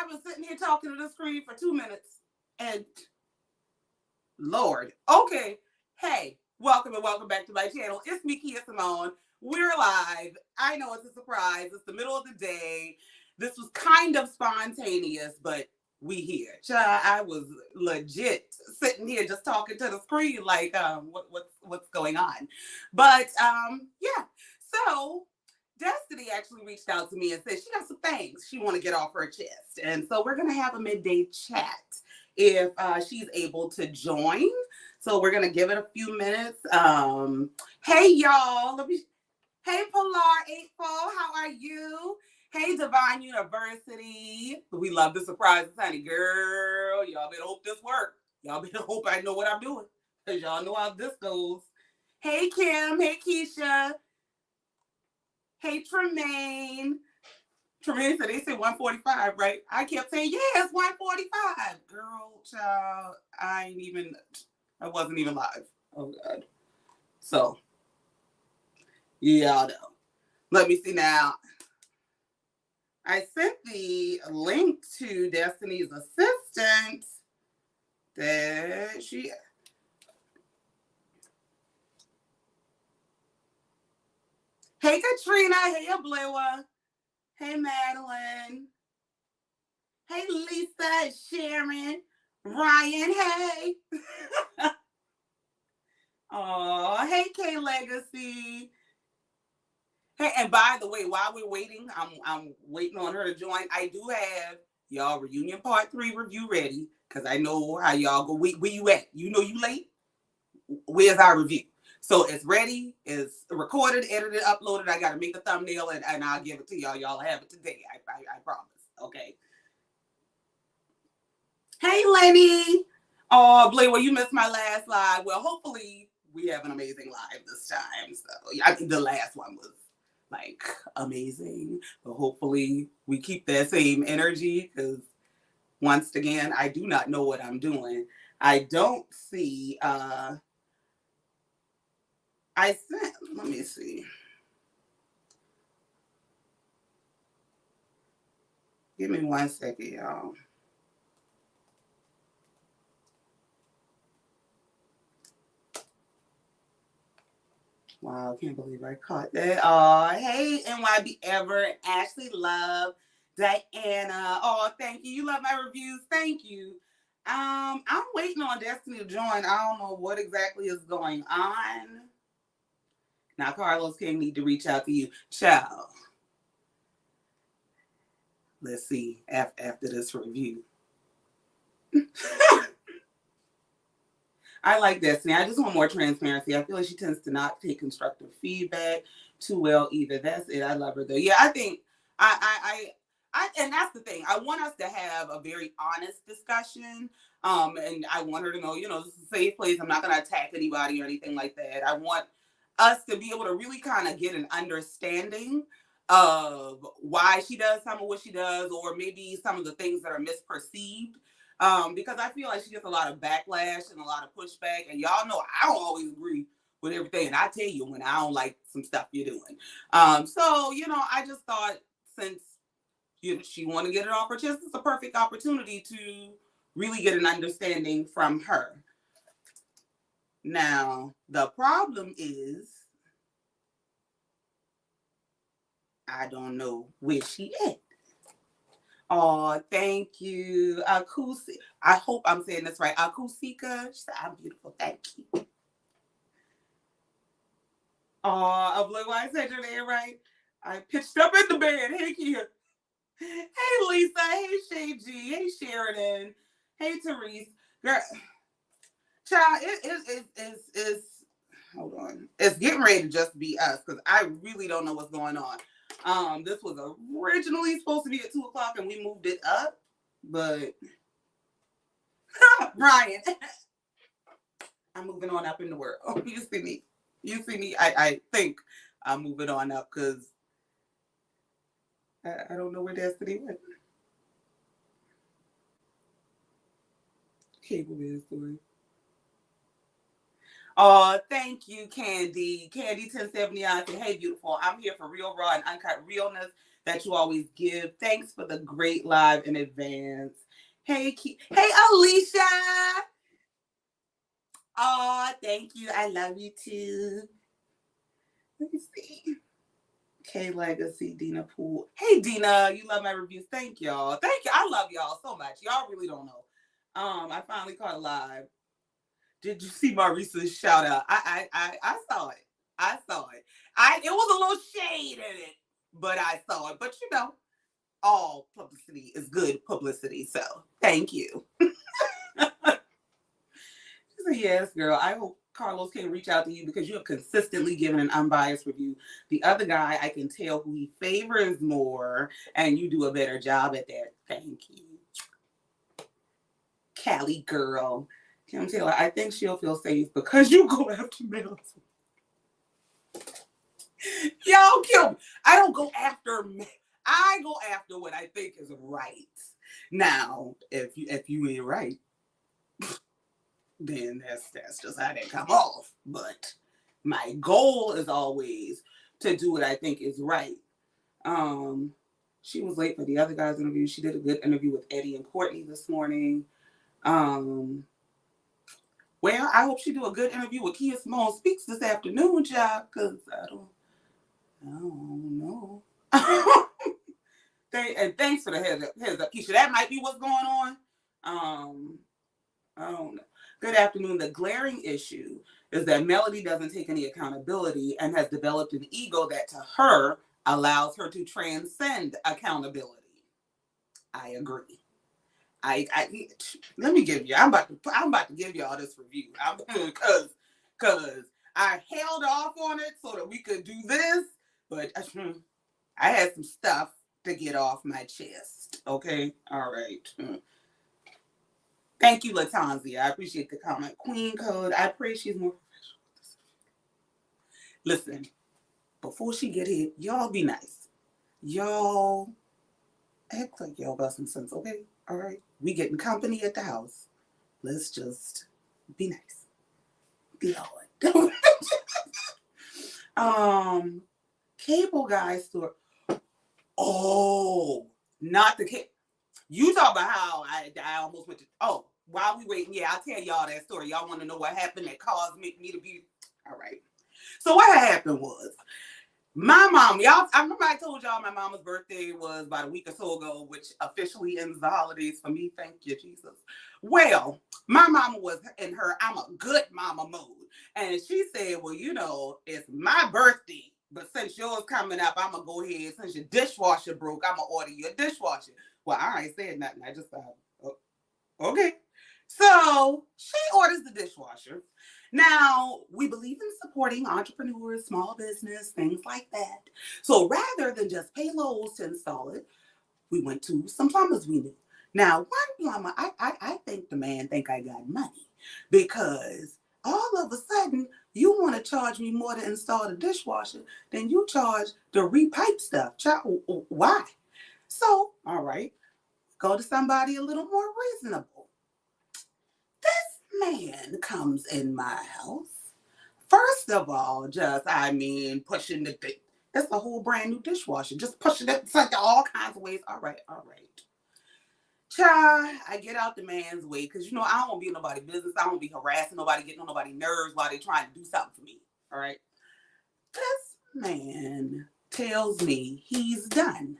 was sitting here talking to the screen for 2 minutes. And Lord. Okay. Hey, welcome and welcome back to my channel. It's me, Kia Simone. We're live. I know it's a surprise. It's the middle of the day. This was kind of spontaneous, but we here. Child, I was legit sitting here just talking to the screen like, what's going on? But yeah. So Destiny actually reached out to me and said she got some things she want to get off her chest. And so we're going to have a midday chat if she's able to join. So we're going to give it a few minutes. Hey, y'all. Hey, Pilar84, how are you? Hey, Divine University. We love the surprises, honey. Girl, y'all better hope this works. Y'all better hope I know what I'm doing, because y'all know how this goes. Hey, Kim. Hey, Keisha. Hey, Tremaine. Tremaine said they said 145, right? I kept saying, yeah, it's 145. Girl, child, I wasn't even live. Oh, God. So, y'all know. Let me see now. I sent the link to Destiny's assistant that she... Hey, Katrina. Hey, Ablewa. Hey, Madeline. Hey, Lisa, Sharon, Ryan, hey. Oh, hey, K Legacy. Hey, and by the way, while we're waiting, I'm waiting on her to join. I do have y'all reunion part 3 review ready, because I know how y'all go. Where you at? You know you late? Where's our review? So it's ready, it's recorded, edited, uploaded. I got to make the thumbnail and I'll give it to y'all. Y'all have it today. I promise. Okay. Hey, Lenny. Oh, Blair, well, you missed my last live. Well, hopefully we have an amazing live this time. So I think the last one was like amazing. But hopefully we keep that same energy, because once again, I do not know what I'm doing. I don't see, let me see. Give me 1 second, y'all. Wow, I can't believe I caught that. Oh, hey, NYB Ever, Ashley Love, Diana. Oh, thank you. You love my reviews. Thank you. I'm waiting on Destiny to join. I don't know what exactly is going on. Now, Carlos King need to reach out to you. Ciao. Let's see after this review. I like Destiny. I just want more transparency. I feel like she tends to not take constructive feedback too well either. That's it. I love her though. Yeah, I think I and that's the thing. I want us to have a very honest discussion. And I want her to know, this is a safe place. I'm not gonna attack anybody or anything like that. I want us to be able to really kind of get an understanding of why she does some of what she does, or maybe some of the things that are misperceived. Because I feel like she gets a lot of backlash and a lot of pushback, and y'all know I don't always agree with everything, and I tell you when I don't like some stuff you're doing. So I just thought, since she want to get it off her chest, it's a perfect opportunity to really get an understanding from her. Now, the problem is, I don't know where she at. Oh, thank you. I hope I'm saying this right. Akusika. She said, I'm beautiful. Thank you. Oh, I said your name right. I pitched up in the bed. Hey, Kia. Hey, Lisa. Hey, Shay G. Hey, Sheridan. Hey, Therese. Girl, child, it's hold on. It's getting ready to just be us, because I really don't know what's going on. This was originally supposed to be at 2:00 and we moved it up, but Brian, I'm moving on up in the world. You see me. I think I'm moving on up, because I don't know where Destiny went. Cable is doing. Oh, thank you, Candy. Candy 1079 said, hey, beautiful. I'm here for real, raw, and uncut realness that you always give. Thanks for the great live in advance. Hey, hey, Alicia. Oh, thank you. I love you too. Let me see. K Legacy, Dina Poole. Hey, Dina, you love my reviews. Thank y'all. Thank you. I love y'all so much. Y'all really don't know. I finally caught it live. Did you see Maurice's shout out? I saw it. I saw it. It was a little shade in it, but I saw it. But you know, all publicity is good publicity. So thank you. She said, yes, girl. I hope Carlos can reach out to you because you have consistently given an unbiased review. The other guy, I can tell who he favors more, and you do a better job at that. Thank you. Cali girl. Kim Taylor, I think she'll feel safe because you go after males. Y'all kill me. I don't go after men. I go after what I think is right. Now, if you ain't right, then that's just how that come off. But my goal is always to do what I think is right. She was late for the other guy's interview. She did a good interview with Eddie and Courtney this morning. Well, I hope she do a good interview with Kia Simone Speaks this afternoon, child, because I don't know. And thanks for the heads up, Keisha. That might be what's going on. I don't know. Good afternoon. The glaring issue is that Melody doesn't take any accountability and has developed an ego that to her allows her to transcend accountability. I agree. I let me give you. I'm about to give y'all this review. Because I held off on it so that we could do this, but I had some stuff to get off my chest. Okay, all right. Thank you, Latanzia. I appreciate the comment. Queen Code. I pray she's more professional. Listen, before she get hit, y'all be nice. Y'all act like y'all got some sense. Okay, all right. We getting company at the house. Let's just be nice. Be all right. Cable guy store. Oh, not the cable. You talk about how I almost went to. Oh, while we waiting, yeah, I'll tell y'all that story. Y'all want to know what happened that caused me to be. All right. So what happened was, my mom, I remember I told y'all my mama's birthday was about a week or so ago, which officially ends the holidays for me. Thank you, Jesus. Well, my mama was in her I'm a good mama mode. And she said, well, you know, it's my birthday, but since yours coming up, I'm going to go ahead. Since your dishwasher broke, I'm going to order you a dishwasher. Well, I ain't said nothing. I just thought, oh, okay. So she orders the dishwasher. Now, we believe in supporting entrepreneurs, small business, things like that. So rather than just pay Lowe's to install it, we went to some plumbers we knew. Now, one plumber, I think the man think I got money because all of a sudden you want to charge me more to install the dishwasher than you charge to repipe stuff. Why? So, all right, go to somebody a little more reasonable. This man comes in my house. First of all, pushing the thing. That's a whole brand new dishwasher. Just pushing it all kinds of ways. All right. Child, I get out the man's way because, you know, I don't want to be in nobody's business. I don't want to be harassing nobody, getting on nobody's nerves while they're trying to do something for me. All right. This man tells me he's done.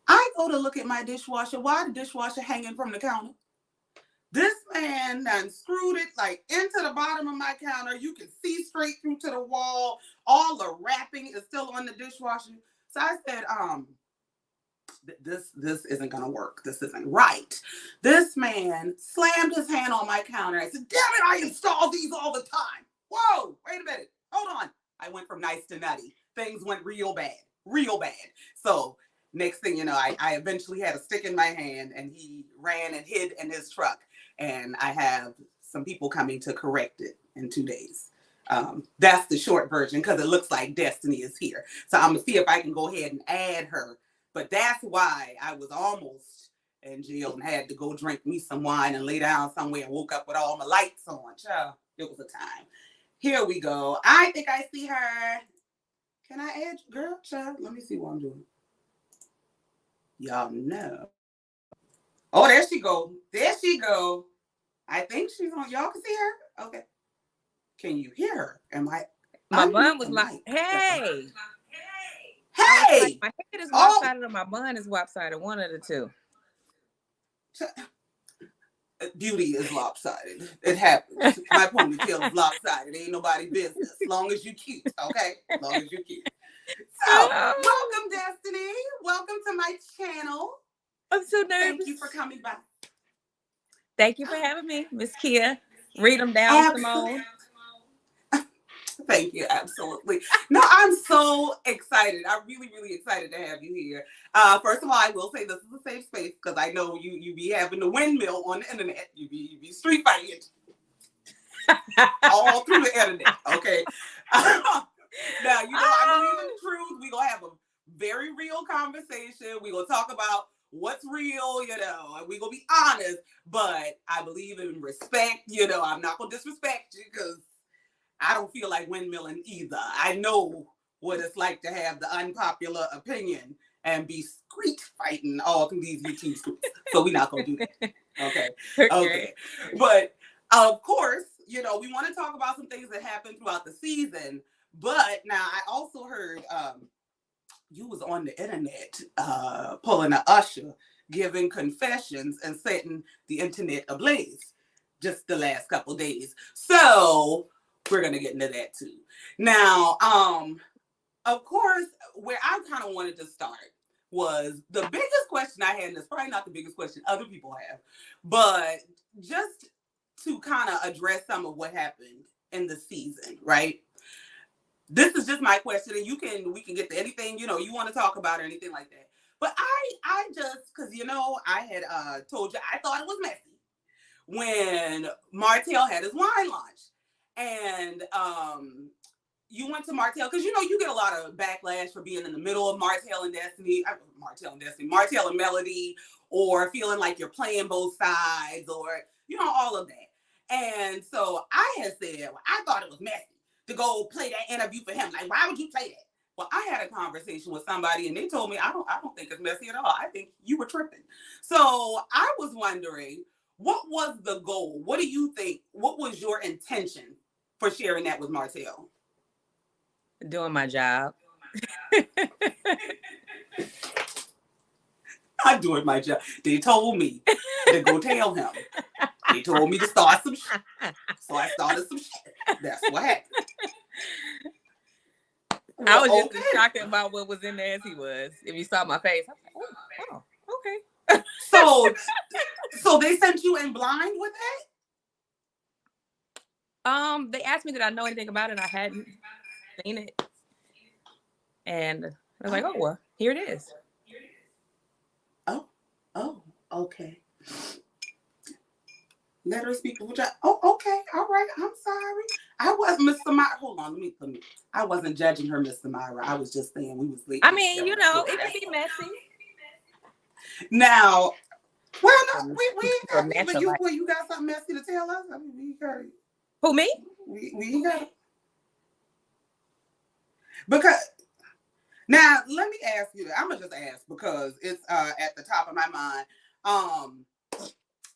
I go to look at my dishwasher. Why the dishwasher hanging from the counter? This man done screwed it like into the bottom of my counter. You can see straight through to the wall. All the wrapping is still on the dishwasher. So I said, this isn't gonna work. This isn't right. This man slammed his hand on my counter. I said, damn it, I install these all the time. Whoa, wait a minute. Hold on. I went from nice to nutty. Things went real bad. So next thing you know, I eventually had a stick in my hand and he ran and hid in his truck. And I have some people coming to correct it in 2 days. That's the short version because it looks like Destiny is here. So I'm going to see if I can go ahead and add her. But that's why I was almost in jail and had to go drink me some wine and lay down somewhere and woke up with all my lights on. Child, it was a time. Here we go. I think I see her. Can I add girl, child? Let me see what I'm doing. Y'all know. Oh, there she go. There she go. I think she's on. Y'all can see her? Okay. Can you hear her? Am I? My bun was like, hey. Hey! Like, my head is lopsided or my bun is lopsided. One of the two. Beauty is lopsided. It happens. My ponytail is lopsided. Ain't nobody business. Long as you cute, okay? Long as you cute. So, welcome, Destiny. Welcome to my channel. I'm so nervous. Thank you for coming by. Thank you for having me, Miss Kia. Read them down, Simone. Thank you. Absolutely. No, I'm so excited. I'm really, really excited to have you here. First of all, I will say this is a safe space because I know you be having the windmill on the internet. You be street fighting all through the internet. Okay. Now, you know, I believe in the truth. We're going to have a very real conversation. We're going to talk about what's real, you know, and we're going to be honest. But I believe in respect. You know, I'm not going to disrespect you because I don't feel like windmilling either. I know what it's like to have the unpopular opinion and be street fighting all through these YouTube schools. So we're not going to do that. Okay. But of course, you know, we want to talk about some things that happened throughout the season. But now I also heard you was on the internet pulling an Usher, giving confessions and setting the internet ablaze just the last couple days. So we're going to get into that too. Now, of course, where I kind of wanted to start was the biggest question I had, and it's probably not the biggest question other people have, but just to kind of address some of what happened in the season, right? This is just my question, and we can get to anything, you know, you want to talk about or anything like that. But I just, because, you know, I had told you I thought it was messy when Martell had his wine launch. And you went to Martell because, you know, you get a lot of backlash for being in the middle of Martell and Melody, or feeling like you're playing both sides, or, you know, all of that. And so I had said, well, I thought it was messy to go play that interview for him. Like, why would you play that? Well, I had a conversation with somebody and they told me, I don't think it's messy at all. I think you were tripping. So I was wondering, what was the goal? What do you think? What was your intention for sharing that with Martell? Doing my job. I'm doing my job. They told me to go tell him. They told me to start some shit. So I started some shit. That's what happened. Well, I was just as shocked about what was in there as he was. If you saw my face, I was like, oh, okay. So they sent you in blind with it? They asked me did I know anything about it. I hadn't seen it. And I was like, oh, well, here it is. Oh, okay. Let her speak. Oh, okay. All right. I'm sorry. I wasn't Miss Samira. Hold on. Let me. I wasn't judging her, Miss Samira. I was just saying we was late. I mean, you know, it can be messy. Now, well, no, we ain't got me, but you got something messy to tell us? I mean, we got it. Who, me? We got it. Because now, let me ask you. I'm gonna just ask because it's at the top of my mind.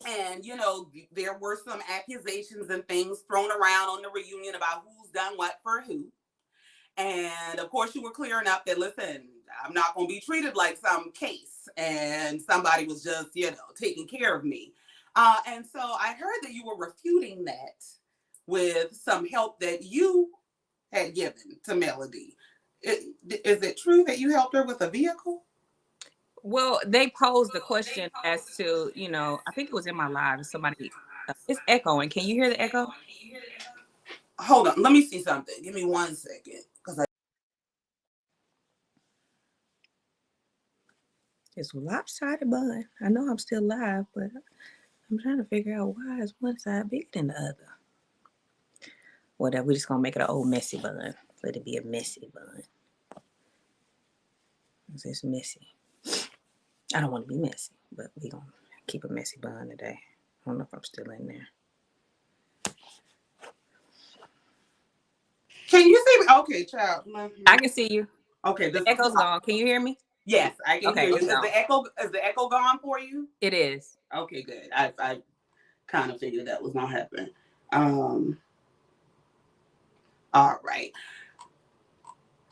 And, you know, there were some accusations and things thrown around on the reunion about who's done what for who. And, of course, you were clearing up that, listen, I'm not going to be treated like some case. And somebody was just, you know, taking care of me. And so I heard that you were refuting that with some help that you had given to Melody. Is it true that you helped her with a vehicle? Well, they posed the question as to, you know, I think it was in my live. Somebody, it's echoing. Can you hear the echo? Hold on. Let me see something. Give me 1 second. It's lopsided bun. I know I'm still live, but I'm trying to figure out why is one side bigger than the other. Whatever. We're just going to make it an old messy bun. Let it be a messy bun. It's messy. I don't want to be messy, but we're going to keep a messy bun today. I don't know if I'm still in there. Okay, child. I can see you. Okay, The this is echo's gone. Can you hear me? yes, I can Okay, hear you. it's gone. Is the echo gone for you? It is. Okay, good. I kind of figured that was gonna happen. Um, all right.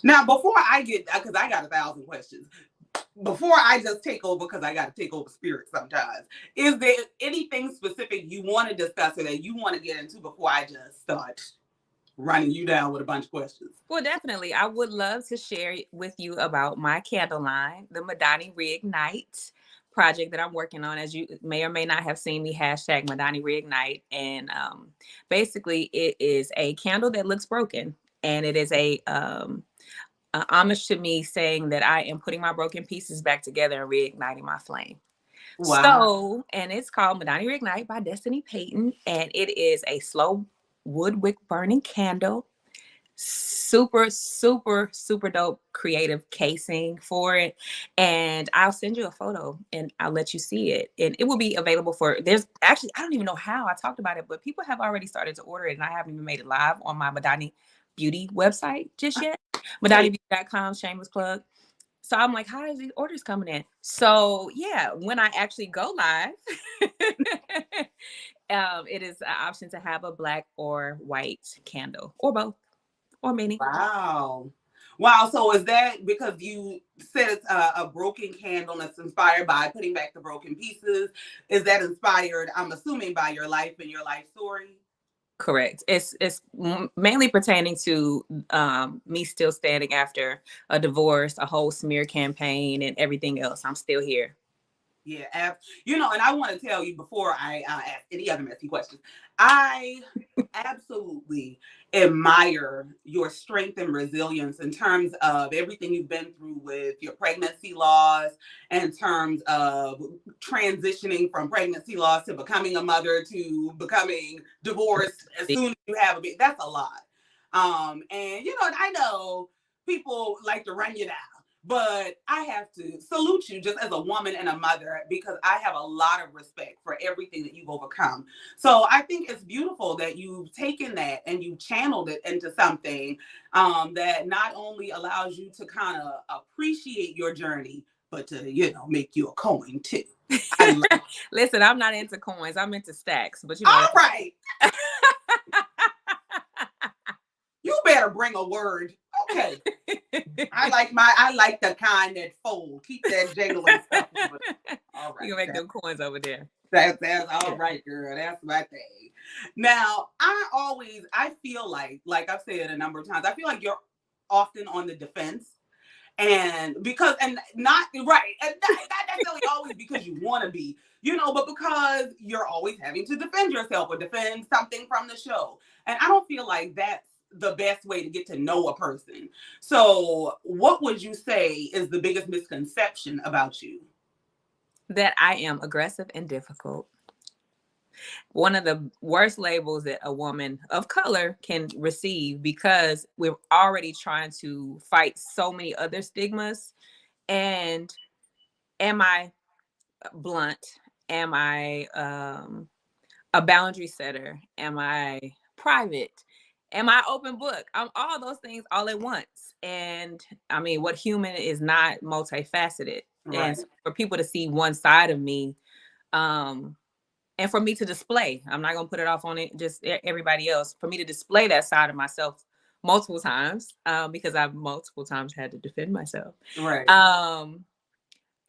Now, before I get, because I got 1,000 questions, before I just take over, because I got to take over spirit sometimes, is there anything specific you want to discuss or that you want to get into before I just start running you down with a bunch of questions? Well, definitely. I would love to share with you about my candle line, the Madani Reignite project that I'm working on. As you may or may not have seen me, hashtag Madani Reignite. And basically, it is a candle that looks broken. And it is a homage to me saying that I am putting my broken pieces back together and reigniting my flame. Wow. So, and it's called Madani Reignite by Destiny Payton. And it is a slow wood wick burning candle. Super dope creative casing for it, and I'll send you a photo and I'll let you see it, and it will be available for, there's actually, I don't even know how I talked about it, but people have already started to order it, and I haven't even made it live on my Madani Beauty website just yet. MadaniBeauty.com, shameless plug. So I'm like, how is these orders coming in? So yeah, when I actually go live, it is an option to have a black or white candle or both or many. Wow. Wow. So is that because you said it's a broken candle that's inspired by putting back the broken pieces? Is that inspired, I'm assuming, by your life and your life story? Correct. It's mainly pertaining to me still standing after a divorce, a whole smear campaign, and everything else. I'm still here. Yeah, and I want to tell you before I ask any other messy questions, I absolutely admire your strength and resilience in terms of everything you've been through with your pregnancy loss, in terms of transitioning from pregnancy loss to becoming a mother to becoming divorced as soon as you have a baby. That's a lot. And I know people like to run you down. But I have to salute you just as a woman and a mother because I have a lot of respect for everything that you've overcome. So I think it's beautiful that you've taken that and you've channeled it into something that not only allows you to kind of appreciate your journey, but to, make you a coin too. Listen, I'm not into coins. I'm into stacks. But All right. You better bring a word. Okay. I like the kind that fold. Keep that jingling stuff. All right. You can make them coins over there. That's all right, girl. That's my thing. Now, I feel like I've said a number of times, I feel like you're often on the defense. And not right, and not necessarily always because you want to be, but because you're always having to defend yourself or defend something from the show. And I don't feel like that's the best way to get to know a person. So, what would you say is the biggest misconception about you? That I am aggressive and difficult. One of the worst labels that a woman of color can receive because we're already trying to fight so many other stigmas. And am I blunt? Am I a boundary setter? Am I private? Am I open book? I'm all those things all at once. And I mean, what human is not multifaceted? Right. And so for people to see one side of me, and for me to display, I'm not gonna put it off on it, just everybody else. For me to display that side of myself multiple times, because I've multiple times had to defend myself. Right.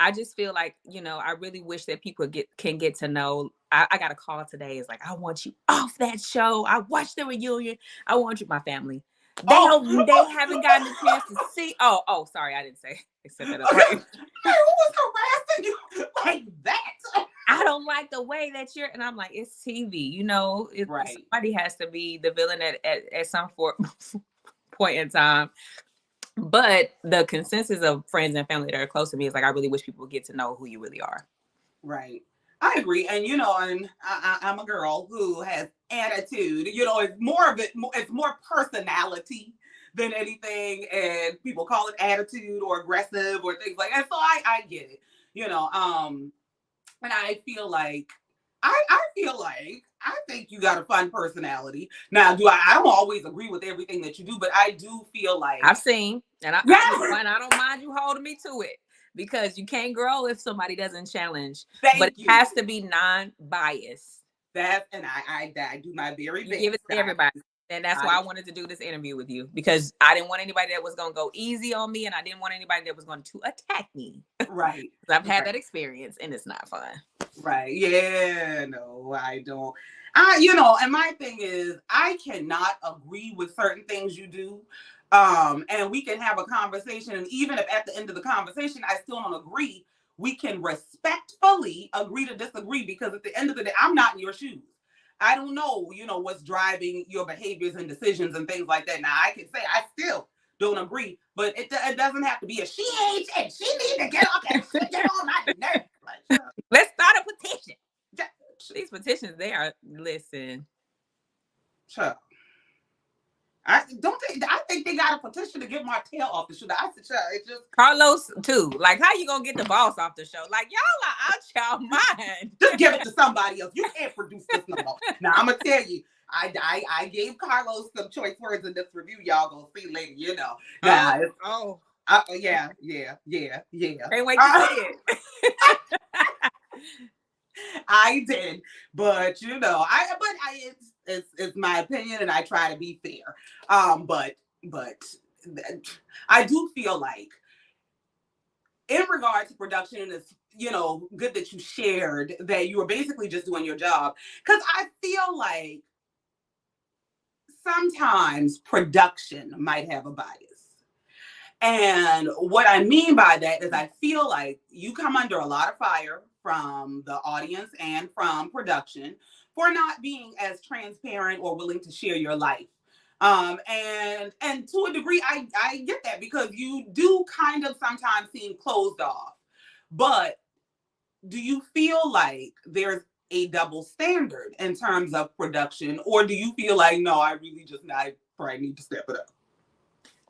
I just feel like, I really wish that people can get to know. I got a call today. It's like, I want you off that show. I watched the reunion. I want you, my family. They haven't gotten a chance to see. Oh, sorry, I didn't say. I said that up right. Hey, who was harassing you like that? I don't like the way that you're, and I'm like, it's TV, Right. Somebody has to be the villain at some point in time. But the consensus of friends and family that are close to me is like, I really wish people would get to know who you really are. Right. I agree. And, I'm a girl who has attitude, it's more personality than anything. And people call it attitude or aggressive or things like that. So I get it, and I feel like I feel like I think you got a fun personality. Now, I don't always agree with everything that you do, but I do feel like I've seen, and I don't mind you holding me to it, because you can't grow if somebody doesn't challenge. But it Thank you. has to be non-biased. And I do my very You best. give it to everybody. And that's why I wanted to do this interview with you, because I didn't want anybody that was going to go easy on me, and I didn't want anybody that was going to attack me. Right. I've had that experience, and it's not fun. Right. Yeah. No, I don't. And my thing is, I cannot agree with certain things you do. And we can have a conversation, and even if at the end of the conversation I still don't agree, we can respectfully agree to disagree, because at the end of the day, I'm not in your shoes. I don't know, what's driving your behaviors and decisions and things like that. Now, I can say I still don't agree, but it doesn't have to be a she ain't and she need to get off that shit, get on my nerves. Like, let's start a petition. These petitions, they are, listen. Sure. I think they got a petition to get Martell off the show. I said, sure, it's just Carlos too. Like, how you gonna get the boss off the show? Like, y'all are out y'all mind. Just give it to somebody else. You can't produce this no more. Now I'm gonna tell you, I gave Carlos some choice words in this review. Y'all gonna see later. Now, yeah. Can't wait to see it. I did, but it's my opinion, and I try to be fair. But I do feel like, in regard to production, and it's good that you shared that you were basically just doing your job, because I feel like sometimes production might have a bias. And what I mean by that is I feel like you come under a lot of fire from the audience and from production for not being as transparent or willing to share your life. And to a degree, I get that, because you do kind of sometimes seem closed off. But do you feel like there's a double standard in terms of production, or do you feel like, no, I probably need to step it up?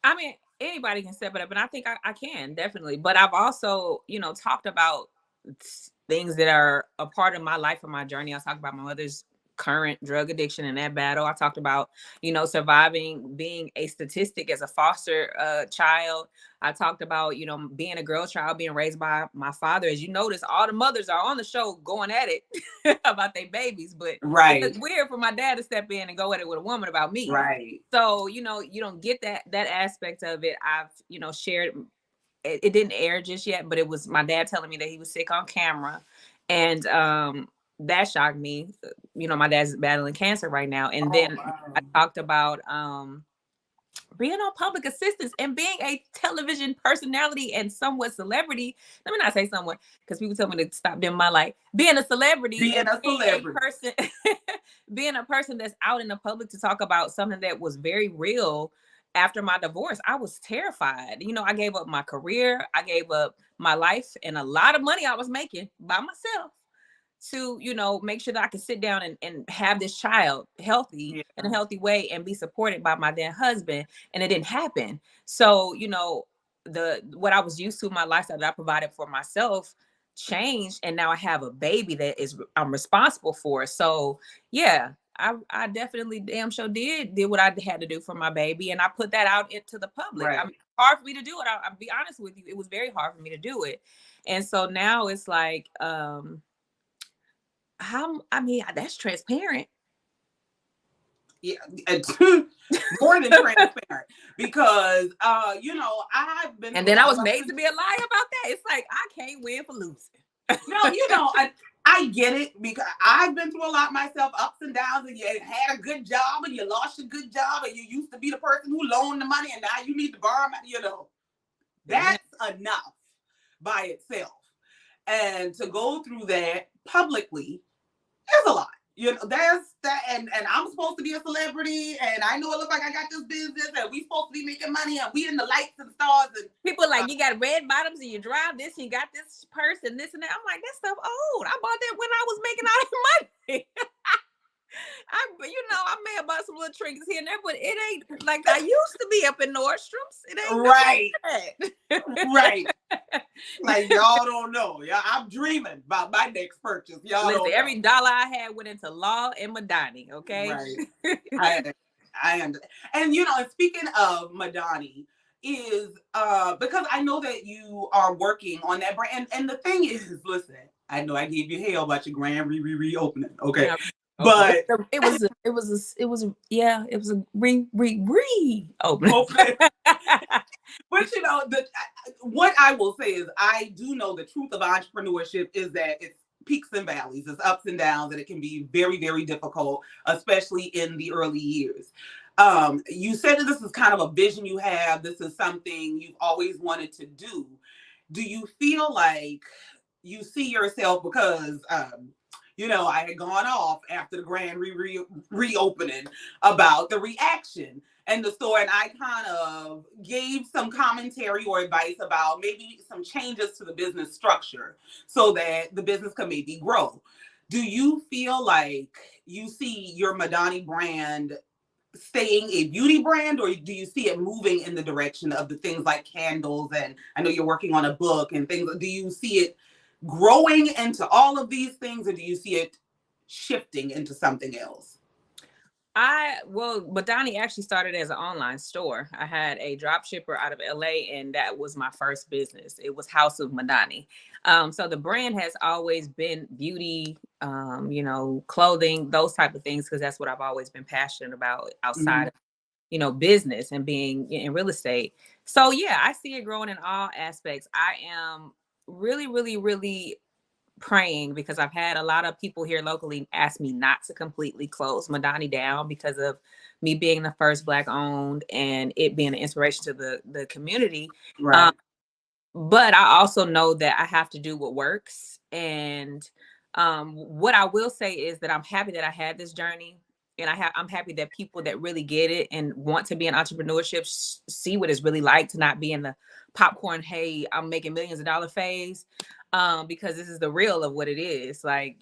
I mean, anybody can step it up, and I think I can, definitely. But I've also, talked about things that are a part of my life and my journey. I talked about my mother's current drug addiction and that battle. I talked about, surviving, being a statistic as a foster child. I talked about, being a girl child, being raised by my father. As you notice, all the mothers are on the show going at it about their babies, but right, it's weird for my dad to step in and go at it with a woman about me. Right. So, you don't get that aspect of it. I've, shared, it didn't air just yet, but it was my dad telling me that he was sick on camera. And that shocked me. My dad's battling cancer right now. And then wow. I talked about being on public assistance and being a television personality and somewhat celebrity. Let me not say somewhat, because people tell me to stop them my life. Being a celebrity, a person, being a person that's out in the public to talk about something that was very real. After my divorce, I was terrified. I gave up my career. I gave up my life and a lot of money I was making by myself to, make sure that I could sit down and have this child healthy in a healthy way and be supported by my then husband. And it didn't happen. So, what I was used to in my lifestyle that I provided for myself changed. And now I have a baby that I'm responsible for. So yeah, I definitely damn sure did what I had to do for my baby. And I put that out into the public. Right. I mean, hard for me to do it. I'll be honest with you. It was very hard for me to do it. And so now it's like, that's transparent. Yeah, more than transparent, because I've been. And then I was made to be a liar about that. It's like, I can't win for losing. No, I get it, because I've been through a lot myself, ups and downs, and you had a good job and you lost your good job, and you used to be the person who loaned the money, and now you need to borrow money. That's enough by itself, and to go through that publicly is a lot. There's that, and I'm supposed to be a celebrity, and I know it looks like I got this business, and we supposed to be making money, and we in the lights and stars, and people like, you got red bottoms and you drive this, and you got this purse and this and that. I'm like, that stuff old. I bought that when I was making all that money. I may have bought some little trinkets here and there, but it ain't like I used to be up in Nordstrom's. It ain't right. Right. Like y'all don't know. Yeah, I'm dreaming about my next purchase. Y'all Listen, don't know. every dollar I had went into law and Madani, okay? Right. I understand. And and speaking of Madani, is because I know that you are working on that brand. And the thing is, listen, I know I gave you hell about your grand reopening. Okay. Yeah. But It was a reopening. opening. But what I will say is I do know the truth of entrepreneurship is that it's peaks and valleys, it's ups and downs, and it can be very, very difficult, especially in the early years. You said that this is kind of a vision you have. This is something you've always wanted to do. Do you feel like you see yourself because I had gone off after the grand reopening about the reaction and the store, and I kind of gave some commentary or advice about maybe some changes to the business structure so that the business can maybe grow. Do you feel like you see your Madani brand staying a beauty brand, or do you see it moving in the direction of the things like candles, and I know you're working on a book and things? Do you see it growing into all of these things, or do you see it shifting into something else? Madani actually started as an online store. I had a drop shipper out of LA, and that was my first business. It was House of Madani. So the brand has always been beauty, clothing, those type of things, because that's what I've always been passionate about outside of, business and being in real estate. So yeah, I see it growing in all aspects. I am really, really, really praying, because I've had a lot of people here locally ask me not to completely close Madani down because of me being the first Black owned and it being an inspiration to the community. Right. But I also know that I have to do what works. And what I will say is that I'm happy that I had this journey. And I'm happy that people that really get it and want to be in entrepreneurship see what it's really like to not be in the popcorn, hey, I'm making millions of dollars phase. Because this is the real of what it is. Like,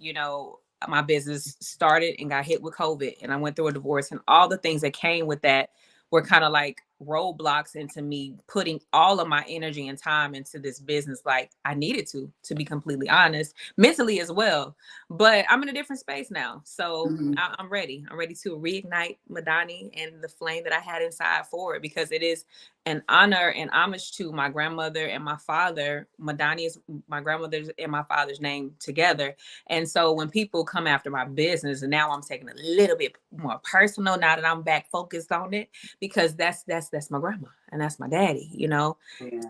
my business started and got hit with COVID, and I went through a divorce, and all the things that came with that were kind of like roadblocks into me putting all of my energy and time into this business like I needed to be completely honest, mentally as well. But I'm in a different space now. So I'm ready. I'm ready to reignite Madani and the flame that I had inside for it, because it is an honor and homage to my grandmother and my father. Madani is my grandmother's and my father's name together. And so when people come after my business, and now I'm taking a little bit more personal now that I'm back focused on it, because that's my grandma and that's my daddy, Yeah.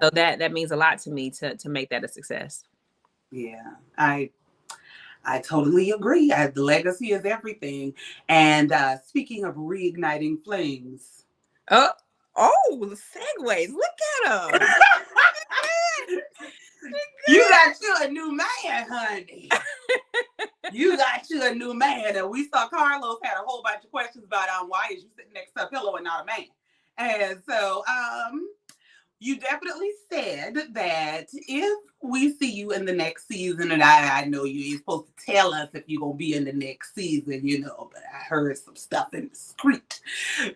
So that means a lot to me to make that a success. Yeah, I totally agree. The legacy is everything. And speaking of reigniting flames, The segues. Look at them. you got you a new man, honey. You got you a new man. And we saw Carlos had a whole bunch of questions about why is you sitting next to a pillow and not a man. And so you definitely said that if we see you in the next season, and I know you ain't supposed to tell us if you're going to be in the next season, but I heard some stuff in the street.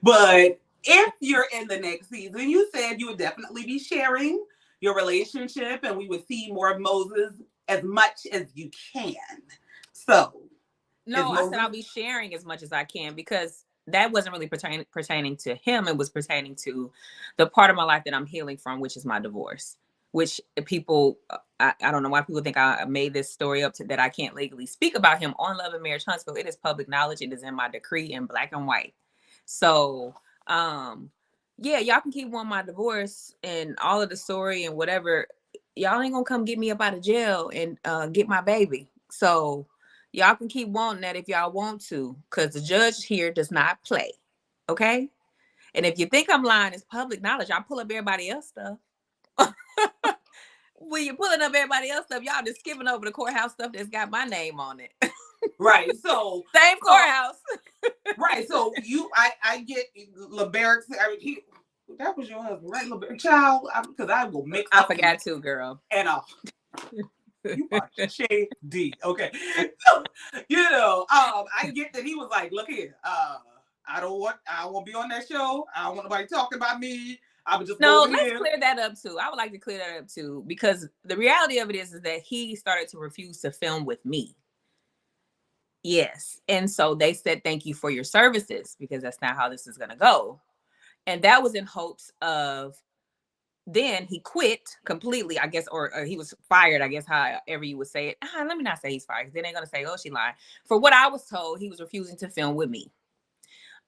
But if you're in the next season, you said you would definitely be sharing your relationship, and we would see more of Moses as much as you can. So. No, I said I'll be sharing as much as I can, because that wasn't really pertaining to him. It was pertaining to the part of my life that I'm healing from, which is my divorce, which people, I don't know why people think I made this story up that I can't legally speak about him on Love and Marriage Huntsville. It is public knowledge. It is in my decree in black and white. So, yeah, y'all can keep wanting my divorce and all of the story and whatever. Y'all ain't gonna come get me up out of jail and get my baby. So y'all can keep wanting that if y'all want to, because the judge here does not play. Okay? And if you think I'm lying, it's public knowledge. I pull up everybody else stuff. When you're pulling up everybody else stuff, y'all just skipping over the courthouse stuff that's got my name on it. Right. So same courthouse. Right. So I get LeBerrick. That was your husband, right? LeBerrick, child, because I will mix I up. forgot too, girl. And you are shady. Okay. So, I get that he was like, look here, I don't want to be on that show. I don't want nobody talking about me. I would just No, go let's in. clear that up too. I would like to clear that up too, because the reality of it is that he started to refuse to film with me. Yes. And so they said, thank you for your services, because that's not how this is going to go. And that was in hopes of, then he quit completely, I guess, or he was fired, I guess, however you would say it. Let me not say he's fired, because then they're going to say, oh, she lied. For what I was told, he was refusing to film with me.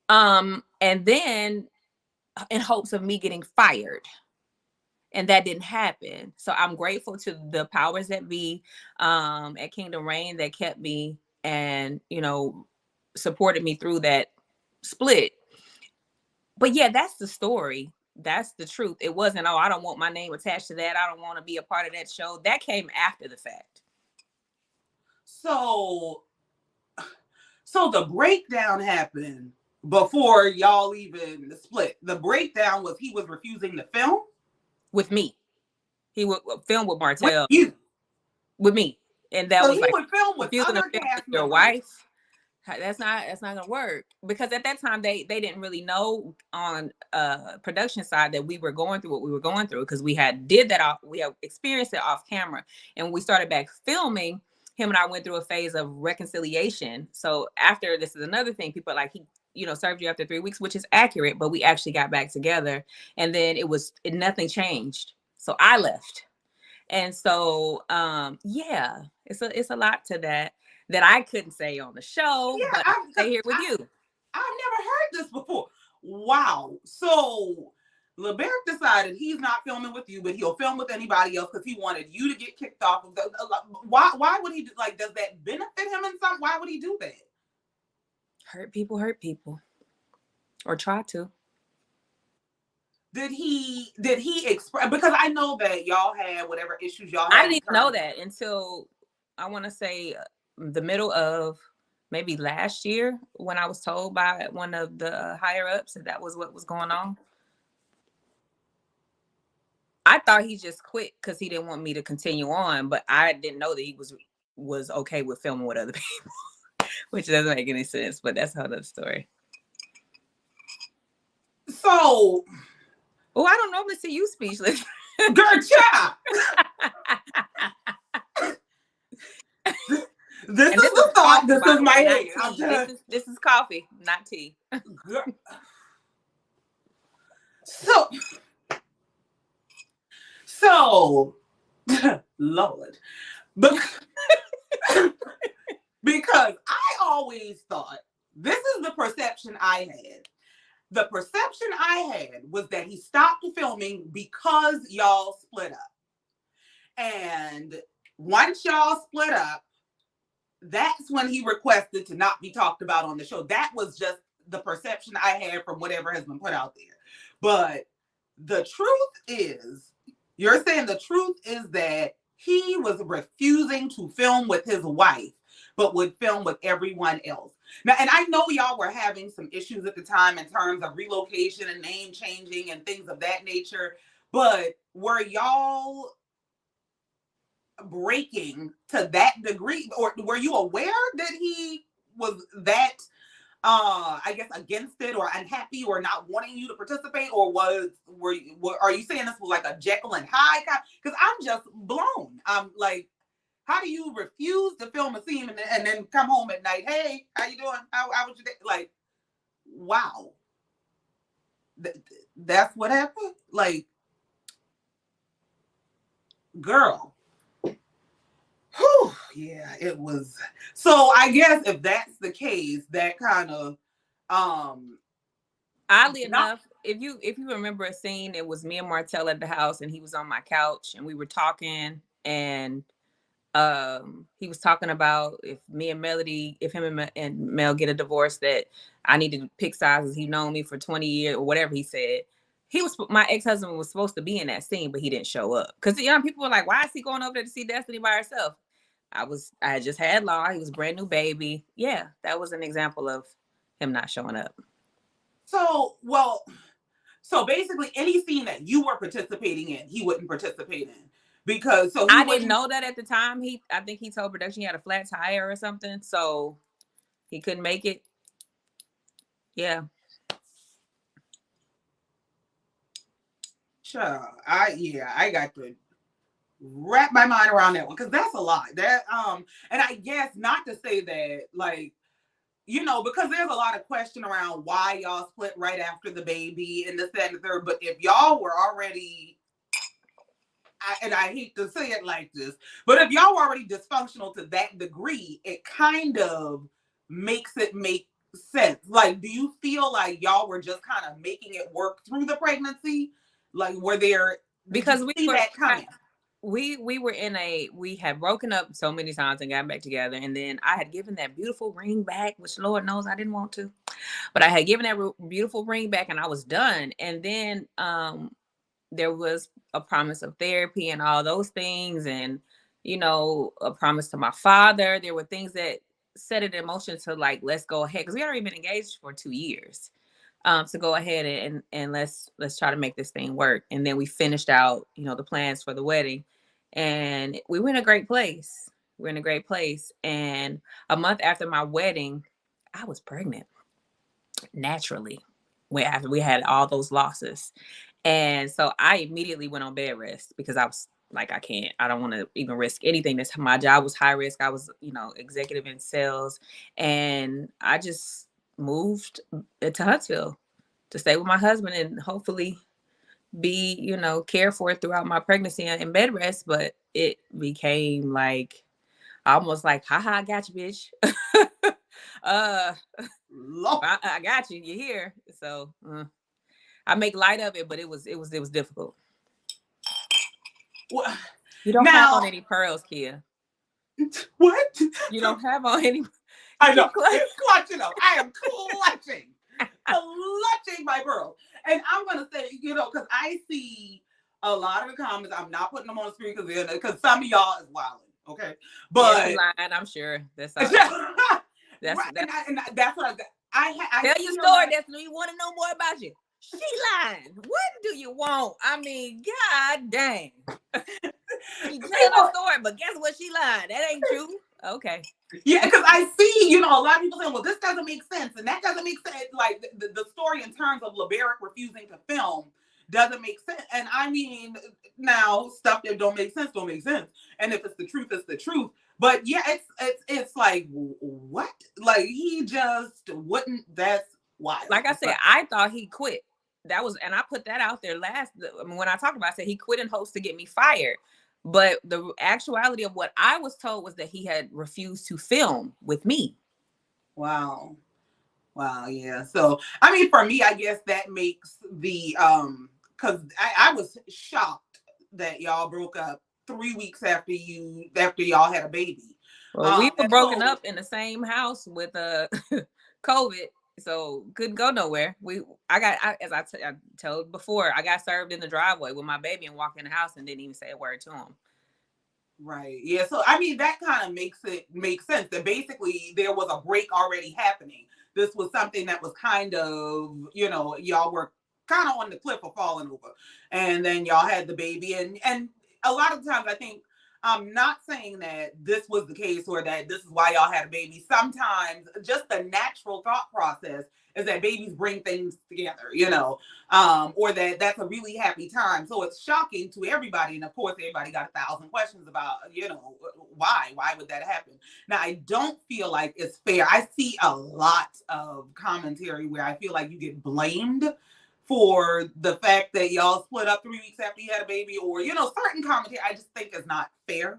And then in hopes of me getting fired. And that didn't happen. So I'm grateful to the powers that be at Kingdom Reign that kept me and, supported me through that split. But yeah, that's the story. That's the truth. It wasn't, oh, I don't want my name attached to that. I don't want to be a part of that show. That came after the fact. So the breakdown happened before y'all even split. The breakdown was he was refusing to film with me. He would film with with Martell. you. With me. And that So was he like, would film with refusing to other film with cast your members. wife. That's not gonna work, because at that time they didn't really know on production side that we were going through what we were going through, because we had experienced it off camera. And when we started back filming, him and I went through a phase of reconciliation. So after, this is another thing, people are like, he served you after 3 weeks, which is accurate, but we actually got back together, and then nothing changed, so I left. And so yeah, it's a lot to that I couldn't say on the show, Yeah, but I can say here with you. I've never heard this before. Wow. So LeBert decided he's not filming with you, but he'll film with anybody else because he wanted you to get kicked off of the. Why would he do, like? Does that benefit him in some? Why would he do that? Hurt people, or try to. Did he express? Because I know that y'all had whatever issues y'all had. I didn't even know that until, I want to say, the middle of maybe last year, when I was told by one of the higher ups that was what was going on. I thought he just quit because he didn't want me to continue on, but I didn't know that he was okay with filming with other people, which doesn't make any sense, but that's another story. So, oh, I don't normally see you speechless. Girl, child. This is the thought. This is my head. This is coffee, not tea. Girl. So, Lord, because I always thought, this is the perception I had. The perception I had was that he stopped filming because y'all split up. And once y'all split up, that's when he requested to not be talked about on the show. That was just the perception I had from whatever has been put out there. But the truth is, you're saying the truth is that he was refusing to film with his wife, but would film with everyone else. Now, and I know y'all were having some issues at the time in terms of relocation and name changing and things of that nature, but were y'all breaking to that degree, or were you aware that he was that I guess against it or unhappy or not wanting you to participate, or are you saying this was like a Jekyll and Hyde kind? Because I'm just blown. I'm like, how do you refuse to film a scene and then come home at night? Hey, how you doing? How was your day? Like, wow, that's what happened. Like, girl. Whew, yeah, it was. So I guess if that's the case, that kind of oddly enough, if you remember a scene, it was me and Martell at the house, and he was on my couch and we were talking, and he was talking about if him and Mel get a divorce, that I need to pick sizes. He known me for 20 years or whatever he said. My ex-husband was supposed to be in that scene, but he didn't show up. Because people were like, why is he going over there to see Destiny by herself? I had just had Law. He was brand new baby. Yeah, that was an example of him not showing up. So basically any scene that you were participating in, he wouldn't participate in. Because I didn't know that at the time. I think he told production he had a flat tire or something, so he couldn't make it. Yeah. I got to wrap my mind around that one because that's a lot. And I guess not to say that like because there's a lot of question around why y'all split right after the baby and this, that, and the third. But if y'all were already, and I hate to say it like this, but if y'all were already dysfunctional to that degree, it kind of makes it make sense. Like, do you feel like y'all were just kind of making it work through the pregnancy? Like, because see that coming? we had broken up so many times and got back together, and then I had given that beautiful ring back, which Lord knows I didn't want to, but I had given that beautiful ring back and I was done. And then there was a promise of therapy and all those things, and a promise to my father. There were things that set it in motion to like, let's go ahead, because we had already been engaged for 2 years. To go ahead and let's try to make this thing work. And then we finished out, the plans for the wedding, and we were in a great place. And a month after my wedding, I was pregnant naturally. After we had all those losses, and so I immediately went on bed rest because I was like, I don't want to even risk anything. My job was high risk. I was, executive in sales, and I just moved to Huntsville to stay with my husband and hopefully be, cared for throughout my pregnancy and bed rest. But it became like almost like, haha, I got you, bitch. I got you. You're here. So I make light of it, but it was difficult. Well, you don't have on any pearls, Kia. What? You don't have on any. I know. It's clutching though. I am clutching my pearls. And I'm gonna say, because I see a lot of the comments. I'm not putting them on the screen because some of y'all is wilding. Okay, but yes, lying, I'm sure that's all. that's what I tell your story. That's we want to know more about you. She lying. What do you want? I mean, god dang. She telling a story, but guess what? She lying. That ain't true. Okay. Yeah, because I see, a lot of people saying, well, this doesn't make sense and that doesn't make sense. Like the story in terms of LeBaric refusing to film doesn't make sense. And I mean, now stuff that don't make sense. And if it's the truth, it's the truth. But yeah, it's like, what? Like he just wouldn't. That's wild. Like I said, I thought he quit. And I put that out there when I talked about it, I said he quit in hopes to get me fired. But the actuality of what I was told was that he had refused to film with me. Wow. Yeah. So, I mean, for me, I guess that makes the, cause I was shocked that y'all broke up 3 weeks after y'all had a baby. Well, we were broken up in the same house with COVID. So couldn't go nowhere. As I told before, I got served in the driveway with my baby and walked in the house and didn't even say a word to him. Right. Yeah. So I mean, that kind of makes it make sense that basically there was a break already happening. This was something that was kind of, y'all were kind of on the cliff of falling over, and then y'all had the baby, and a lot of times I think. I'm not saying that this was the case or that this is why y'all had a baby. Sometimes just the natural thought process is that babies bring things together, or that's a really happy time. So it's shocking to everybody. And of course, everybody got 1,000 questions about, why would that happen? Now, I don't feel like it's fair. I see a lot of commentary where I feel like you get blamed for the fact that y'all split up 3 weeks after you had a baby, or certain commentary I just think is not fair.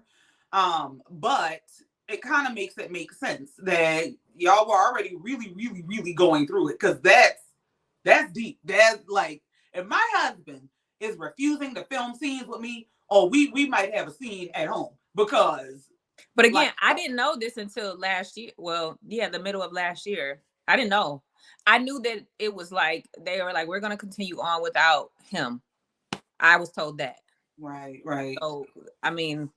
But it kind of makes it make sense that y'all were already really, really, really going through it, because that's deep. That's like, if my husband is refusing to film scenes with me, or we might have a scene at home, because. But again, I didn't know this until last year. Well, yeah, the middle of last year. I didn't know. I knew that it was like, they were like, we're going to continue on without him. I was told that. Right. So, I mean.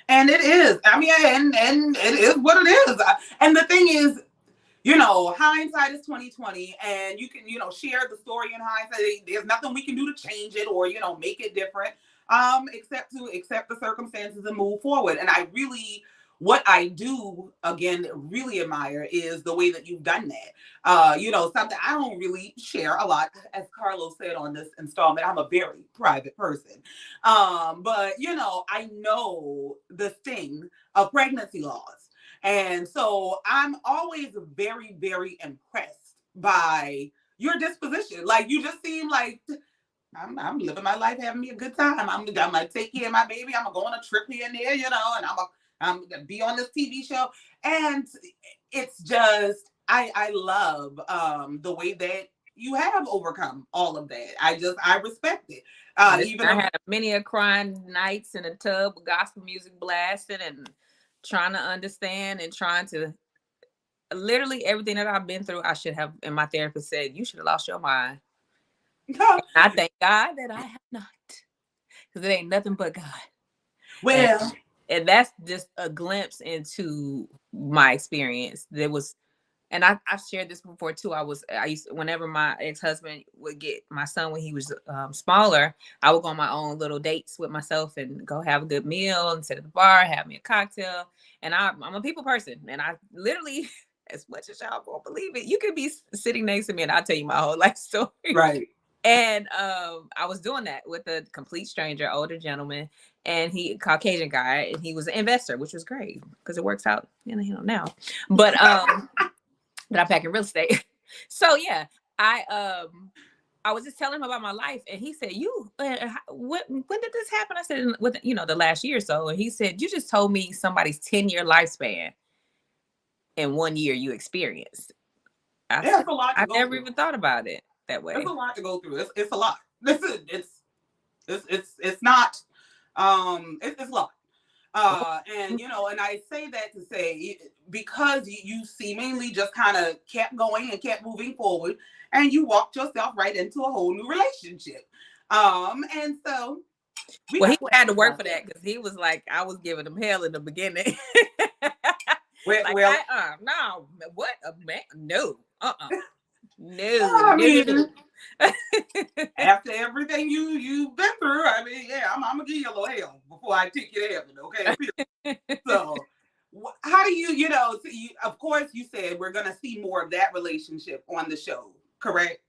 And it is. I mean, and it is what it is. And the thing is, hindsight is 2020, and you can, share the story in hindsight. There's nothing we can do to change it or, make it different, except to accept the circumstances and move forward. And I really what I do, again, really admire is the way that you've done that. Something I don't really share a lot, as Carlos said on this installment. I'm a very private person. But I know the sting of pregnancy loss. And so I'm always very, very impressed by your disposition. Like, you just seem like I'm living my life, having me a good time. I'm gonna take care of my baby. I'm gonna go on a trip here and there, and I'm gonna be on this TV show. And it's just I love the way that you have overcome all of that. I respect it. Listen, I had many a crying nights in a tub with gospel music blasting and trying to understand and trying to literally everything that I've been through. I should have, and my therapist said, you should have lost your mind. I thank God that I have not, because it ain't nothing but God. Well, and that's just a glimpse into my experience. There was, and I've shared this before too. I used to, whenever my ex-husband would get my son when he was smaller, I would go on my own little dates with myself and go have a good meal and sit at the bar, have me a cocktail. And I'm a people person, and I literally, as much as y'all won't believe it, you could be sitting next to me and I'll tell you my whole life story. Right. And I was doing that with a complete stranger, older gentleman, and he Caucasian guy, and he was an investor, which was great because it works out, now. But but I pack in real estate. So yeah, I was just telling him about my life, and he said, "You, when did this happen?" I said, "With the last year or so." And he said, "You just told me somebody's 10-year lifespan in 1 year you experienced." It's a lot. I never even thought about it that way. It's a lot to go through. It's a lot. Listen, it's not. It's a lot. And I say that to say, because you seemingly just kind of kept going and kept moving forward, and you walked yourself right into a whole new relationship. And so he had to work for that, because he was like, I was giving him hell in the beginning. No, what a man, no, no. I mean, after everything you've been through, I mean, yeah, I'm gonna give you a little hell before I take you to heaven, okay? So, how do you, of course, you said we're gonna see more of that relationship on the show, correct?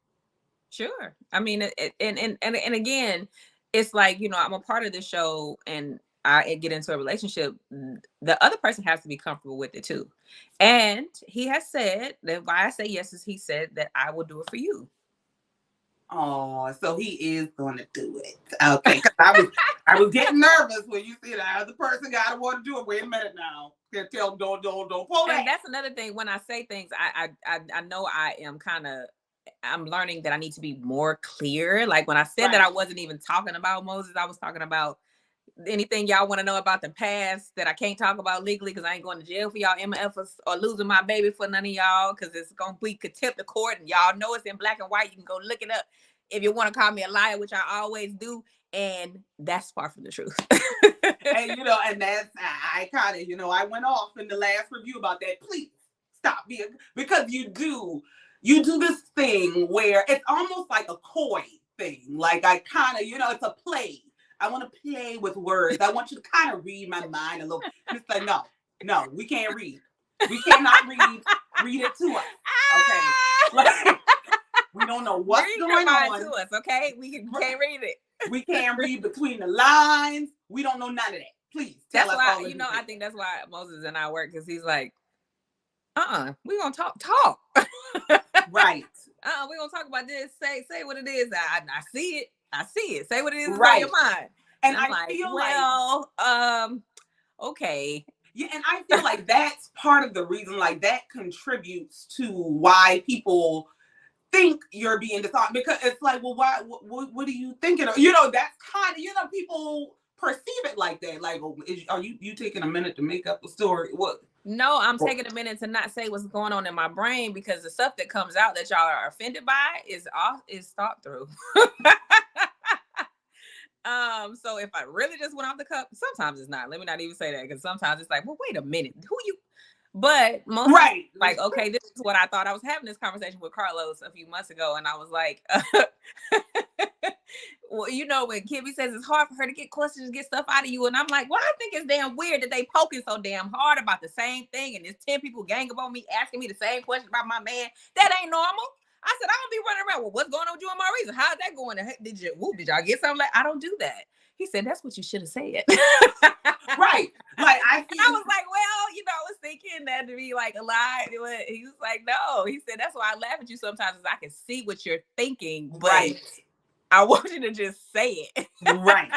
Sure. I mean, and again, it's like, I'm a part of the show, and I get into a relationship. The other person has to be comfortable with it too. And he has said that why I say yes is he said that I will do it for you. Oh, so he is going to do it. Okay, because I was getting nervous when you said the other person got to want to do it. Wait a minute now. Can't tell them don't pull that. And that's another thing. When I say things, I know I am I'm learning that I need to be more clear. Like when I said that I wasn't even talking about Moses, I was talking about anything y'all want to know about the past that I can't talk about legally, because I ain't going to jail for y'all MFers or losing my baby for none of y'all, because it's going to be contempt of court, and y'all know it's in black and white. You can go look it up if you want to call me a liar, which I always do. And that's far from the truth. And, and that's, I kind of, I went off in the last review about that. Please stop being, because you do this thing where it's almost like a coy thing. Like I kind of, it's a play. I want to play with words. I want you to kind of read my mind a little. And it's like, no, we can't read. We cannot read it to us. Okay. Like, we don't know what's going on to us. Okay, we can't read it. We can't read between the lines. We don't know none of that. Please tell us all. I think that's why Moses and I work, because he's like, we gonna talk. Right. We gonna talk about this. Say what it is. I see it. Say what it is right in your mind. And I feel okay. Yeah, and I feel like that's part of the reason, like that contributes to why people think you're being dishonest, because it's like, well, why? What are you thinking? That's kind of, people perceive it like that. Like, are you taking a minute to make up a story? What? No, I'm taking a minute to not say what's going on in my brain, because the stuff that comes out that y'all are offended by is thought through. So if I really just went off the cuff, sometimes it's not. Let me not even say that, because sometimes it's like, well, wait a minute, who you? But most like, okay, this is what I thought. I was having this conversation with Carlos a few months ago, and I was like, Well, you know, when Kimmy says it's hard for her to get questions, get stuff out of you, and I'm like, well, I think it's damn weird that they poking so damn hard about the same thing, and there's 10 people gang up on me asking me the same question about my man. That ain't normal. I said, I don't be running around. Well, what's going on with you and Maurice? How's that going? Did y'all get something? Like, I don't do that. He said, that's what you should have said. Right. Like I was like, well, you know, I was thinking that to be like a lie. He was like, no. He said, that's why I laugh at you sometimes, is I can see what you're thinking, but right. I want you to just say it. Right.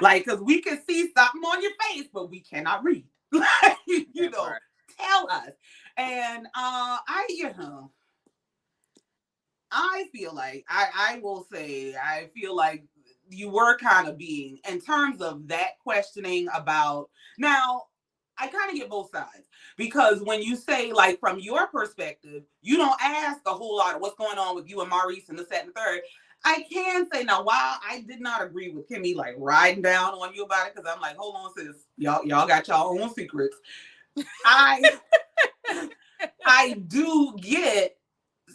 Like, because we can see something on your face, but we cannot read. Like, you know, part. Tell us. And I feel like I will say I feel like you were kind of being, in terms of that questioning about, now I kind of get both sides, because when you say, like, from your perspective, you don't ask a whole lot of what's going on with you and Maurice and the set and third. I can say now, while I did not agree with Kimmy like riding down on you about it, because I'm like, hold on, sis, y'all got y'all own secrets. I do get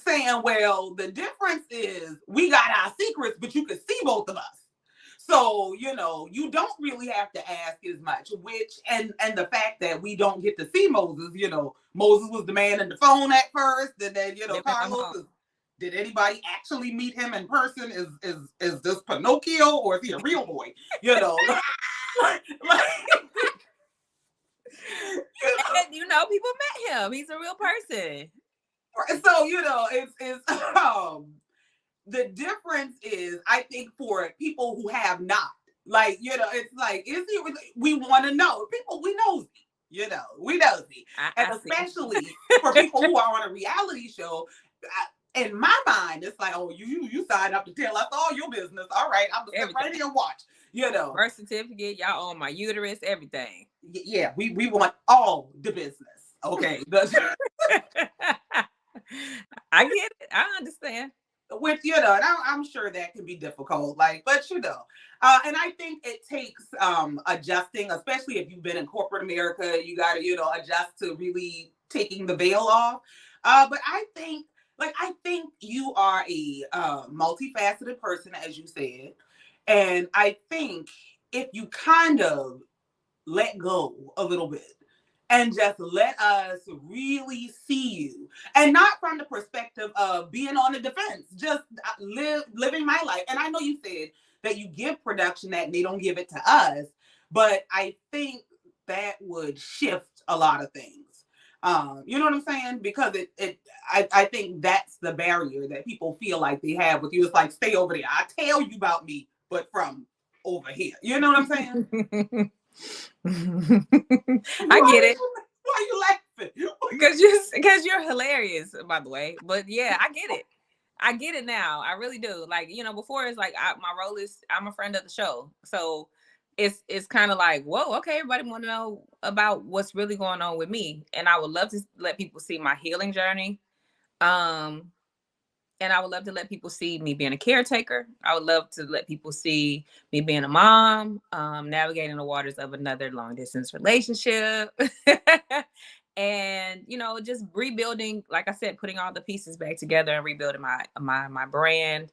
saying, well, the difference is we got our secrets, but you can see both of us. So, you know, you don't really have to ask as much, which, and the fact that we don't get to see Moses, you know, Moses was the man in the phone at first, and then, you know, Carlos, did anybody actually meet him in person? Is this Pinocchio, or is he a real boy? You know, you know, people met him. He's a real person. So, you know, it's the difference is, I think, for people who have not, like, you know, it's like, is he really, we want to know. People, we nosy, you know, we nosy. And especially for people who are on a reality show, in my mind, it's like, oh, you signed up to tell us all your business. All right, I'm gonna sit right here and watch, you know. Birth certificate, y'all own my uterus, everything. Yeah, we want all the business. Okay. I get it. I understand. Which, you know, and I'm sure that can be difficult, like, but you know, and I think it takes adjusting, especially if you've been in corporate America. You got to, you know, adjust to really taking the veil off. But I think you are a multifaceted person, as you said, and I think if you kind of let go a little bit and just let us really see you, and not from the perspective of being on the defense, just living my life. And I know you said that you give production that and they don't give it to us, but I think that would shift a lot of things. You know what I'm saying? Because I think that's the barrier that people feel like they have with you. It's like, stay over there, I tell you about me, but from over here. You know what I'm saying? I get it. Why are you laughing? Because you're hilarious, by the way. But yeah, I get it. I get it now. I really do. Like, you know, before it's like my role is I'm a friend of the show. So it's kind of like, whoa, okay, everybody want to know about what's really going on with me. And I would love to let people see my healing journey. And I would love to let people see me being a caretaker. I would love to let people see me being a mom, navigating the waters of another long distance relationship. And, you know, just rebuilding, like I said, putting all the pieces back together and rebuilding my brand.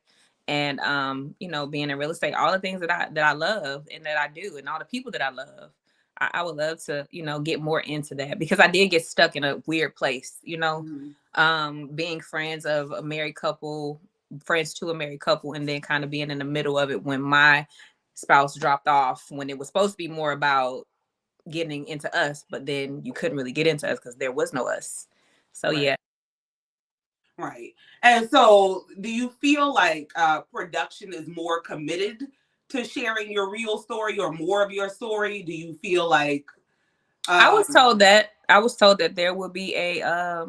And, you know, being in real estate, all the things that I love and that I do, and all the people that I love. I would love to, you know, get more into that, because I did get stuck in a weird place, you know, being friends of a married couple, friends to a married couple, and then kind of being in the middle of it when my spouse dropped off, when it was supposed to be more about getting into us, but then you couldn't really get into us because there was no us. So right. Yeah. Right. And so do you feel like production is more committed to sharing your real story, or more of your story? Do you feel like I was told that there will be a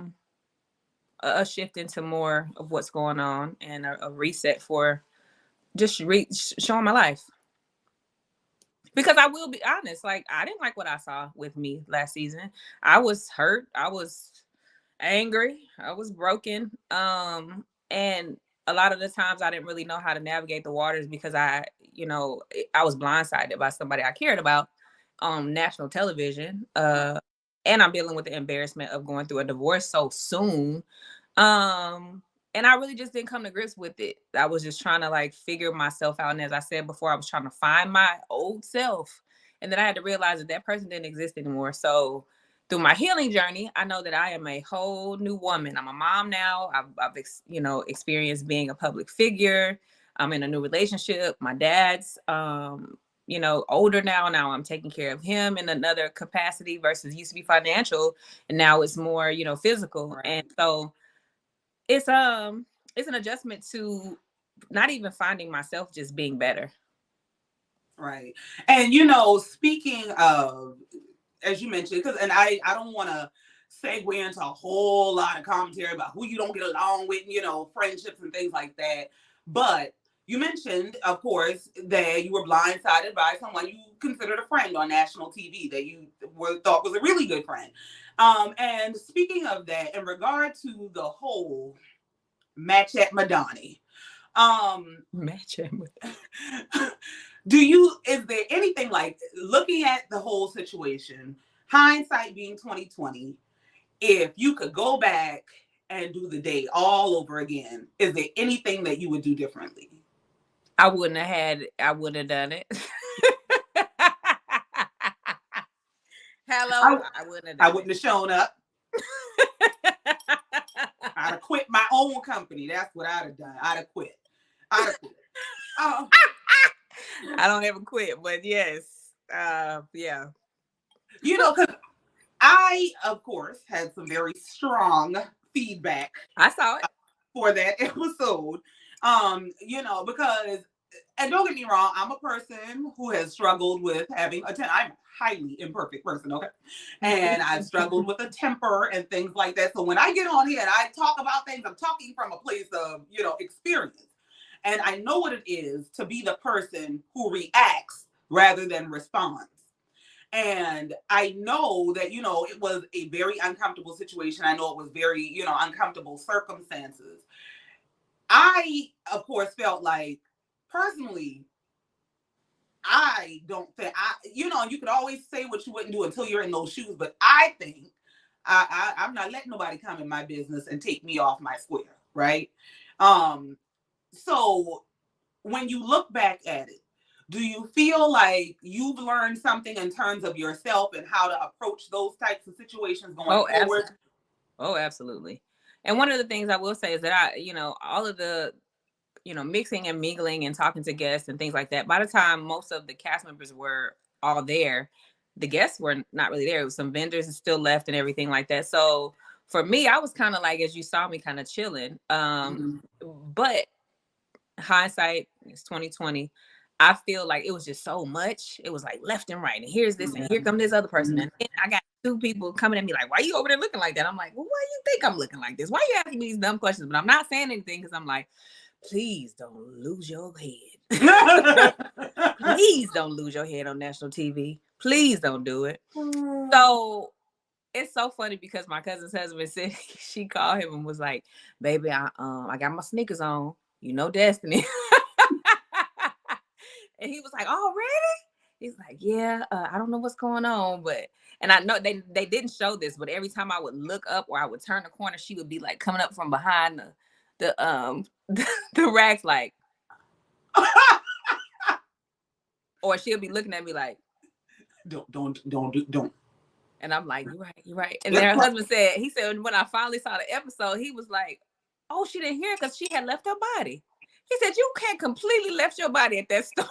shift into more of what's going on, and a reset for just showing my life. Because I will be honest, like, I didn't like what I saw with me last season. I was hurt. I was angry. I was broken. And a lot of the times I didn't really know how to navigate the waters, because I was blindsided by somebody I cared about on national television. And I'm dealing with the embarrassment of going through a divorce so soon. And I really just didn't come to grips with it. I was just trying to like figure myself out. And as I said before, I was trying to find my old self. And then I had to realize that that person didn't exist anymore. So through my healing journey, I know that I am a whole new woman. I'm a mom now. I've experienced being a public figure. I'm in a new relationship. My dad's, older now. Now I'm taking care of him in another capacity versus used to be financial. And now it's more, physical. Right. And so it's an adjustment to not even finding myself, just being better. Right. And speaking of, as you mentioned, and I don't want to segue into a whole lot of commentary about who you don't get along with, friendships and things like that. But you mentioned, of course, that you were blindsided by someone you considered a friend on national TV that you thought was a really good friend. And speaking of that, in regard to the whole match at Madani, Match him with is there anything, like, looking at the whole situation, hindsight being 2020, if you could go back and do the day all over again, is there anything that you would do differently? I wouldn't have done it. Hello, I wouldn't have done I wouldn't have shown up. I'd have quit my own company. That's what I'd have done. I'd have quit. I don't ever quit, but yes. Yeah. Because I, of course, had some very strong feedback. I saw it for that episode. Because, and don't get me wrong, I'm a person who has struggled with having I'm a highly imperfect person, okay? And I've struggled with a temper and things like that. So when I get on here and I talk about things, I'm talking from a place of, experience. And I know what it is to be the person who reacts rather than responds. And I know that, it was a very uncomfortable situation. I know it was very, uncomfortable circumstances. I, of course, felt like, personally, I don't think, you could always say what you wouldn't do until you're in those shoes. But I think I'm not letting nobody come in my business and take me off my square, right? So when you look back at it, do you feel like you've learned something in terms of yourself and how to approach those types of situations going forward? Absolutely. Oh, absolutely. And one of the things I will say is that all of the, mixing and mingling and talking to guests and things like that, by the time most of the cast members were all there, the guests were not really there. It was some vendors still left and everything like that. So for me, I was kind of like, as you saw me, kind of chilling. But hindsight is 2020. I feel like it was just so much. It was like left and right. And here's this, and here come this other person. And then I got two people coming at me like, why are you over there looking like that? I'm like, well, why do you think I'm looking like this? Why are you asking me these dumb questions? But I'm not saying anything because I'm like, please don't lose your head. Please don't lose your head on national TV. Please don't do it. So it's so funny because my cousin's husband said, she called him and was like, baby, I got my sneakers on. Destiny. And he was like, already? He's like, yeah, I don't know what's going on, and I know they didn't show this, but every time I would look up or I would turn the corner, she would be like coming up from behind the racks, like, or she'll be looking at me like, don't. And I'm like, you're right. And then her husband said, when I finally saw the episode, he was like, oh, she didn't hear it because she had left her body. He said, you can't completely left your body at that store.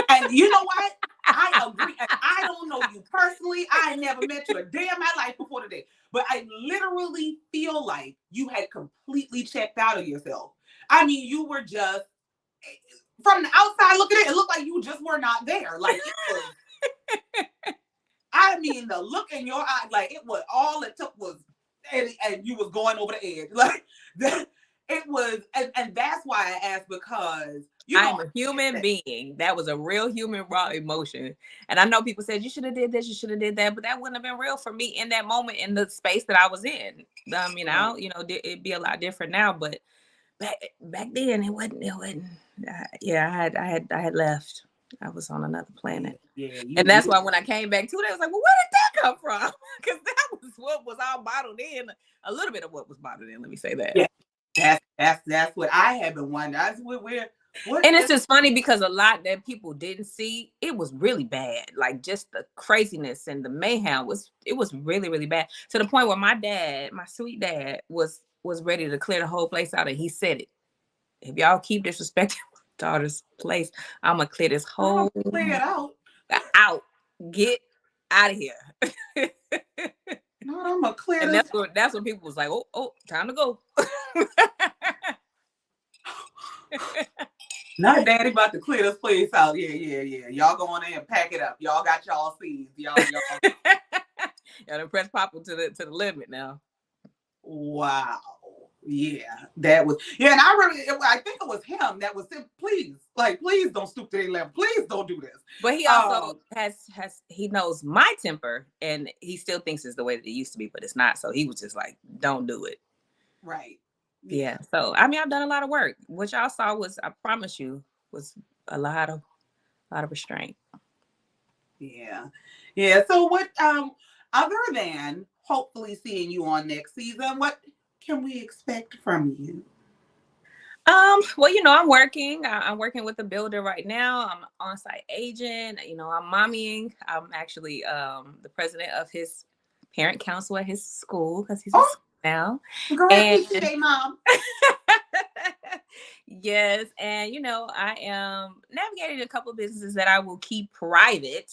And you know what? I agree. I don't know you personally. I never met you a day of my life before today. But I literally feel like you had completely checked out of yourself. I mean, you were just, from the outside looking at it, it looked like you just were not there. Like, it was, I mean, the look in your eye, like, it was, all it took was, and you was going over the edge. Like, it was, and that's why I asked, because I'm a human being. That was a real human raw emotion. And I know people said, you should have did this, you should have did that, but that wouldn't have been real for me in that moment, in the space that I was in. I mean, it'd be a lot different now, but back then it wasn't. I had left. I was on another planet. And that's why when I came back to it, I was like, well, where did that come from? Because that was what was all bottled in. A little bit of what was bottled in, let me say that. Yeah. That's what I have been wondering. That's what And it's just funny because a lot that people didn't see, it was really bad. Like just the craziness and the mayhem was really, really bad. To the point where my dad, my sweet dad, was ready to clear the whole place out. And he said it. If y'all keep disrespecting my daughter's place, I'm gonna clear this I'm whole clear it out. out. Get out of here. No, I'm gonna clear And this. that's when people was like, oh, time to go. Not daddy about to clear this place out. Yeah. Y'all go on there and pack it up. Y'all got y'all seeds. Y'all. Y'all done press Papa to the limit now. Wow. Yeah, that was and I think it was him that was saying, please don't stoop to their level. Please don't do this. But he also he knows my temper, and he still thinks it's the way that it used to be, but it's not. So he was just like, don't do it. Right. Yeah. So I mean, I've done a lot of work. What y'all saw was, I promise you, was a lot of restraint. Yeah. So what other than hopefully seeing you on next season, what can we expect from you? Well, I'm working. I'm working with a builder right now. I'm an on-site agent. I'm mommying. I'm actually the president of his parent council at his school because he's in school now. Go ahead, PTA mom. Yes, and I am navigating a couple of businesses that I will keep private.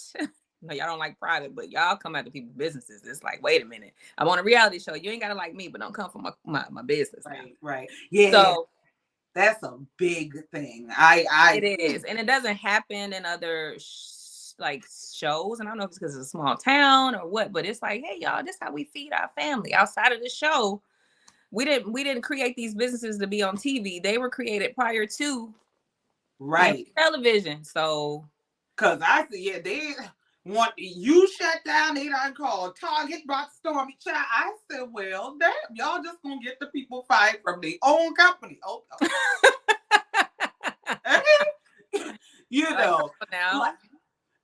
No, y'all don't like private, but y'all come after people's businesses. It's like, wait a minute, I'm on a reality show. You ain't gotta like me, but don't come from my business. Right. Yeah. So that's a big thing. It is, and it doesn't happen in other like shows. And I don't know if it's because it's a small town or what, but it's like, hey, y'all, this is how we feed our family. Outside of the show, we didn't create these businesses to be on TV. They were created prior to television. So, because I see, they want you shut down. They done called Target, brought Stormy Child. I said, well, damn, y'all just gonna get the people fired from their own company. Oh. Now.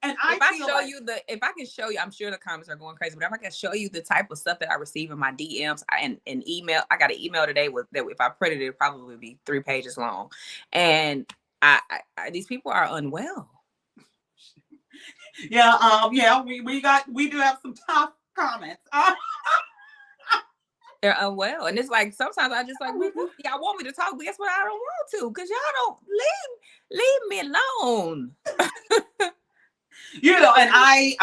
And if I can show you, I'm sure the comments are going crazy, but if I can show you the type of stuff that I receive in my DMs and email, I got an email today that if I printed it, it'd probably be 3 pages long. And I these people are unwell. Yeah, we do have some tough comments. They're unwell. And it's like, sometimes I just like, y'all want me to talk, but guess what? I don't want to, because y'all don't leave me alone. And I,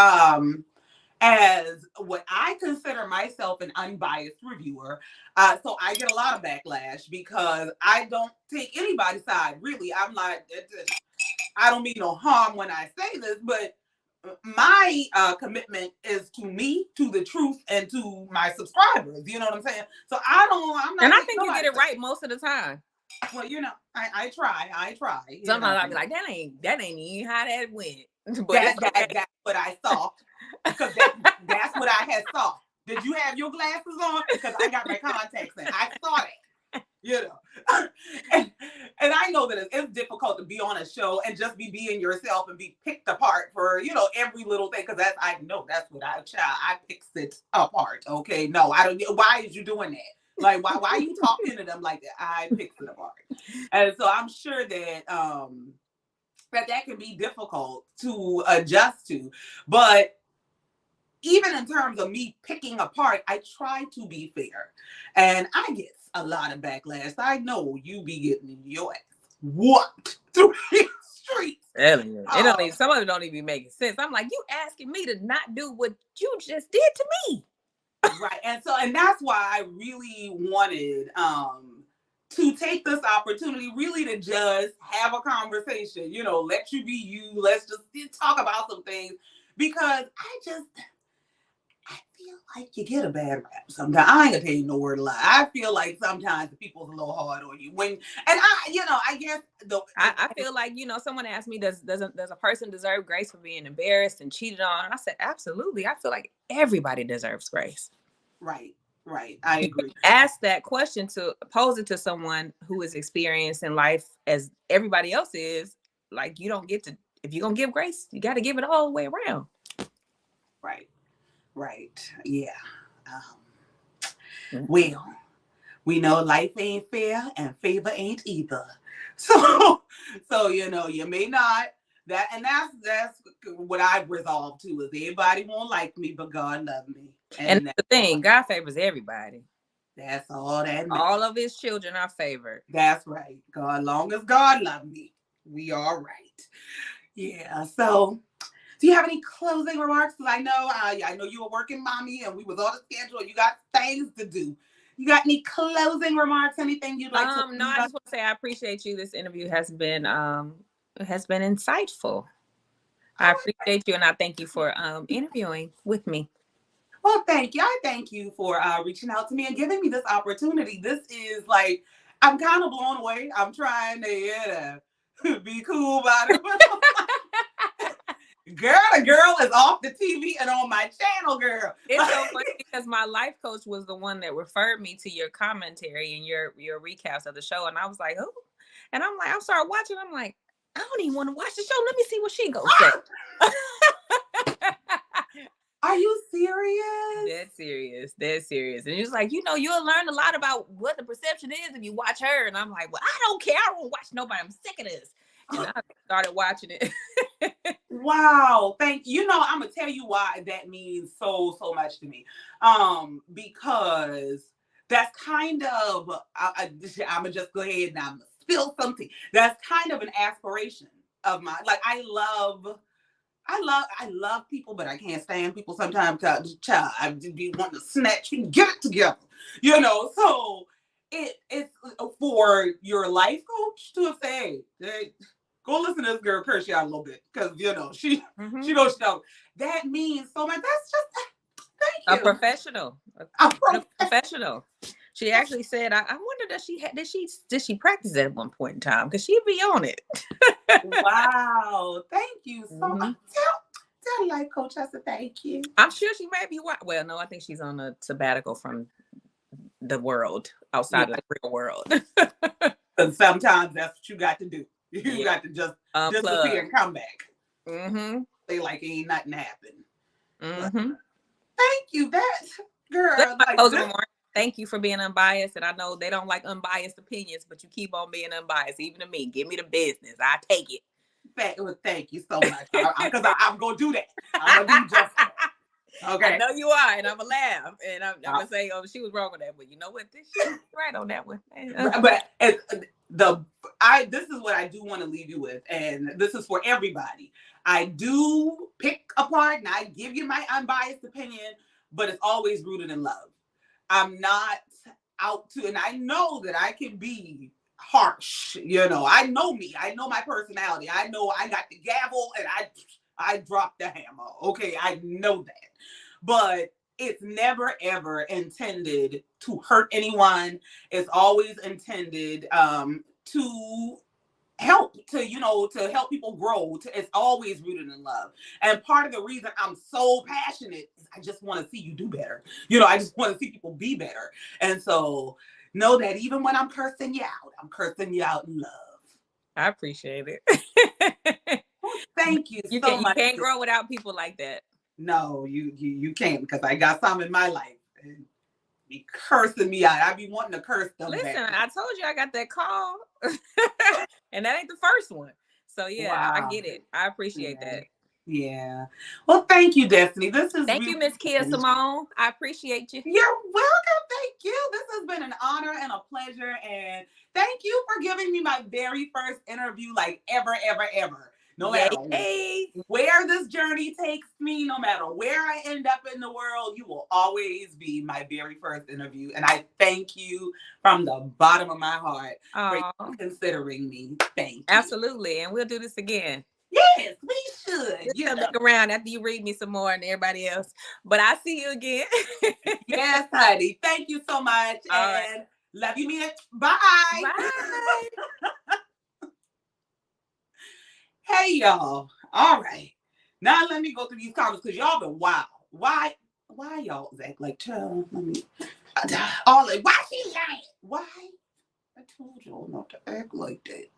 as what I consider myself an unbiased reviewer, so I get a lot of backlash because I don't take anybody's side, really. I'm like, I don't mean no harm when I say this, but my commitment is to me, to the truth, and to my subscribers. You know what I'm saying? So I'm not. And I think you get it right most of the time. Well, I try. Sometimes I'll be like, that ain't even how that went. But that's what I saw. Because that's what I had saw. Did you have your glasses on? Because I got my contacts in. I saw it. And I know that it's difficult to be on a show and just be being yourself and be picked apart for every little thing, because I picked it apart. Okay, no, I don't. Why is you doing that? Like, why are you talking to them like that? I picked it apart, and so I'm sure that that can be difficult to adjust to, but even in terms of me picking apart, I try to be fair, and I get a lot of backlash. I know you be getting your ass whooped through the streets. Some of it don't even make sense. I'm like, you asking me to not do what you just did to me. Right. And that's why I really wanted to take this opportunity really to just have a conversation, let you be you. Let's just talk about some things, because I feel like you get a bad rap sometimes. I ain't gonna tell you no word of lie. I feel like sometimes the people's a little hard on you I guess I feel like, someone asked me, does a person deserve grace for being embarrassed and cheated on? And I said, absolutely. I feel like everybody deserves grace. Right. I agree. Ask that question, to pose it to someone who is experienced in life as everybody else is. Like, you don't get to, if you're gonna give grace, you got to give it all the way around. Right. Yeah. Well, we know life ain't fair and favor ain't either. So, you may not that's what I've resolved to is everybody won't like me, but God love me. And that's the thing, God favors everybody. That's all that matters. All of his children are favored. That's right. God, long as God love me, we all right. Yeah. So do you have any closing remarks? Because I know you a working mommy and we was on the schedule. You got things to do. You got any closing remarks? Anything you'd like to? No, I just want to say I appreciate you. This interview has been insightful. I appreciate you and I thank you for interviewing with me. Well, thank you. I thank you for reaching out to me and giving me this opportunity. This is like, I'm kind of blown away. I'm trying to be cool about it. The girl is off the TV and on my channel, girl. It's so funny because my life coach was the one that referred me to your commentary and your recaps of the show. And I was like, oh, and I'm like, I started watching. I'm like, I don't even want to watch the show. Let me see what she goes say. Are you serious? Dead serious. And he was like, you'll learn a lot about what the perception is if you watch her. And I'm like, well, I don't care. I don't watch nobody. I'm sick of this. And I started watching it. Wow. Thank you. I'm going to tell you why that means so much to me. Because that's kind of, I'm going to just go ahead and I'm going to spill something. That's kind of an aspiration of mine. Like, I love people, but I can't stand people sometimes. Child, I be wanting to snatch and get it together, So it's for your life coach to say, hey, go listen to this girl curse you out a little bit because she knows she knows. That means so much. That's just thank you. A professional. She actually said, I wonder did she practice at one point in time because she'd be on it. Wow, thank you so much. Tell life coach I said thank you. I'm sure she may be. Well, no, I think she's on a sabbatical from the world outside of the real world. And sometimes that's what you got to do. You got to just disappear and come back. Mm-hmm. They like ain't nothing happened. Mm-hmm. Thank you, that girl. Thank you for being unbiased, and I know they don't like unbiased opinions, but you keep on being unbiased, even to me. Give me the business. I take it. Thank you so much. Because I'm gonna do that. I'm gonna do just that. Okay. I know you are, and I'm gonna laugh, and I'm gonna say, "Oh, she was wrong on that." But you know what? She's right on that one. But this is what I do want to leave you with, and this is for everybody. I do pick apart, and I give you my unbiased opinion, but it's always rooted in love. I'm not out to, and I know that I can be harsh. I know me. I know my personality. I know I got the gavel, and I drop the hammer. Okay, I know that. But it's never, ever intended to hurt anyone. It's always intended to help, to help people grow. It's always rooted in love. And part of the reason I'm so passionate is I just want to see you do better. I just want to see people be better. And so know that even when I'm cursing you out, I'm cursing you out in love. I appreciate it. Thank you so much. You can't grow without people like that. No, you can't, because I got some in my life and be cursing me out. I be wanting to curse them. Listen, back. I told you I got that call, and that ain't the first one. So yeah, wow. I get it. I appreciate that. Yeah. Well, thank you, Destiny. Thank you, Miss KiaSimone. I appreciate you. You're welcome. Thank you. This has been an honor and a pleasure, and thank you for giving me my very first interview, like ever. No matter where this journey takes me, no matter where I end up in the world, you will always be my very first interview. And I thank you from the bottom of my heart for considering me. Thank you. Absolutely. And we'll do this again. Yes, we should. Look around after you read me some more and everybody else. But I'll see you again. Yes, honey. Thank you so much. And love you, man. Bye. Bye. Hey, y'all. All right. Now let me go through these comments because y'all been wild. Why y'all act like, child? Why she lying? Why? I told y'all not to act like that.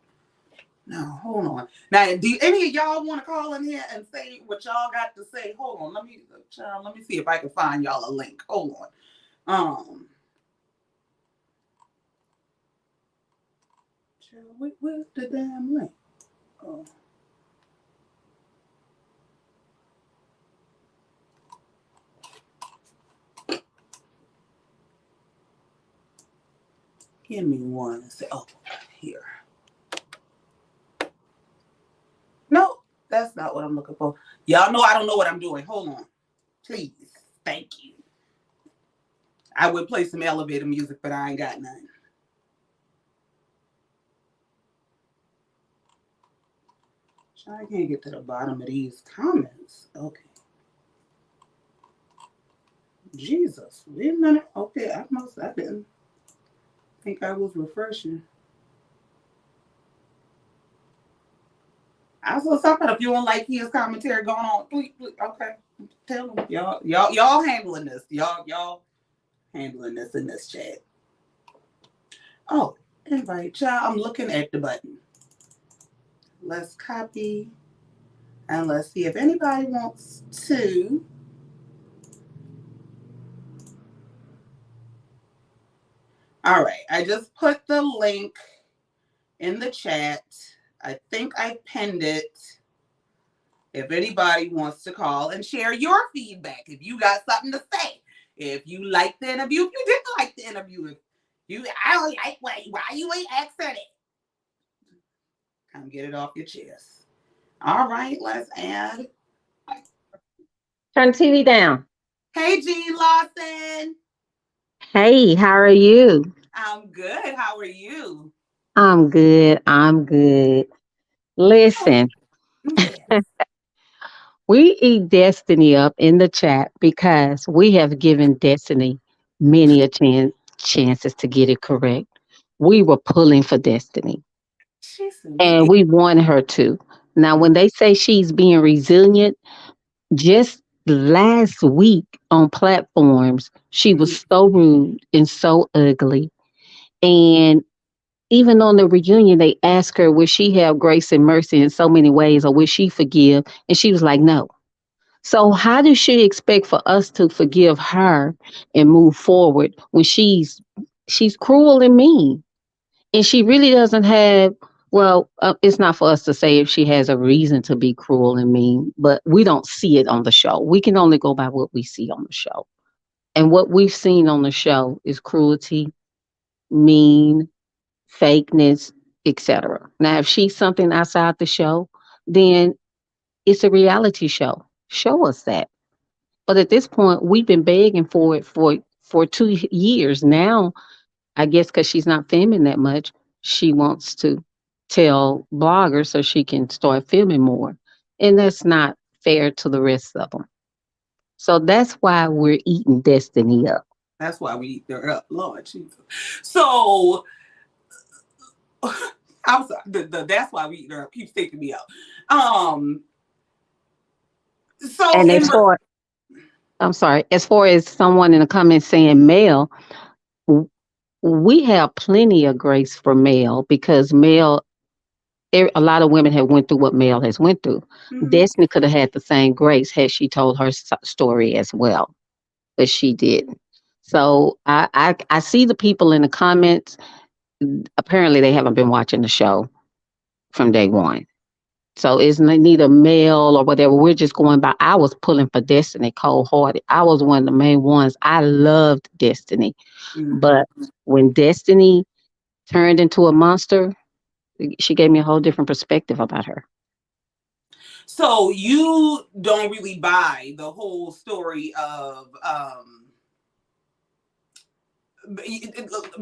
Now, hold on. Now, do any of y'all want to call in here and say what y'all got to say? Hold on. Let me see if I can find y'all a link. Hold on. Where's the damn link? Oh, give me one. Oh, here. No, that's not what I'm looking for. Y'all know I don't know what I'm doing. Hold on. Please. Thank you. I would play some elevator music, but I ain't got none. I can't get to the bottom of these comments. Okay. Jesus. Wait a minute. Okay, I didn't think I was refreshing. I saw something. If you don't like his commentary going on, please, okay. Tell them. Y'all handling this. Y'all handling this in this chat. Oh, invite child. I'm looking at the button. Let's copy and let's see if anybody wants to. All right, I just put the link in the chat. I think I pinned it. If anybody wants to call and share your feedback, if you got something to say, if you liked the interview, if you didn't like the interview, if I don't like why you ain't accent it. Come get it off your chest. All right, let's add. Turn the TV down. Hey, Jean Lawson. Hey, how are you? I'm good. How are you? I'm good. I'm good. Oh, Listen, yes. we eat Destiny up in the chat because we have given Destiny many chances to get it correct. We were pulling for Destiny She's so and sweet. we wanted her to. Now, when they say she's being resilient, just last week on platforms, she was so rude and so ugly. And even on the reunion, they asked her, would she have grace and mercy in so many ways, or would she forgive? And she was like, no. So how does she expect for us to forgive her and move forward when she's cruel and mean, and she really doesn't have? Well, it's not for us to say if she has a reason to be cruel and mean, but we don't see it on the show. We can only go by what we see on the show, and what we've seen on the show is cruelty, mean, fakeness, etc. Now, if she's something outside the show, then it's a reality show. Show us that. But at this point, we've been begging for it for 2 years now. I guess because she's not filming that much, she wants to tell bloggers so she can start filming more, and that's not fair to the rest of them. So that's why we're eating Destiny up. That's why we eat her up, Lord Jesus. So I'm sorry. That's why we eat her up. Keeps taking me out. So And I'm sorry, as far as someone in the comments saying male, we have plenty of grace for Mel because Mel, a lot of women have went through what Mel has went through. mm-hmm. Destiny could have had the same grace had she told her story as well, but she didn't. So I see the people in the comments. Apparently, they haven't been watching the show from day one. So it's neither male or whatever. We're just going by. I was pulling for Destiny cold hearted. I was one of the main ones. I loved Destiny. Mm-hmm. But when Destiny turned into a monster, she gave me a whole different perspective about her. So you don't really buy the whole story of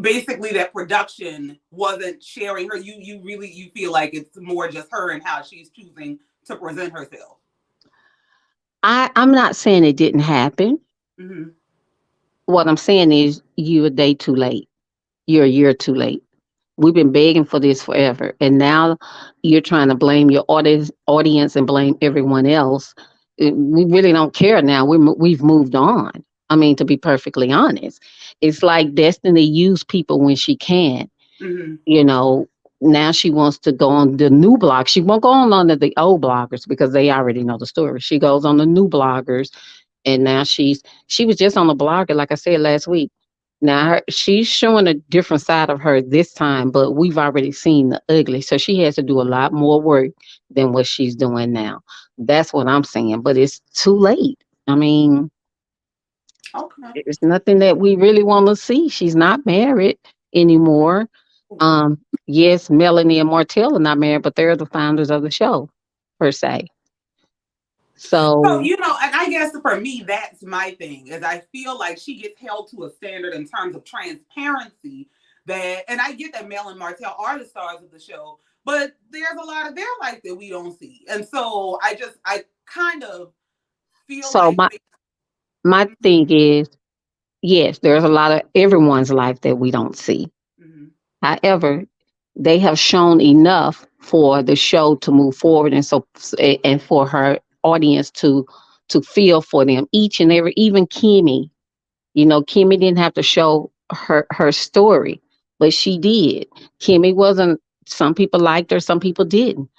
basically that production wasn't sharing her. You feel like it's more just her and how she's choosing to present herself. I'm not saying it didn't happen. Mm-hmm. What I'm saying is you're a day too late. You're a year too late. We've been begging for this forever. And now you're trying to blame your audience and blame everyone else. We really don't care now. We've moved on. I mean, to be perfectly honest, it's like Destiny used people when she can. Mm-hmm. You know, now she wants to go on the new blog. She won't go on under the old bloggers because they already know the story. She goes on the new bloggers, and now she was just on the blogger, like I said last week. Now she's showing a different side of her this time, but we've already seen the ugly. So she has to do a lot more work than what she's doing now. That's what I'm saying. But it's too late. I mean, Okay. it's nothing that we really want to see. She's not married anymore. Yes, Melanie and Martell are not married, but they're the founders of the show, per se. So, So, and I guess for me, that's my thing, is I feel like she gets held to a standard in terms of transparency and I get that Mel and Martell are the stars of the show, but there's a lot of their life that we don't see. And so I kind of feel so like, my thing is, yes, there's a lot of everyone's life that we don't see. Mhm. However, they have shown enough for the show to move forward, and for her audience to feel for them each and every, even Kimmy. Kimmy didn't have to show her story, but she did. Kimmy wasn't. Some people liked her, some people didn't.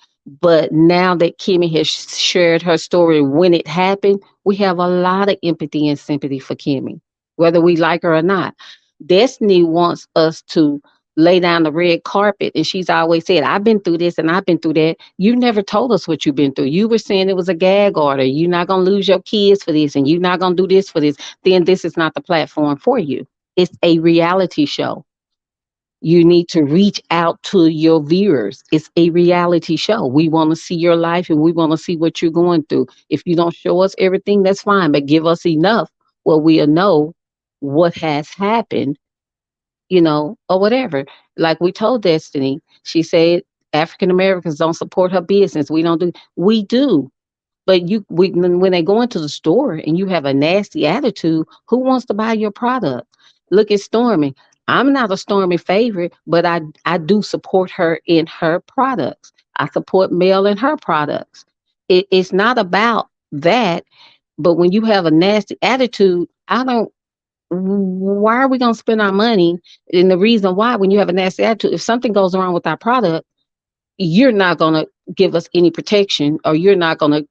But now that Kimmy has shared her story when it happened, we have a lot of empathy and sympathy for Kimmy, whether we like her or not. Destiny wants us to lay down the red carpet, and she's always said, "I've been through this and I've been through that." You never told us what you've been through. You were saying it was a gag order. You're not gonna lose your kids for this, and you're not gonna do this for this. Then this is not the platform for you. It's a reality show. You need to reach out to your viewers. It's a reality show. We want to see your life and we want to see what you're going through. If you don't show us everything, that's fine, but give us enough where we'll know what has happened, or whatever. Like we told Destiny, she said African Americans don't support her business. We do. But when they go into the store and you have a nasty attitude, who wants to buy your product? Look at Stormy. I'm not a Stormy favorite, but I do support her in her products. I support Mel in her products. It's not about that, but when you have a nasty attitude, I don't. Why are we going to spend our money? And the reason why, when you have a nasty attitude, if something goes wrong with our product, you're not going to give us any protection, or you're not going to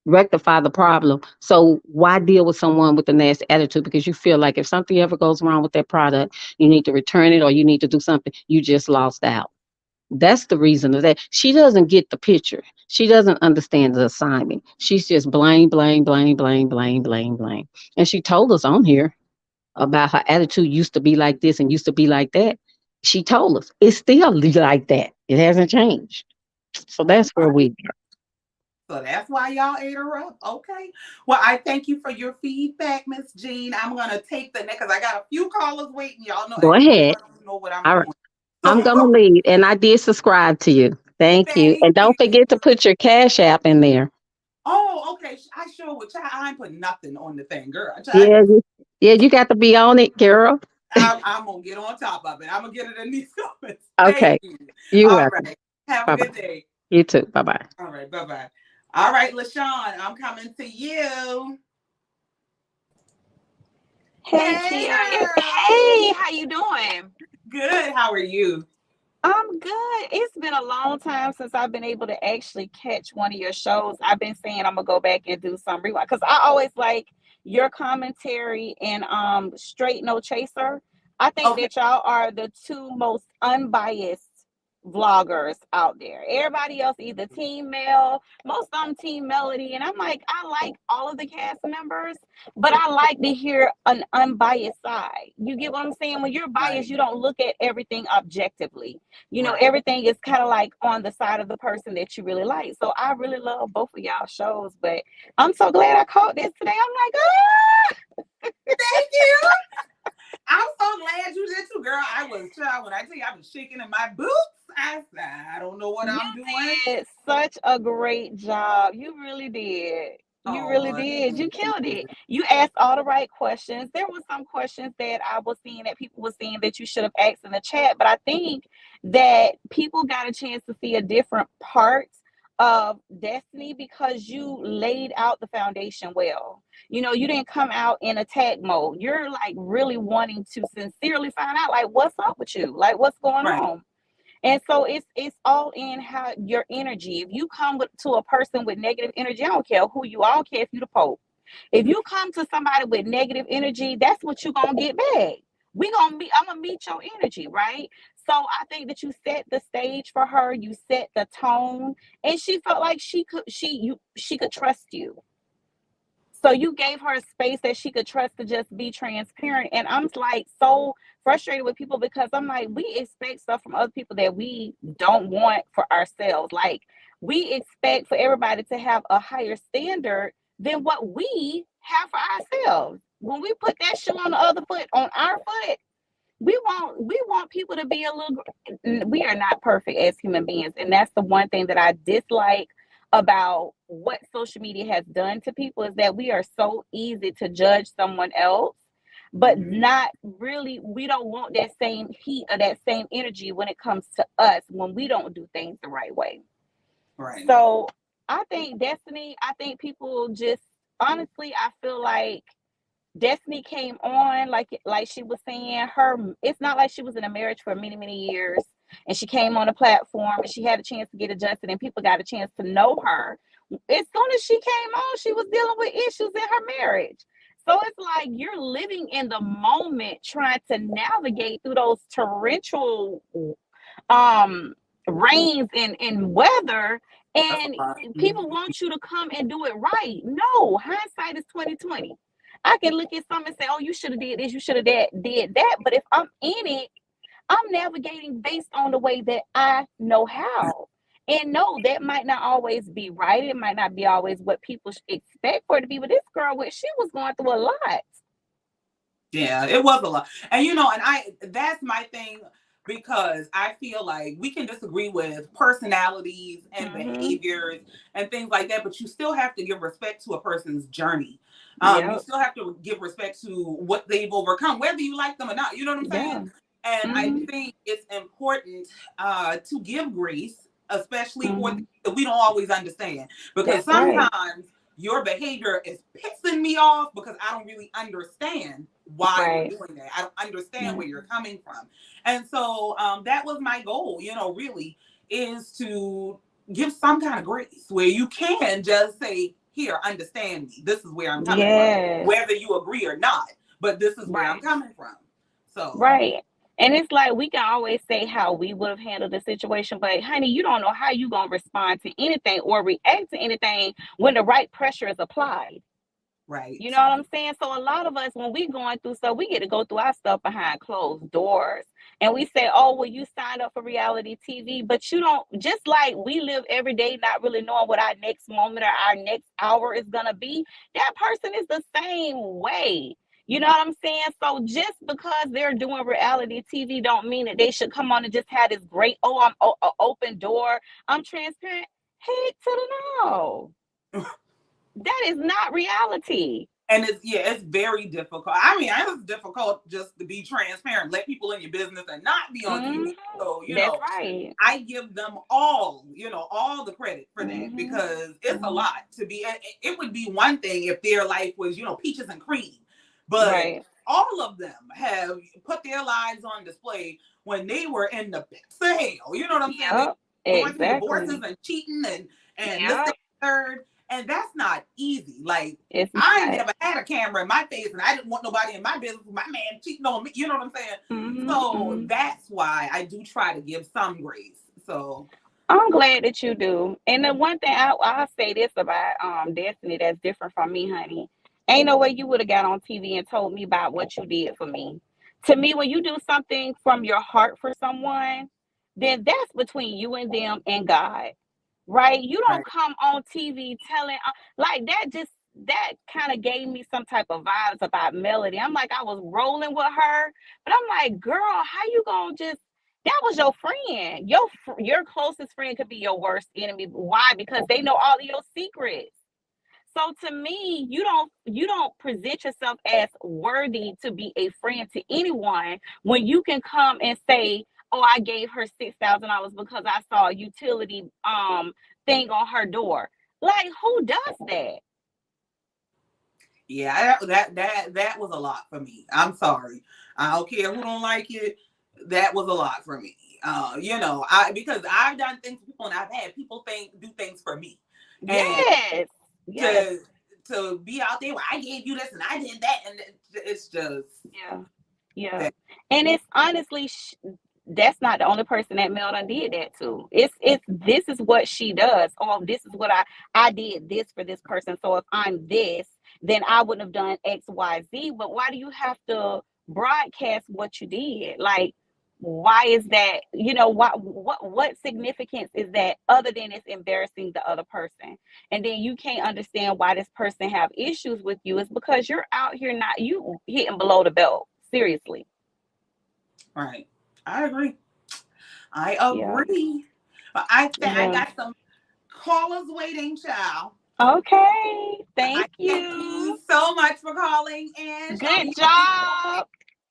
rectify the problem. So why deal with someone with a nasty attitude? Because you feel like if something ever goes wrong with that product, you need to return it or you need to do something. You just lost out. That's the reason of that. She doesn't get the picture. She doesn't understand the assignment. She's just blame, blame, blame, blame, blame, blame, blame. And she told us on here about her attitude used to be like this and used to be like that. She told us it's still like that. It hasn't changed. So All that's where right. we. So that's why y'all ate her up. Okay. Well, I thank you for your feedback, Miss Jean. I'm gonna take the next because I got a few callers waiting. Y'all know Go everybody ahead. wants to know what I'm All right. doing. I'm So gonna leave, and I did subscribe to you. Thank you, thank and you. don't forget to put your Cash App in there. Oh, okay. I sure would. I ain't put nothing on the thing, girl. Yeah, yeah, you got to be on it, girl. I'm gonna get on top of it. I'm gonna get it in these comments. Thank Okay, you. you're All welcome. right. Have a Bye bye. good day. You too. Bye bye. All right. Bye bye. All right, LaShawn, I'm coming to you. Hey Hey, Kia. girl. Hey, how you doing? Good. How are you? I'm good. It's been a long time since I've been able to actually catch one of your shows. I've been saying I'm gonna go back and do some rewind because I always like your commentary and Straight No Chaser. I think Okay. that y'all are the two most unbiased vloggers out there. Everybody else either Team Mel, most of them Team Melody, and I'm like, I like all of the cast members, but I like to hear an unbiased side. You get what I'm saying? When you're biased, Right. you don't look at everything objectively. Right. Everything is kind of like on the side of the person that you really like. So I really love both of y'all shows, but I'm so glad I caught this today. I'm like, Thank you. I'm so glad you did too, girl. I was child when I tell you I was shaking in my boots. I said, I don't know what you I'm doing. did such a great job. You really did. You really Oh, did. You thank you. killed it. You asked all the right questions. There were some questions that I was seeing that people were seeing that you should have asked in the chat, but I think that people got a chance to see a different part of Destiny because you laid out the foundation well. You didn't come out in attack mode. You're like really wanting to sincerely find out like what's up with you, like what's going Right. on. And so it's all in how your energy. If you come to a person with negative energy, I don't care who you are, I don't care if you the Pope. If you come to somebody with negative energy, that's what you're gonna get back. I'm gonna meet your energy, right? So I think that you set the stage for her, you set the tone, and she felt like she could trust you. So you gave her a space that she could trust to just be transparent. And I'm like so frustrated with people because I'm like, we expect stuff from other people that we don't want for ourselves. Like we expect for everybody to have a higher standard than what we have for ourselves. When we put that shoe on the other foot, on our foot, we want people to be a little, we are not perfect as human beings, and that's the one thing that I dislike about what social media has done to people, is that we are so easy to judge someone else, but not really, we don't want that same heat or that same energy when it comes to us when we don't do things the right way. Right. So I think Destiny, I think people just, honestly, I feel like Destiny came on, like she was saying, her, it's not like she was in a marriage for many years and she came on a platform and she had a chance to get adjusted and people got a chance to know her. As soon as she came on, she was dealing with issues in her marriage. So it's like you're living in the moment trying to navigate through those torrential um rains and weather, That's a and lot. people want you to come and do it right. No, hindsight is 2020. I can look at something and say, oh, you should have did this, you should have did that. But if I'm in it, I'm navigating based on the way that I know how. And no, that might not always be right. It might not be always what people expect for it to be. But this girl, she was going through a lot. Yeah, it was a lot. And that's my thing, because I feel like we can disagree with personalities and behaviors and things like that, but you still have to give respect to a person's journey. You still have to give respect to what they've overcome, whether you like them or not. You know what I'm saying? And I think it's important to give grace, especially for things that we don't always understand, because That's right. sometimes your behavior is pissing me off because I don't really understand why you're Right. doing that. I don't understand where you're coming from. And so that was my goal, really, is to give some kind of grace where you can just say, here, understand me. This is where I'm coming from, Yes. whether you agree or not, but this is where I'm Right. coming from. So, Right. And it's like we can always say how we would have handled the situation, but honey, you don't know how you gonna respond to anything or react to anything when the right pressure is applied. right. You know what I'm saying? So a lot of us, when we going through stuff, we get to go through our stuff behind closed doors. And we say, oh, well, you signed up for reality TV, but you don't, just like we live every day not really knowing what our next moment or our next hour is going to be, that person is the same way. You know what I'm saying? So just because they're doing reality TV don't mean that they should come on and just have this great, oh, I'm open door, I'm transparent. Heck to the no. That is not reality. And it's very difficult. I mean, it's difficult just to be transparent, let people in your business and not be on TV. So, That's right. I give them all the credit for that, because it's a lot to be. It would be one thing if their life was, peaches and cream, but Right. all of them have put their lives on display when they were in the pits of hell. You know what I'm saying? Yep. They going through Exactly. divorces and cheating and this, that, Yep. third. And that's not easy. Like, It's I ain't not. never had a camera in my face, and I didn't want nobody in my business. My man cheating on me. You know what I'm saying? So that's why I do try to give some grace. So I'm glad that you do. And the one thing I'll say this about Destiny that's different from me, honey. Ain't no way you would have got on TV and told me about what you did for me. To me, when you do something from your heart for someone, then that's between you and them and God. Right? You don't right, come on TV telling like that. Just that kind of gave me some type of vibes about Melody. I'm like, I was rolling with her, but I'm like, girl, how you gonna just, that was your friend. Your closest friend could be your worst enemy. Why? Because they know all of your secrets. So to me, you don't present yourself as worthy to be a friend to anyone when you can come and say, "Oh, I gave her $6,000 because I saw a utility thing on her door." Like, who does that? yeah, that was a lot for me. I'm sorry. I don't care who don't like it. That was a lot for me. Because I've done things for people, and I've had people do things for me, and Yes, yes, to be out there, well, I gave you this and I did that, and it's just, yeah. Yeah. That, And it's honestly, that's not the only person that Mel done did that to. It's this is what she does. Oh, this is what I did this for this person. So if I'm this, then I wouldn't have done X, Y, Z. But why do you have to broadcast what you did? Like, why is that? You know, what significance is that other than it's embarrassing the other person? And then you can't understand why this person have issues with you. It's because you're out here not you hitting below the belt. Seriously. right. I agree. I Yeah. agree. But I Yeah. got some callers waiting, child. Okay. I Thank thank you you. so much for calling in. Show Good me your big boy. job.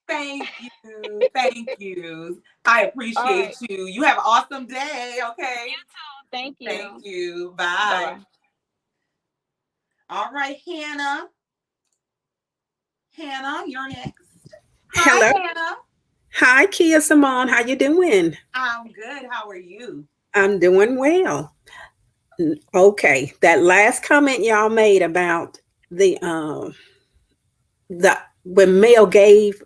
Thank you. Thank you. I All right. appreciate you. You have an awesome day. Okay. You too. Thank Thank you. you. Bye Bye. bye. All right, Hannah. Hannah, you're next. Hi, Hello. Hannah. Hi, Kia Simone. How you doing? I'm good. How are you? I'm doing well. Okay, that last comment y'all made about the when Mel gave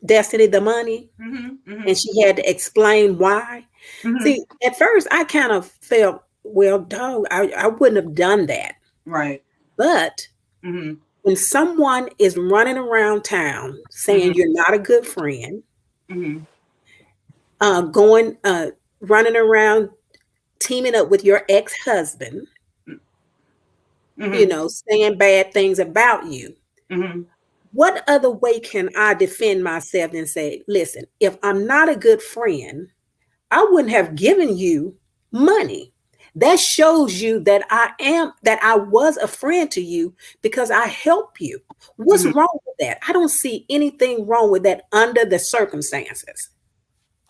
Destiny the money Mm-hmm. and Mm-hmm. she had to explain why. Mm-hmm. See, at first I kind of felt, well, dog, I wouldn't have done that. Right. But Mm-hmm. when someone is running around town Mm-hmm. saying you're not a good friend, Mm-hmm. going running around teaming up with your ex-husband, Mm-hmm. saying bad things about you. Mm-hmm. What other way can I defend myself and say, listen, if I'm not a good friend, I wouldn't have given you money. That shows you that I was a friend to you because I help you. What's Mm-hmm. wrong with that? I don't see anything wrong with that under the circumstances.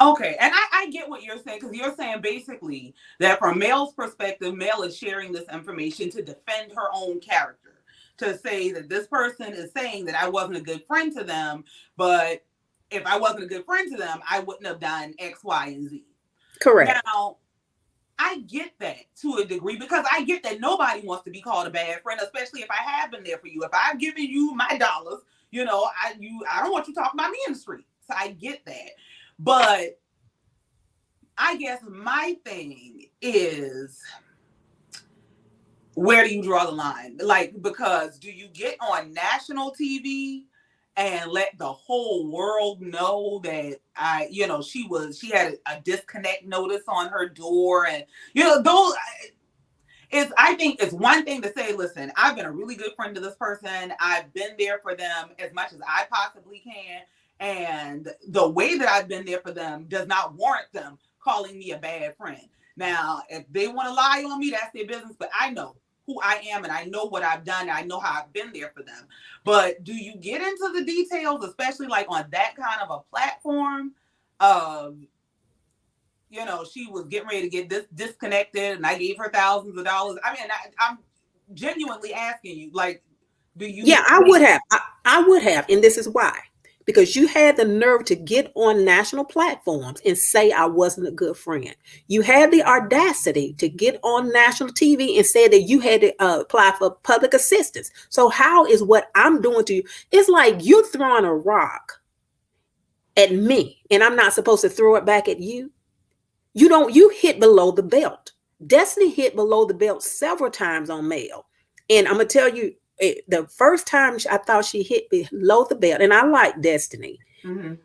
Okay, and I get what you're saying because you're saying basically that from Mel's perspective, Mel is sharing this information to defend her own character, to say that this person is saying that I wasn't a good friend to them, but if I wasn't a good friend to them, I wouldn't have done X, Y, and Z. Correct. Now, I get that to a degree because I get that nobody wants to be called a bad friend, especially if I have been there for you. If I've given you my dollars, I don't want you talking about me in the street. So I get that. But I guess my thing is, where do you draw the line? Like, because do you get on national TV and let the whole world know that she had a disconnect notice on her door, and those I think it's one thing to say, listen, I've been a really good friend to this person. I've been there for them as much as I possibly can. And the way that I've been there for them does not warrant them calling me a bad friend. Now, if they want to lie on me, that's their business. But I know who I am and I know what I've done. And I know how I've been there for them. But do you get into the details, especially like on that kind of a platform? She was getting ready to get disconnected and I gave her thousands of dollars. I mean, I'm genuinely asking you, like, do you Yeah, I would have. I would have. And this is why. Because you had the nerve to get on national platforms and say I wasn't a good friend. You had the audacity to get on national TV and say that you had to apply for public assistance. So how is what I'm doing to you? It's like you're throwing a rock at me and I'm not supposed to throw it back at you. You hit below the belt. Destiny hit below the belt several times on Mel. And I'm going to tell you, the first time I thought she hit below the belt, and I like Destiny Mm-hmm.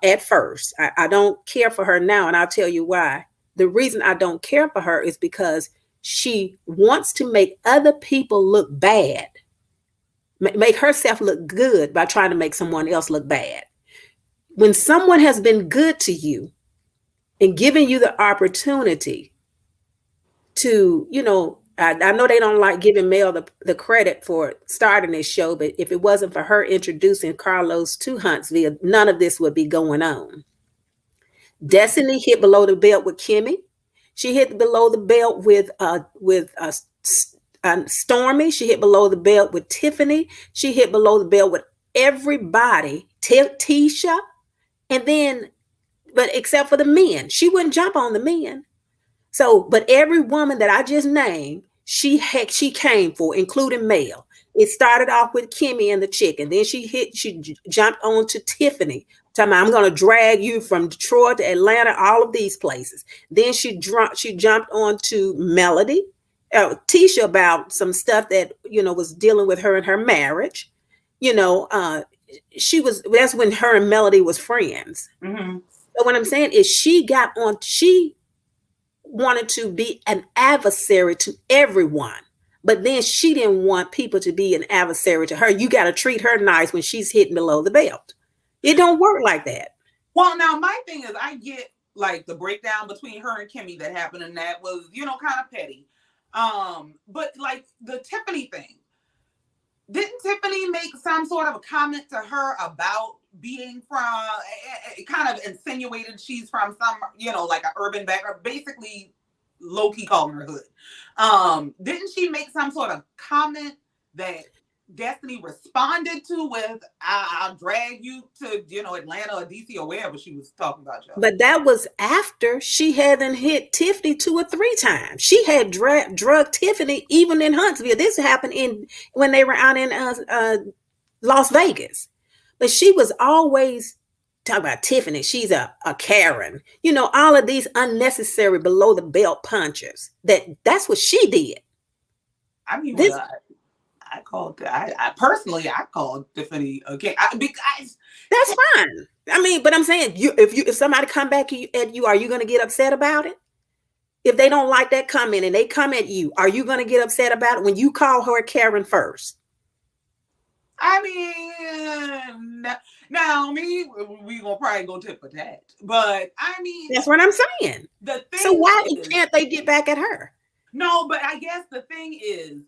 At first. I don't care for her now, and I'll tell you why. The reason I don't care for her is because she wants to make other people look bad, make herself look good by trying to make someone else look bad. When someone has been good to you and giving you the opportunity to, I know they don't like giving Mel the credit for starting this show, but if it wasn't for her introducing Carlos to Huntsville, none of this would be going on. Destiny hit below the belt with Kimmy. She hit below the belt with Stormy. She hit below the belt with Tiffany. She hit below the belt with everybody, Tisha, and then, but except for the men, she wouldn't jump on the men. So, but every woman that I just named, she came for, including Mel. It started off with Kimmy and the chicken. Then she jumped on to Tiffany Talking about, I'm going to drag you from Detroit to Atlanta, all of these places. Then she jumped onto Melody, Tisha, about some stuff that, was dealing with her and her marriage. That's when her and Melody was friends. Mm-hmm. So what I'm saying is she wanted to be an adversary to everyone. But then she didn't want people to be an adversary to her. You got to treat her nice when she's hitting below the belt. It don't work like that. Well, now my thing is, I get like the breakdown between her and Kimmy that happened, and that was, kind of petty. But like the Tiffany thing, didn't Tiffany make some sort of a comment to her about being from, it kind of insinuated she's from some, like an urban background, basically low-key calling her hood. Didn't she make some sort of comment that Destiny responded to with, I'll drag you to, Atlanta or DC or wherever she was talking about y'all? But that was after she hadn't hit Tiffany 2 or 3 times. She had drugged Tiffany even in Huntsville. This happened when they were out in Las Vegas. But she was always talking about Tiffany. She's a Karen. All of these unnecessary below the belt punches. That's what she did. I mean, I called Tiffany again because that's fine. I mean, but I'm saying, if somebody come back at you, are you going to get upset about it? If they don't like that comment and they come at you, are you going to get upset about it when you call her Karen first? I mean, now we gonna probably go tit for tat, but I mean, that's what I'm saying. So why can't they get back at her? No, but I guess the thing is,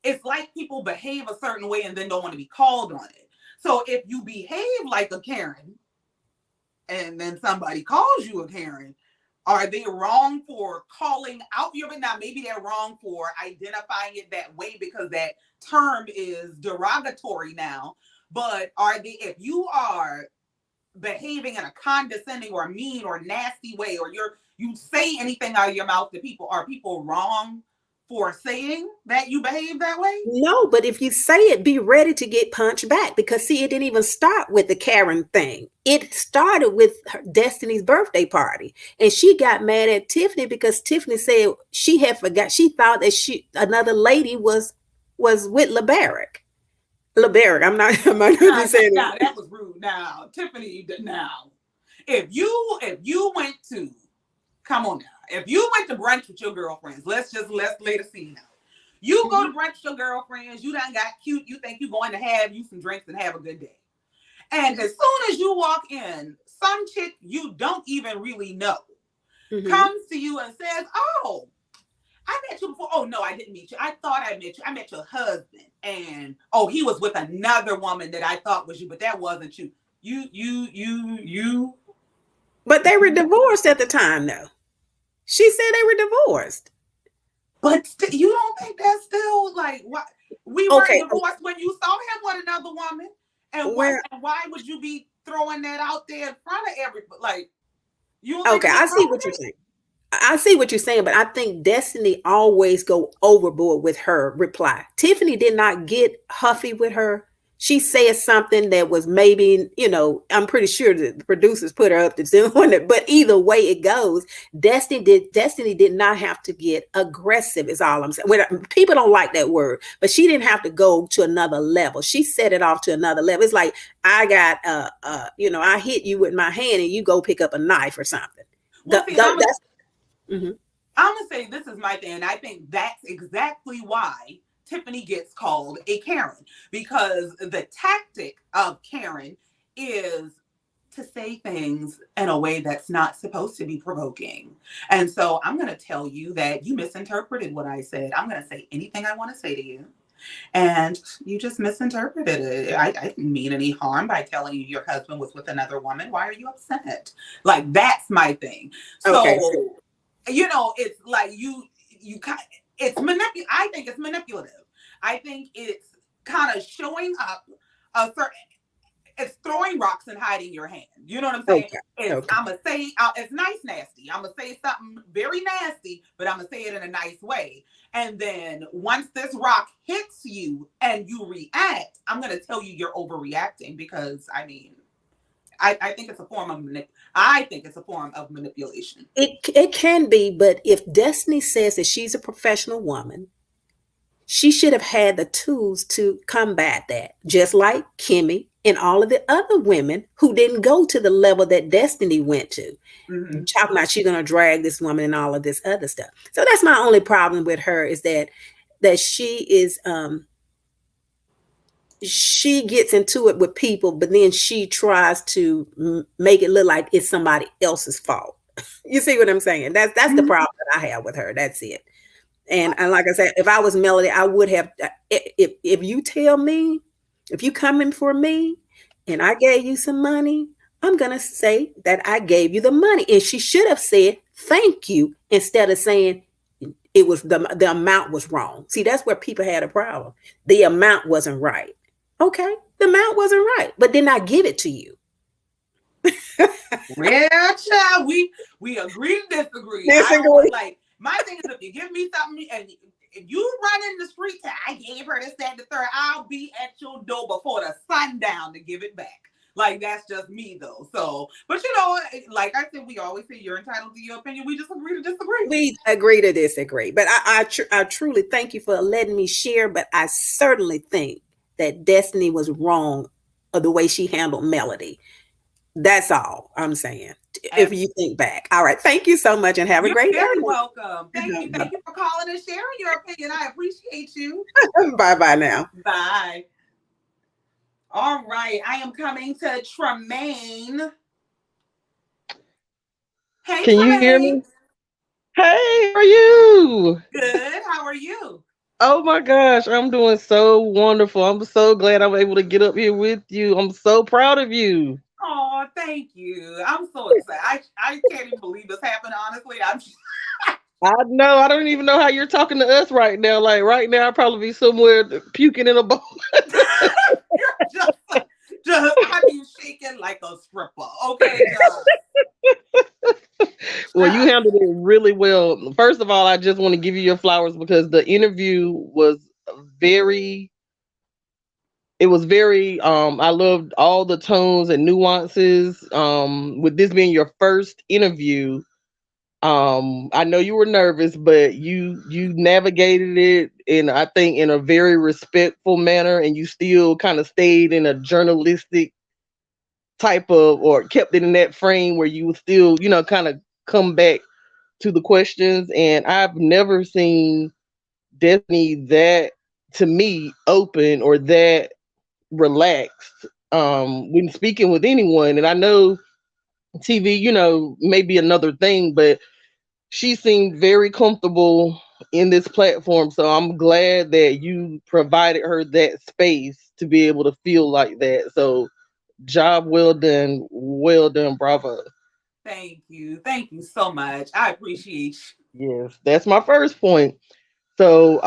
it's like people behave a certain way and then don't want to be called on it. So if you behave like a Karen and then somebody calls you a Karen, are they wrong for calling out your, now maybe they're wrong for identifying it that way because that term is derogatory now, but if you are behaving in a condescending or mean or nasty way, or you say anything out of your mouth to people, are people wrong for saying that you behave that way? No, but if you say it, be ready to get punched back, because see, it didn't even start with the Karen thing. It started with Destiny's birthday party, and she got mad at Tiffany because Tiffany said she had forgot. She thought that another lady was with LeBaric. I'm not really saying that. That was rude. Now, Tiffany, if you went to, come on now, if you went to brunch with your girlfriends, let's lay the scene out. You go to brunch with your girlfriends, you done got cute, you think you're going to have you some drinks and have a good day. And as soon as you walk in, some chick you don't even really know comes to you and says, oh, I met you before. Oh, no, I didn't meet you. I thought I met you. I met your husband. And, oh, he was with another woman that I thought was you, but that wasn't you. You. But they were divorced at the time, though. She said they were divorced. But you don't think that's still like, what? We were divorced when you saw him with another woman. And why would you be throwing that out there in front of everybody? Like, you don't I see what you're saying. I see what you're saying, but I think Destiny always go overboard with her reply. Tiffany did not get huffy with her. She said something that was maybe, I'm pretty sure the producers put her up to doing it, but either way it goes, Destiny did not have to get aggressive, is all I'm saying. People don't like that word, but she didn't have to go to another level. She set it off to another level. It's like, I got, I hit you with my hand and you go pick up a knife or something. I'm gonna say this is my thing, and I think that's exactly why Tiffany gets called a Karen, because the tactic of Karen is to say things in a way that's not supposed to be provoking. And so I'm going to tell you that you misinterpreted what I said. I'm going to say anything I want to say to you, and you just misinterpreted it. I didn't mean any harm by telling you your husband was with another woman. Why are you upset? Like, that's my thing. Okay. So, it's like it's manipulative. I think it's manipulative. I think it's kind of showing up it's throwing rocks and hiding your hand. You know what I'm saying? I'm going to say, it's nice, nasty. I'm going to say something very nasty, but I'm going to say it in a nice way. And then once this rock hits you and you react, I'm going to tell you you're overreacting, because, I think it's a form of I think it's a form of manipulation. It can be, but if Destiny says that she's a professional woman, she should have had the tools to combat that, just like Kimmy and all of the other women who didn't go to the level that Destiny went to. Mm-hmm. Talking about she's gonna drag this woman and all of this other stuff. So that's my only problem with her, is that she is she gets into it with people, but then she tries to make it look like it's somebody else's fault. You see what I'm saying? That's the problem that I have with her. That's it. And like I said, if I was Melody, I would have. If you tell me, if you come in for me, and I gave you some money, I'm gonna say that I gave you the money, and she should have said thank you instead of saying it was the amount was wrong. See, that's where people had a problem. The amount wasn't right. Okay, the amount wasn't right, but didn't I give it to you? Well, child, we agree to disagree. Disagree. Like, my thing is, if you give me something and if you run in the street, I gave her this, that, and the third, I'll be at your door before the sundown to give it back. Like, that's just me, though. So, but you know, like I said, we always say you're entitled to your opinion. We just agree to disagree. We agree to disagree. But I truly thank you for letting me share. But I certainly think that Destiny was wrong of the way she handled Melody. That's all I'm saying. If you think back. All right. Thank you so much and have a great day. You're very welcome. Thank you. Thank you for calling and sharing your opinion. I appreciate you. Bye-bye now. Bye. All right. I am coming to Tremaine. Hey, Can Tremaine. you hear me? Hey, how are you? Good. How are you? Oh my gosh, I'm doing so wonderful. I'm so glad I'm able to get up here with you. I'm so proud of you. Oh, thank you. I'm so excited. I can't even believe this happened, honestly. I know. I don't even know how you're talking to us right now. Like right now, I'd probably be somewhere puking in a bowl. You're just have you shaking like a stripper. Okay, Well, you handled it really well. First of all, I just want to give you your flowers because the interview was very I loved all the tones and nuances. With this being your first interview, I know you were nervous, but you navigated it in, I think, in a very respectful manner, and you still kind of stayed in a journalistic type of, or kept it in that frame where you would still, kind of come back to the questions. And I've never seen Destiny that, to me, open or that relaxed when speaking with anyone. And I know TV, may be another thing, but she seemed very comfortable in this platform. So I'm glad that you provided her that space to be able to feel like that. So job well done. Well done. Bravo. Thank you. Thank you so much. I appreciate you. Yes, that's my first point. So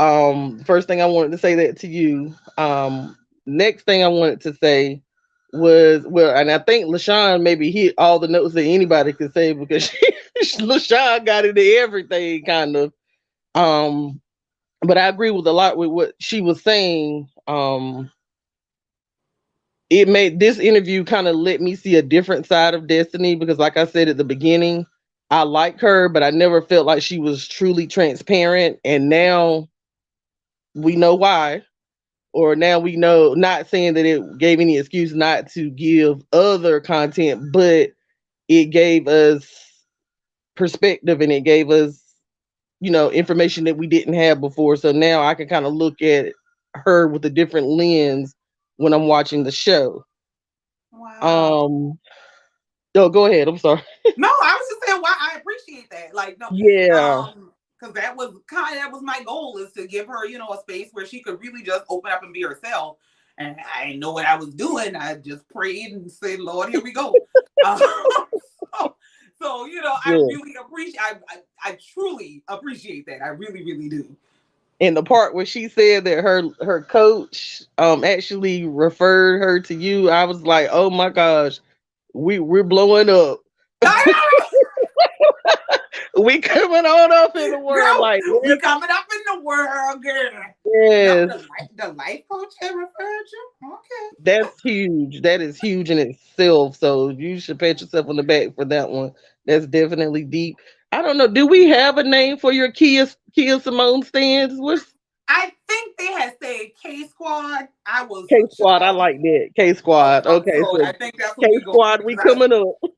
first thing I wanted to say that to you. Next thing I wanted to say was, well, and I think LaShawn maybe hit all the notes that anybody could say because LaShawn got into everything kind of. But I agree with a lot with what she was saying. It made this interview kind of let me see a different side of Destiny because, like I said at the beginning, I like her, but I never felt like she was truly transparent. And now we know why. Or now we know, not saying that it gave any excuse not to give other content, but it gave us perspective and it gave us, information that we didn't have before. So now I can kind of look at her with a different lens when I'm watching the show. Wow. No, go ahead. I'm sorry. No, I was just saying why I appreciate that. Like, no, Yeah. because that was my goal, is to give her, a space where she could really just open up and be herself. And I didn't know what I was doing. I just prayed and said, Lord, here we go. So I really appreciate. I truly appreciate that. I really, really do. And the part where she said that her coach actually referred her to you, I was like, oh my gosh, we're blowing up. We coming on up in the world Girl, like we yes, coming up in the world, girl. No, yes. the life coach had referred you. Okay. That's huge. That is huge in itself. So you should pat yourself on the back for that one. That's definitely deep. I don't know. Do we have a name for your Kia Simone stands? What's I think they had said K Squad. I was K Squad? I like that. K Squad. Okay, so I so think that's K what we go Squad, we because coming up.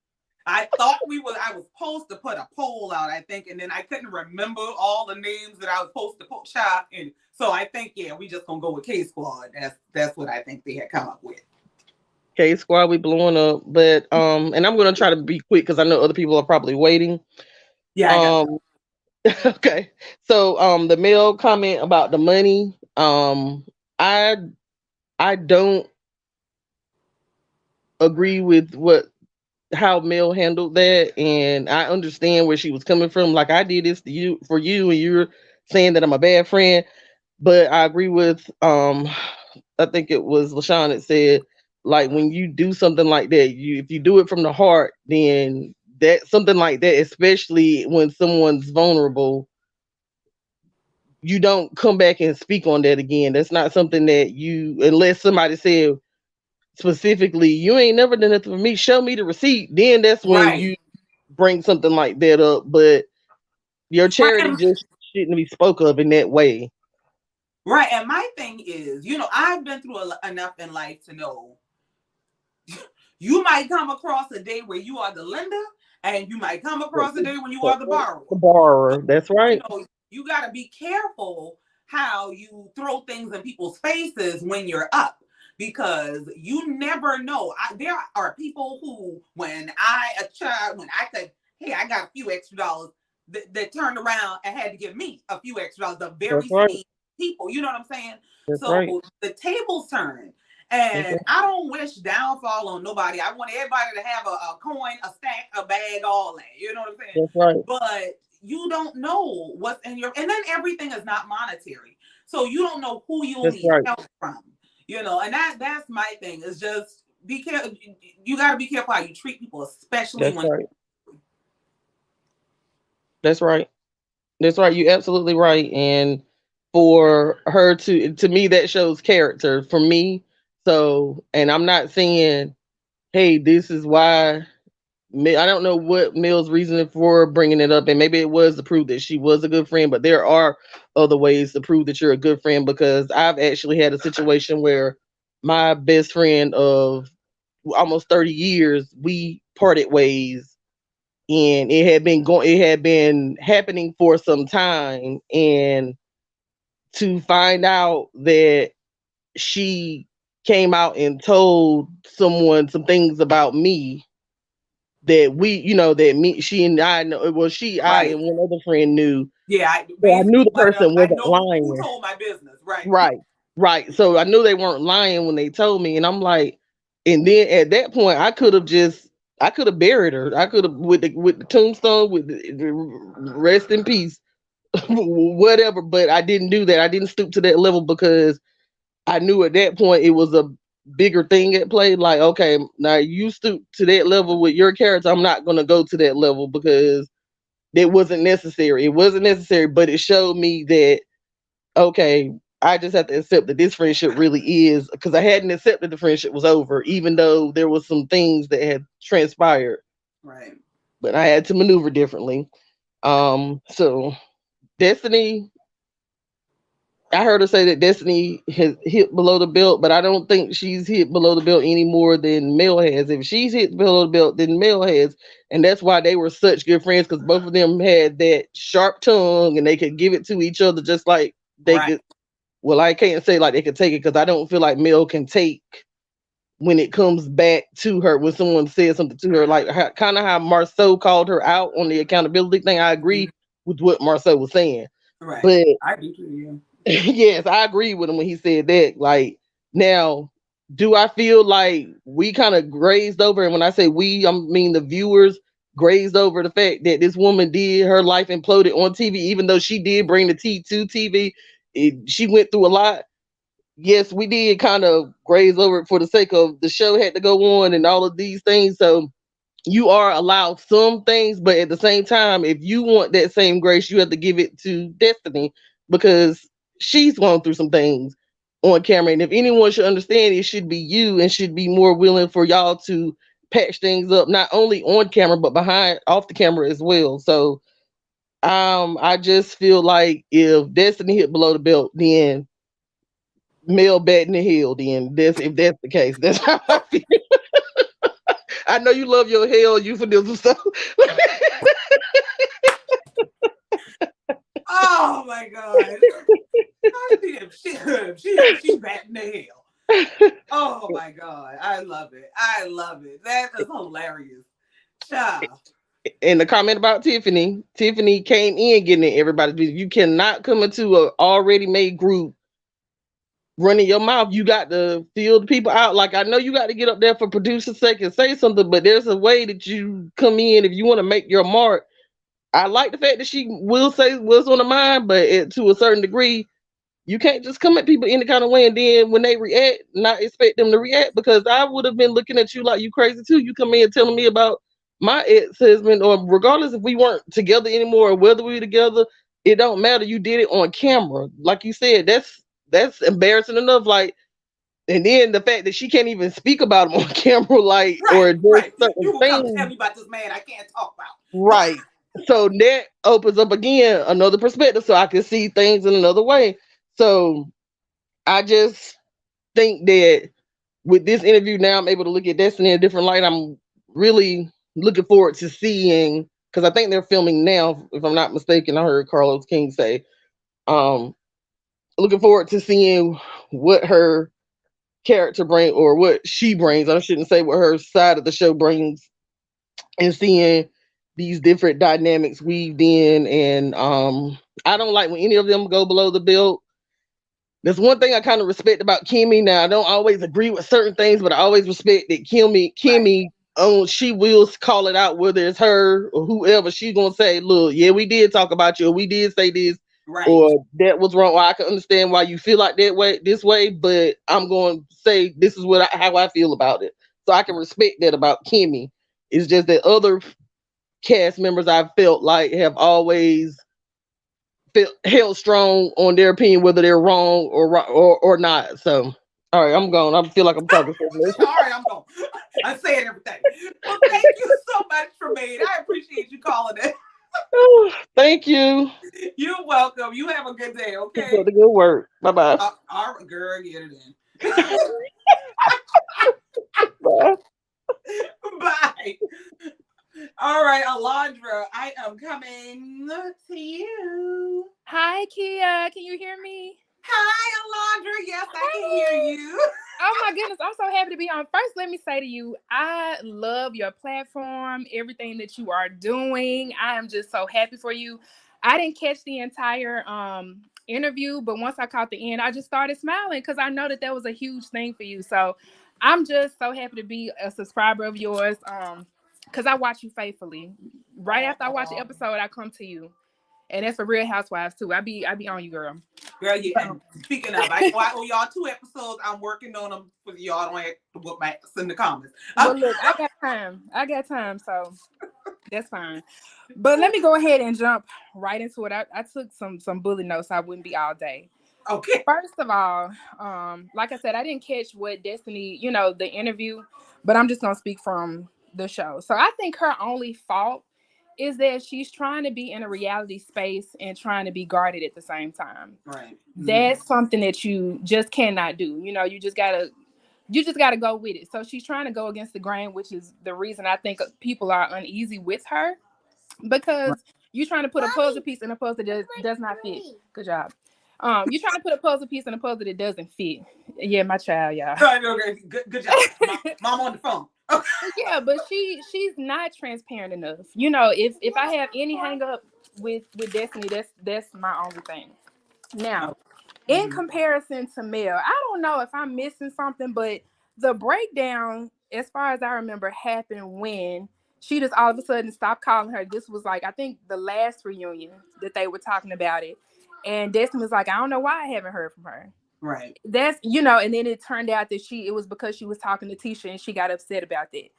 I thought I was supposed to put a poll out, I think, and then I couldn't remember all the names that I was supposed to put shop. And so I think, yeah, we just gonna go with K Squad. That's what I think they had come up with. K Squad, we blowing up. But and I'm gonna try to be quick because I know other people are probably waiting. Yeah, I got Um, okay. So the male comment about the money. I I don't agree with what how Mel handled that, and I understand where she was coming from. Like I did this to you for you, and you're saying that I'm a bad friend. But I agree with I think it was LaShawn that said, like when you do something like that, you if you do it from the heart, then that something like that, especially when someone's vulnerable, you don't come back and speak on that again. That's not something that you unless somebody said specifically, you ain't never done nothing for me, show me the receipt, then that's when right, you bring something like that up. But your right, charity just shouldn't be spoke of in that way. right. And my thing is, I've been through enough in life to know you might come across a day where you are the lender, and you might come across a day when you are the borrower. The borrower, that's you right. know, you got to be careful how you throw things in people's faces when you're up because you never know. There are people who, when I said, hey, I got a few extra dollars, that turned around and had to give me a few extra dollars, the That's very right. same people. You know what I'm saying? That's So right. the tables turn. That's And right. I don't wish downfall on nobody. I want everybody to have a coin, a stack, a bag, all that. You know what I'm saying? That's right. But you don't know what's in and then everything is not monetary. So you don't know who you'll That's need right. help from. And that's my thing is just be careful. You got to be careful how you treat people, especially That's when. right. That's right. That's right. You're absolutely right. And for her to me, that shows character for me. So, and I'm not saying, hey, this is why. I don't know what Mill's reasoning for bringing it up, and maybe it was to prove that she was a good friend. But there are other ways to prove that you're a good friend because I've actually had a situation where my best friend of almost 30 years we parted ways, and it had been happening for some time, and to find out that she came out and told someone some things about me that that me, she and I know. Well, I, Right. and one other friend knew. Yeah. So I knew Basically, the what person I wasn't know who lying. told my business. Right. Right, right. So I knew they weren't lying when they told me, and I'm like, and then at that point, I could have buried her. I could have with the tombstone with the rest in peace, whatever. But I didn't do that. I didn't stoop to that level because I knew at that point it was a bigger thing at play. Like, okay, now you stoop to that level with your character. I'm not gonna go to that level because it wasn't necessary. It wasn't necessary, but it showed me that okay, I just have to accept that this friendship really is because I hadn't accepted the friendship was over, even though there was some things that had transpired. Right. But I had to maneuver differently. So Destiny, I heard her say that Destiny has hit below the belt, but I don't think she's hit below the belt any more than Mel has. If she's hit below the belt, then Mel has, and that's why they were such good friends because both of them had that sharp tongue and they could give it to each other just like they Right. could. Well, I can't say like they could take it because I don't feel like Mel can take when it comes back to her when someone says something to her, like kind of how Marceau called her out on the accountability thing. I agree with what Marceau was saying, Right. but I do too. yes, I agree with him when he said that. Like now, do I feel like we kind of grazed over? And when I say we, I mean the viewers grazed over the fact that this woman did her life imploded on TV, even though she did bring the T to TV. She went through a lot. Yes, we did kind of graze over it for the sake of the show had to go on and all of these things. So you are allowed some things, but at the same time, if you want that same grace, you have to give it to Destiny because she's gone through some things on camera. And if anyone should understand, it should be you and should be more willing for y'all to patch things up, not only on camera, but behind off the camera as well. So I just feel like if Destiny hit below the belt, then Mel bat in the hill, then that's if that's the case. That's how I feel. I know you love your hell euphemism stuff. Oh my god. She's batting the hell. Oh my god. I love it. I love it. That is hilarious. Child. And the comment about Tiffany came in getting in everybody's business. You cannot come into a already made group running your mouth. You got to feel the people out. Like I know you got to get up there for producer's sake and say something, but there's a way that you come in if you want to make your mark. I like the fact that she will say what's on her mind, but to a certain degree, you can't just come at people any kind of way and then when they react, not expect them to react because I would have been looking at you like you crazy too. You come in telling me about my ex-husband, or regardless if we weren't together anymore or whether we were together, it don't matter. You did it on camera. Like you said, that's embarrassing enough. Like, and then the fact that she can't even speak about him on camera, like, Right, or just right. You certain will come tell things. me about this man I can't talk about. Right. So that opens up again another perspective so I can see things in another way. So I just think that with this interview now I'm able to look at Destiny in a different light. I'm really looking forward to seeing because I think they're filming now, if I'm not mistaken. I heard Carlos King say. Um Looking forward to seeing what her character brings or what she brings. I shouldn't say what her side of the show brings and seeing these different dynamics weaved in and I don't like when any of them go below the belt. There's one thing I kind of respect about Kimmy. Now I don't always agree with certain things, but I always respect that Right, Kimmy she will call it out whether it's her or whoever. She's gonna say, look, yeah, we did talk about you, or we did say this, right. or that was wrong, or I can understand why you feel like that way this way, but I'm going to say this is how I feel about it. So I can respect that about Kimmy. It's just that other cast members I felt like have always felt held strong on their opinion, whether they're wrong or not. So, all right, I'm gone. I feel like I'm talking so much. All right, I'm going. I'm saying everything. Well, thank you so much, Tremaine. I appreciate you calling it. Thank you. You're welcome. You have a good day, Keep up okay? the good work. Bye bye. All right, girl, get it in. Bye. Bye. All right, Alondra, I am coming to you. Hi, Kia. Can you hear me? Hi, Alondra. Yes, I can hear you. Oh my goodness, I'm so happy to be on. First, let me say to you, I love your platform, everything that you are doing. I am just so happy for you. I didn't catch the entire interview, but once I caught the end, I just started smiling because I know that that was a huge thing for you. So I'm just so happy to be a subscriber of yours. Because I watch you faithfully. Right after I watch the episode, I come to you. And that's for Real Housewives too. I be on you, girl. Girl, yeah. And speaking of, I owe y'all 2 episodes. I'm working on them for y'all. Don't have to put my in the comments. Well, look, I got time, so that's fine. But let me go ahead and jump right into it. I took some bullet notes so I wouldn't be all day. Okay. First of all, like I said, I didn't catch what Destiny, the interview, but I'm just gonna speak from the show. So I think her only fault is that she's trying to be in a reality space and trying to be guarded at the same time. Right. That's something that you just cannot do. You just gotta go with it. So she's trying to go against the grain, which is the reason I think people are uneasy with her, because you're trying to put a puzzle piece in a puzzle that does not fit. Good job. You're trying to put a puzzle piece in a puzzle that doesn't fit. Yeah, my child, y'all. Okay. Good job. Mom on the phone. Yeah, but she's not transparent enough. If I have any hang up with Destiny, that's my only thing. Now, in comparison to Mel, I don't know if I'm missing something, but the breakdown, as far as I remember, happened when she just all of a sudden stopped calling her. This was like, I think the last reunion that they were talking about it. And Destiny was like, I don't know why I haven't heard from her. Right. That's, and then it turned out that it was because she was talking to Tisha and she got upset about that.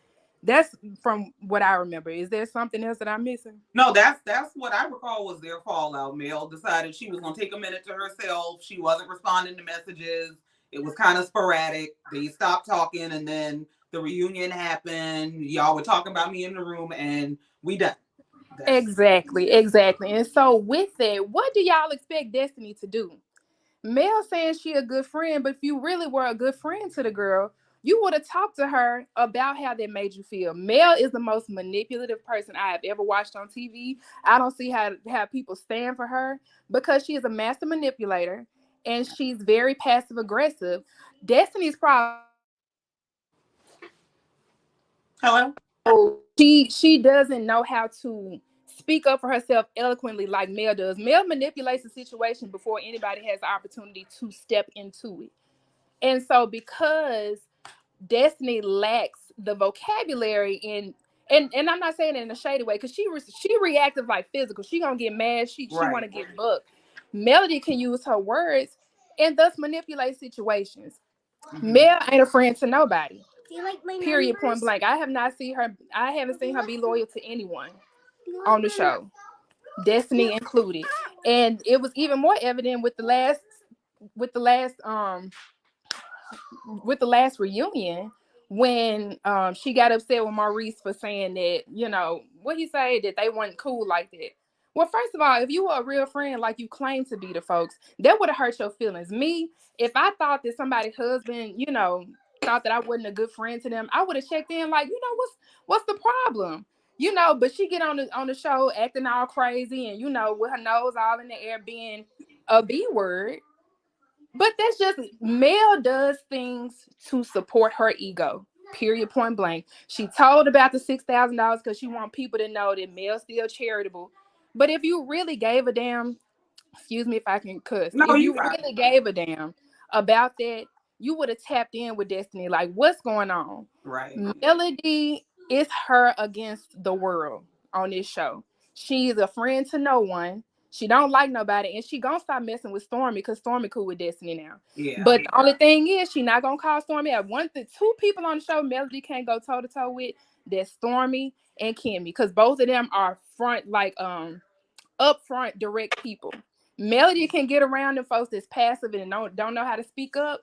That's from what I remember. Is there something else that I'm missing? No, that's what I recall was their fallout. Mel decided she was gonna take a minute to herself. She wasn't responding to messages. It was kind of sporadic. They stopped talking, and then the reunion happened. Y'all were talking about me in the room, and we done. Exactly. And so with that, what do y'all expect Destiny to do? Mel saying she a good friend, but if you really were a good friend to the girl, you would have talked to her about how that made you feel. Mel is the most manipulative person I have ever watched on TV. I don't see how people stand for her because she is a master manipulator and she's very passive aggressive. Destiny's problem. Hello? She doesn't know how to speak up for herself eloquently like Mel does. Mel manipulates the situation before anybody has the opportunity to step into it. And so because Destiny lacks the vocabulary and I'm not saying it in a shady way, because she reactive like physical. She gonna get mad. She want to get booked. Melody can use her words and thus manipulate situations. Mel ain't a friend to nobody. Do you like my period numbers? Point blank. I haven't seen her be loyal to anyone on the show, Destiny included. And it was even more evident with the last reunion when she got upset with Maurice for saying that, what he said, that they weren't cool like that. Well, first of all, if you were a real friend like you claim to be to folks, that would have hurt your feelings. Me, if I thought that somebody's husband, thought that I wasn't a good friend to them, I would have checked in like, what's the problem? But she get on the show acting all crazy and, with her nose all in the air being a B word. But that's just, Mel does things to support her ego. Period, point blank. She told about the $6,000 because she want people to know that Mel's still charitable. But if you really gave a damn, excuse me if I can cuss. No, if you really gave a damn about that, you would have tapped in with Destiny. Like, what's going on? Right. Melody is her against the world on this show. She's a friend to no one. She don't like nobody, and she gonna stop messing with Stormy because Stormy cool with Destiny now. Yeah. But the only thing is, she not gonna call Stormy out. Two people on the show Melody can't go toe to toe with. That's Stormy and Kimmy, because both of them are upfront direct people. Melody can get around the folks that's passive and don't know how to speak up.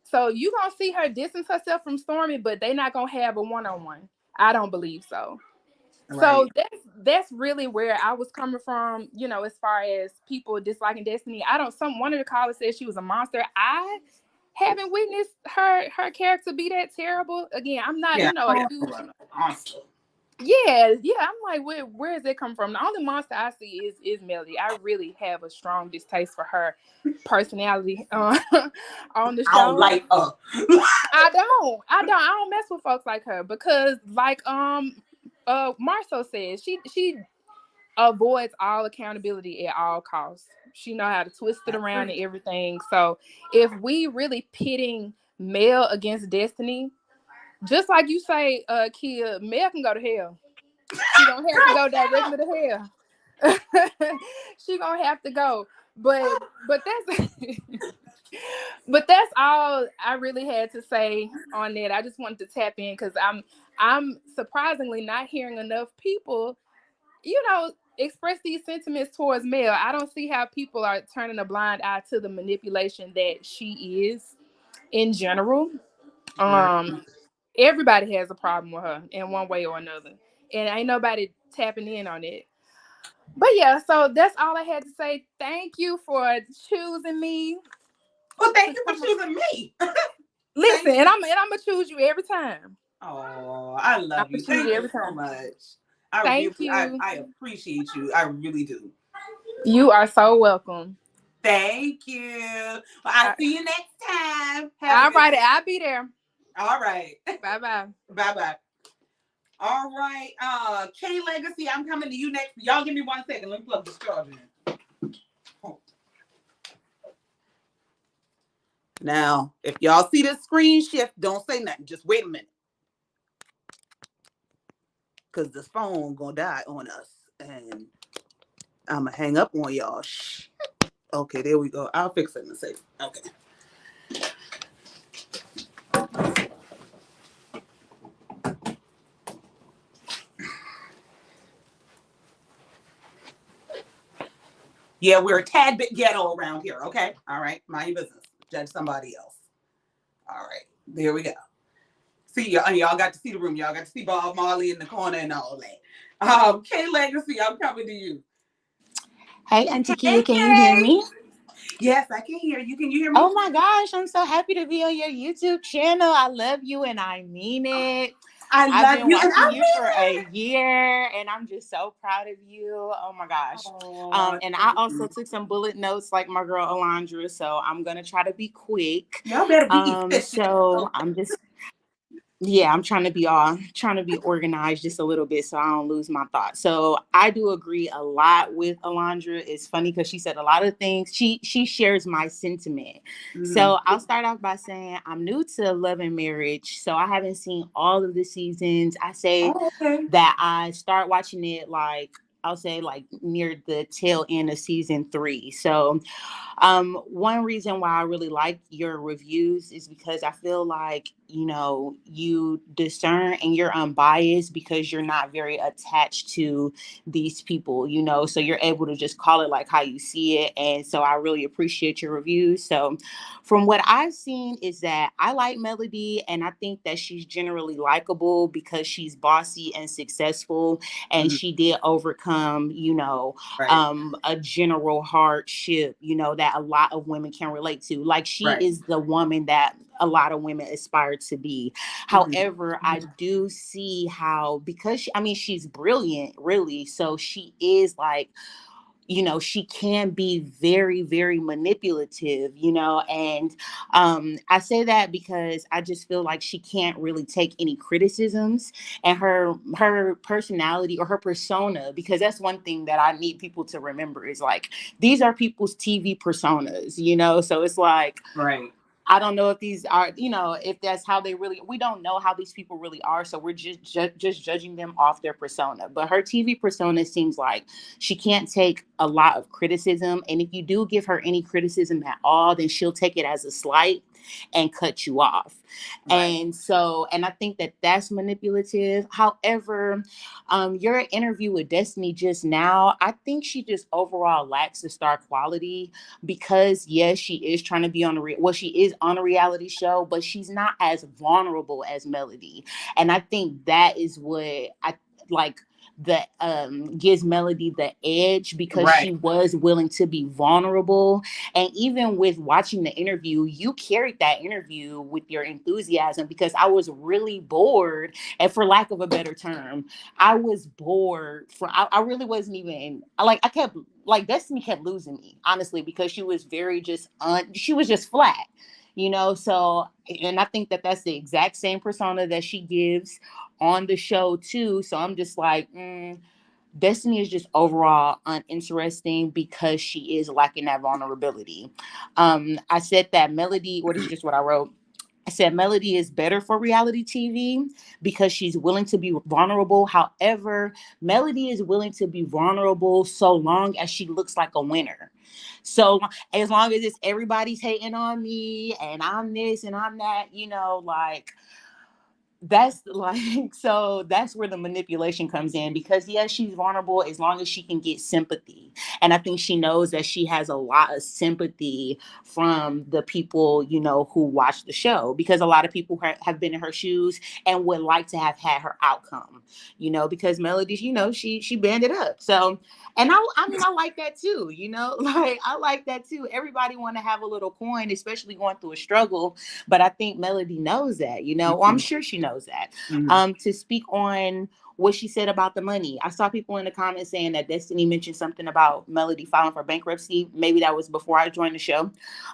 So you gonna see her distance herself from Stormy, but they not gonna have a one-on-one. I don't believe so. Right. So that's really where I was coming from, as far as people disliking Destiny. One of the callers said she was a monster. I haven't witnessed her character be that terrible. Again, I'm not, a huge monster. Yeah. I'm like, where is it come from? The only monster I see is Melody. I really have a strong distaste for her personality on the show. I don't like her. I don't mess with folks like her because, like Marceau says, she avoids all accountability at all costs. She know how to twist it around and everything. So if we really pitting Mel against Destiny, just like you say, Kia, Mel can go to hell. She don't have to go directly to hell. She gonna have to go. But that's but that's all I really had to say on that. I just wanted to tap in because I'm surprisingly not hearing enough people, express these sentiments towards Mel. I don't see how people are turning a blind eye to the manipulation that she is in general. Everybody has a problem with her in one way or another, and ain't nobody tapping in on it. But yeah, so that's all I had to say. Thank you for choosing me. Well, thank you for choosing me. Listen, and I'm gonna choose you every time. Oh, I love you. Thank you so much. Thank you. I appreciate you. I really do. You are so welcome. Thank you. Well, I'll see you next time. All right, I'll be there. All right. Bye-bye. Bye-bye. All right. K Legacy, I'm coming to you next. Y'all give me 1 second. Let me plug this charger in. Oh. Now, if y'all see this screen shift, don't say nothing. Just wait a minute. Because this phone gonna die on us. And I'm gonna hang up on y'all. Shh. Okay, there we go. I'll fix it in a second. Okay. Yeah, we're a tad bit ghetto around here. Okay. All right. Mind your business. Judge somebody else. All right. There we go. See, y'all got to see the room. Y'all got to see Bob Marley in the corner and all that. Kay Legacy, I'm coming to you. Hey, Auntie Hey, Kia, can you hear Kay. me? Yes, I can hear you. Can you hear me? Oh my gosh, I'm so happy to be on your YouTube channel. I love you and I mean it. I I've love been you, and watching I you for a year and I'm just so proud of you. Oh my gosh. oh, And I thank also you. took some bullet notes like my girl Alondra, so I'm gonna try to be quick. Y'all better be efficient. So I'm just I'm trying to be organized just a little bit so I don't lose my thoughts. So I do agree a lot with Alondra. It's funny because she said a lot of things. She shares my sentiment. So I'll start off by saying I'm new to Love and Marriage, so I haven't seen all of the seasons. I say Oh, okay. that I start watching it like I'll say like near the tail end of season 3. So one reason why I really like your reviews is because I feel like, you know, you discern and you're unbiased because you're not very attached to these people, you know, so you're able to just call it like how you see it. And so I really appreciate your reviews. So from what I've seen is that I like Melody and I think that she's generally likable because she's bossy and successful and Mhm. she did overcome, you know, Right. a general hardship, you know, that a lot of women can relate to. Like she Right. is the woman that a lot of women aspire to be. Mhm. However, I do see how, because she's brilliant, really. So she is like, you know, she can be very, very manipulative, you know, and I say that because I just feel like she can't really take any criticisms, and her personality or her persona, because that's one thing that I need people to remember is like these are people's TV personas, you know, so it's like Right. I don't know if these are, you know, if that's how they really, we don't know how these people really are. So we're just judging them off their persona. But her TV persona seems like she can't take a lot of criticism. And if you do give her any criticism at all, then she'll take it as a slight and cut you off. Right. And so, and I think that that's manipulative. However, your interview with Destiny just now, I think she just overall lacks the star quality because yes, she is trying to be on she is on a reality show, but she's not as vulnerable as Melody. And I think that is what I like that gives Melody the edge because Right. she was willing to be vulnerable. And even with watching the interview, you carried that interview with your enthusiasm because I was really bored. And for lack of a better term, I was bored I really wasn't even I kept like Destiny kept losing me, honestly, because she was very she was just flat, you know. So, and I think that that's the exact same persona that she gives on the show too. So I'm just like, Destiny is just overall uninteresting because she is lacking that vulnerability. I said that Melody, or this is just what I wrote. I said Melody is better for reality TV because she's willing to be vulnerable. However, Melody is willing to be vulnerable so long as she looks like a winner. So as long as it's everybody's hating on me and I'm this and I'm that, you know, like that's like so that's where the manipulation comes in because yes, she's vulnerable as long as she can get sympathy, and I think she knows that she has a lot of sympathy from the people, you know, who watch the show because a lot of people have been in her shoes and would like to have had her outcome, you know, because Melody, you know, she banded up. So and I like that too, you know, like I like that too. Everybody want to have a little coin, especially going through a struggle, but I think Melody knows that, you know, well, I'm sure she knows that. To speak on what she said about the money, I saw people in the comments saying that Destiny mentioned something about Melody filing for bankruptcy. Maybe that was before I joined the show.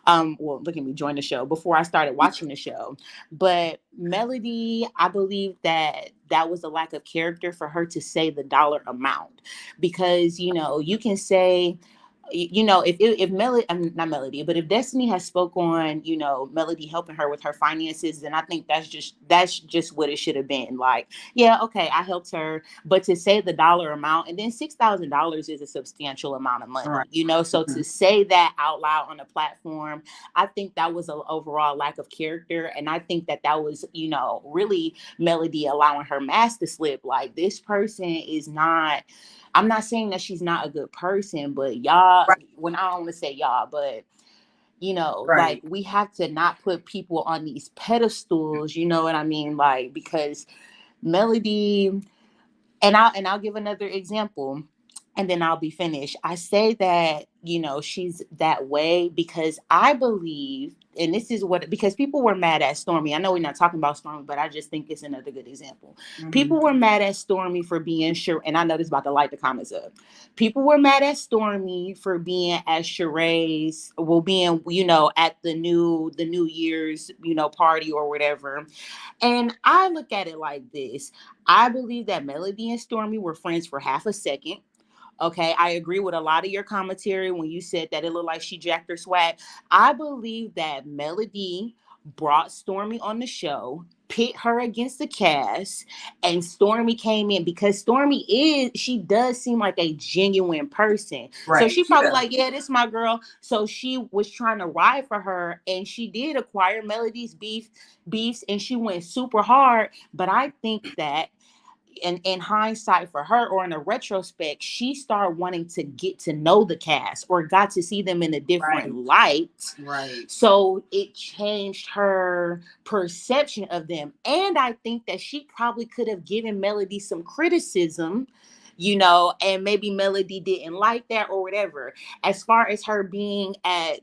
Well, look at me, join the show before I started watching the show. But Melody, I believe that was a lack of character for her to say the dollar amount because, you know, you can say, you know, if Melody, not Melody, but if Destiny has spoke on, you know, Melody helping her with her finances, then I think that's just what it should have been. Like, yeah, okay, I helped her, but to say the dollar amount, and then $6,000 is a substantial amount of money, Right. you know. So to say that out loud on a platform, I think that was an overall lack of character, and I think that was, you know, really Melody allowing her mask to slip. Like this person is not. I'm not saying that she's not a good person, but y'all y'all, Right. when I don't want to say y'all, but you know, like Right. we have to not put people on these pedestals, you know what I mean? Like, because Melody, and I'll give another example and then I'll be finished. I say that, you know, she's that way because I believe, and this is what, because people were mad at Stormy. I know we're not talking about Stormy, but I just think it's another good example. People were mad at Stormy for being sure, and I know this is about to light the comments up. People were mad at Stormy for being at Sheree's, well, being, you know, at the New Year's, you know, party or whatever. And I look at it like this. I believe that Melody and Stormy were friends for half a second. Okay, I agree with a lot of your commentary when you said that it looked like she jacked her swag. I believe that Melody brought Stormy on the show, pit her against the cast, and Stormy came in because she does seem like a genuine person. Right. So she She probably does. like, yeah, this my girl. So she was trying to ride for her, and she did acquire Melody's beefs, and she went super hard. But I think that in hindsight for her, or in a retrospect, she started wanting to get to know the cast or got to see them in a different light. Right. So it changed her perception of them. And I think that she probably could have given Melody some criticism, you know, and maybe Melody didn't like that or whatever. As far as her being at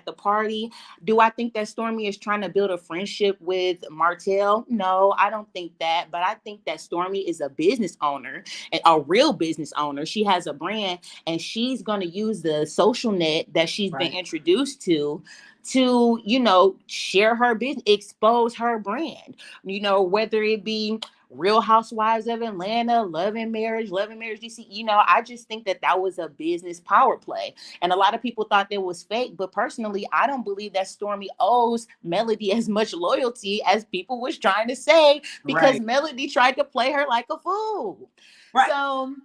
the party, do I think that Stormy is trying to build a friendship with Martell? No, I don't think that. But I think that Stormy is a business owner, a real business owner. She has a brand, and she's going to use the social net that she's been introduced to, you know, share her business, expose her brand, you know, whether it be Real Housewives of Atlanta, Love and Marriage DC. You know, I just think that was a business power play. And a lot of people thought that was fake. But personally, I don't believe that Stormy owes Melody as much loyalty as people was trying to say, because Melody tried to play her like a fool. Right. So,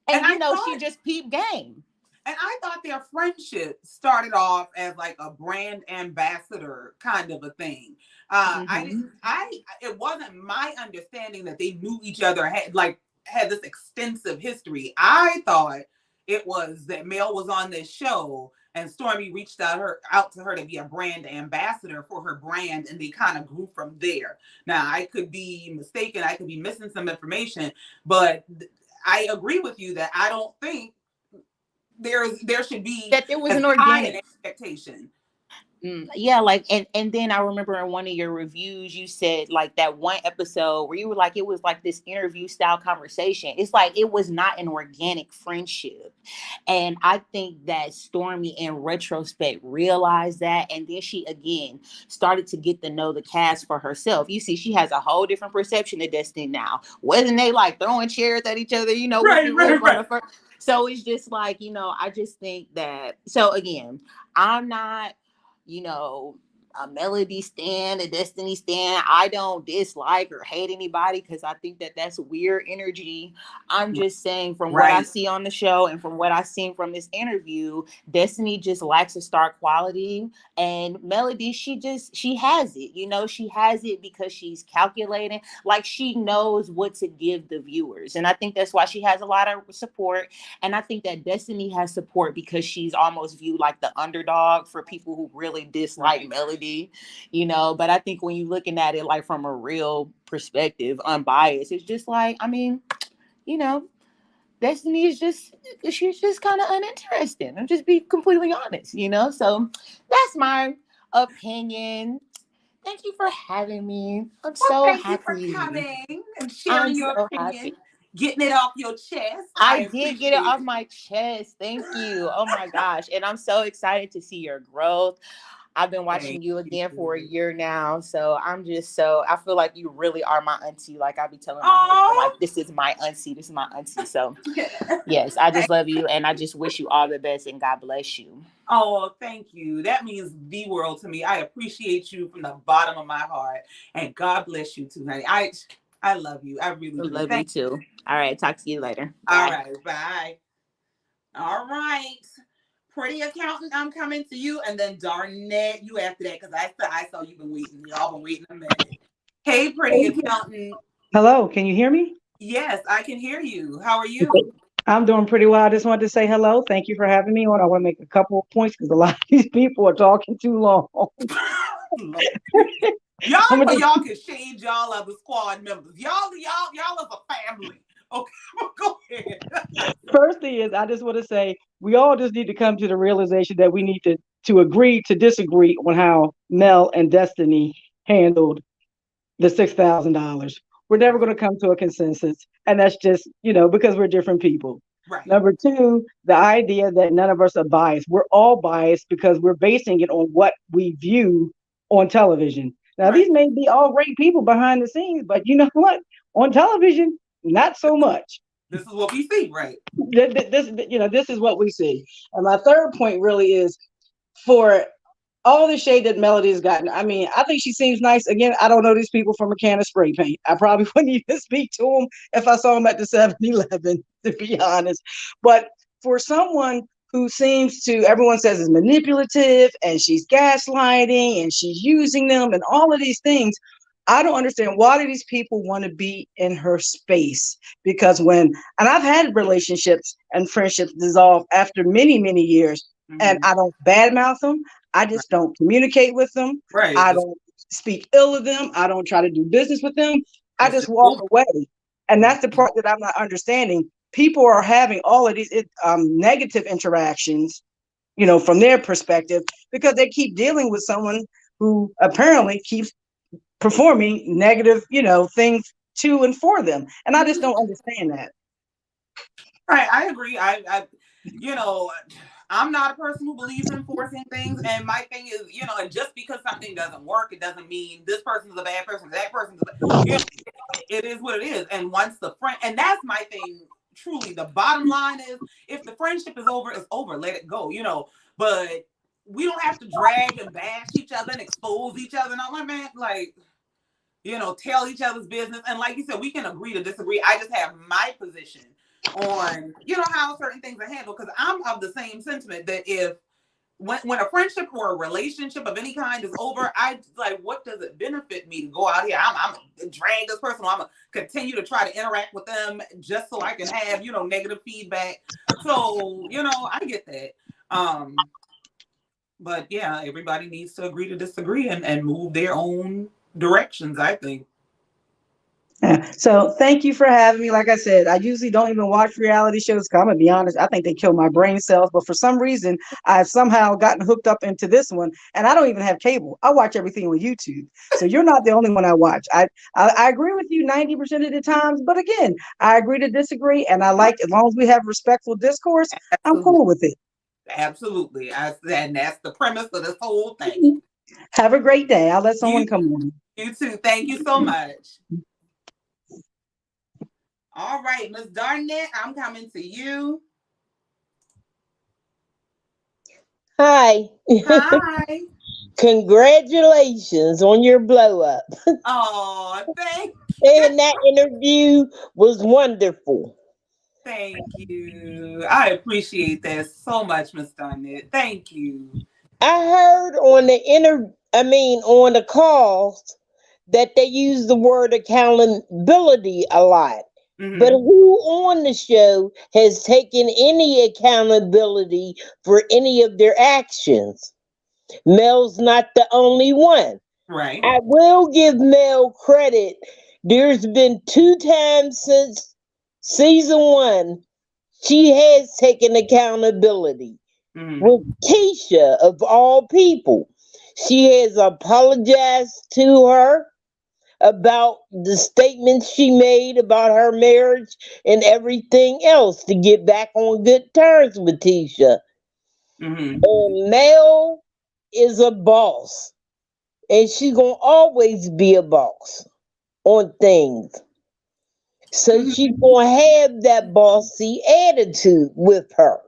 and you know, she just peeped game. And I thought their friendship started off as like a brand ambassador kind of a thing. It wasn't my understanding that they knew each other, had this extensive history. I thought it was that Mel was on this show and Stormy reached out to her to be a brand ambassador for her brand, and they kind of grew from there. Now, I could be mistaken, I could be missing some information, but I agree with you that I don't think there should be that there was an organic expectation. Yeah, like, and then I remember in one of your reviews you said like that one episode where you were like, it was like this interview style conversation. It's like it was not an organic friendship. And I think that Stormy in retrospect realized that, and then she again started to get to know the cast for herself. You see, she has a whole different perception of Destiny now. Wasn't they like throwing chairs at each other, you know? Right. So it's just like, you know, I just think that, so again, I'm not, you know, a Melody stan, a Destiny stan. I don't dislike or hate anybody because I think that that's weird energy. I'm just saying from what I see on the show and from what I've seen from this interview, Destiny just lacks a star quality, and Melody, she has it. You know, she has it because she's calculating. Like, she knows what to give the viewers, and I think that's why she has a lot of support. And I think that Destiny has support because she's almost viewed like the underdog for people who really dislike Melody. You know, but I think when you're looking at it like from a real perspective, unbiased, it's just like, I mean, you know, Destiny is she's just kind of uninteresting. I'm just be completely honest, you know. So that's my opinion. Thank you for having me. I'm so happy. Thank you for coming and sharing your opinion. Getting it off your chest. I did get it off my chest. Thank you. Oh my gosh. And I'm so excited to see your growth. I've been watching you again for a year now. So I'm just I feel like you really are my auntie. Like I be telling my husband, like, this is my auntie. This is my auntie. So yes, I just love you. And I just wish you all the best and God bless you. Oh, thank you. That means the world to me. I appreciate you from the bottom of my heart. And God bless you too, honey. I love you. I really do. Love you too. All right. Talk to you later. Bye. All right. Bye. All right. Pretty accountant, I'm coming to you, and then Darnett, you after that, because I saw you've been waiting. Y'all been waiting a minute. Hey, pretty accountant. Hello, can you hear me? Yes, I can hear you. How are you? I'm doing pretty well. I just wanted to say hello. Thank you for having me on. I want to make a couple of points because a lot of these people are talking too long. Y'all I'm know gonna y'all can shade y'all other squad members. Y'all is a family. Okay, go ahead. First thing is, I just want to say we all just need to come to the realization that we need to agree to disagree on how Mel and Destiny handled the $6,000. We're never going to come to a consensus, and that's just because we're different people. Right. Number two, the idea that none of us are biased. We're all biased because we're basing it on what we view on television. Now, Right. these may be all great people behind the scenes, but you know what? On television, not so much. This is what we see, right? This is what we see. And my third point really is for all the shade that Melody has gotten. I mean, I think she seems nice. Again, I don't know these people from a can of spray paint. I probably wouldn't even speak to them if I saw them at the 7-Eleven, to be honest. But for someone who seems to, everyone says is manipulative and she's gaslighting and she's using them and all of these things, I don't understand why do these people want to be in her space? Because and I've had relationships and friendships dissolve after many, many years, and I don't badmouth them. I just don't communicate with them. Right. I don't speak ill of them. I don't try to do business with them. I just walk over. away. And that's the part that I'm not understanding. People are having all of these negative interactions, from their perspective, because they keep dealing with someone who apparently keeps performing negative, things to and for them. And I just don't understand that. Right. I agree. I'm not a person who believes in forcing things. And my thing is, and just because something doesn't work, it doesn't mean this person's a bad person, that person's it is what it is. And once the friend, and that's my thing, truly, the bottom line is if the friendship is over, it's over. Let it go, but we don't have to drag and bash each other and expose each other. And I'm like, man, tell each other's business. And like you said, we can agree to disagree. I just have my position on, how certain things are handled. Because I'm of the same sentiment that when a friendship or a relationship of any kind is over, I like, what does it benefit me to go out here? I'm gonna drag this person. I'm gonna continue to try to interact with them just so I can have, negative feedback. So, I get that. But yeah, everybody needs to agree to disagree and move their own directions, I think. Yeah. So thank you for having me. Like I said, I usually don't even watch reality shows. I'm gonna be honest, I think they kill my brain cells. But for some reason, I've somehow gotten hooked up into this one, and I don't even have cable. I watch everything on YouTube. So you're not the only one I watch. I agree with you 90% of the times, but again, I agree to disagree, and I like as long as we have respectful discourse, I'm cool with it. Absolutely. And that's the premise of this whole thing. Have a great day. I'll let someone come on. You too. Thank you so much. All right, Miss Darnett, I'm coming to you. Hi. Hi. Congratulations on your blow up. Oh, thank you. And that interview was wonderful. Thank you. I appreciate that so much, Miss Darnett. Thank you. I heard on the calls that they use the word accountability a lot. Mm-hmm. But who on the show has taken any accountability for any of their actions? Mel's not the only one. Right. I will give Mel credit. There's been 2 times since season 1 she has taken accountability. Mm-hmm. With Keisha, of all people, she has apologized to her about the statements she made about her marriage and everything else to get back on good terms with Keisha. Mm-hmm. And Mel is a boss, and she's gonna always be a boss on things. So she's gonna have that bossy attitude with her.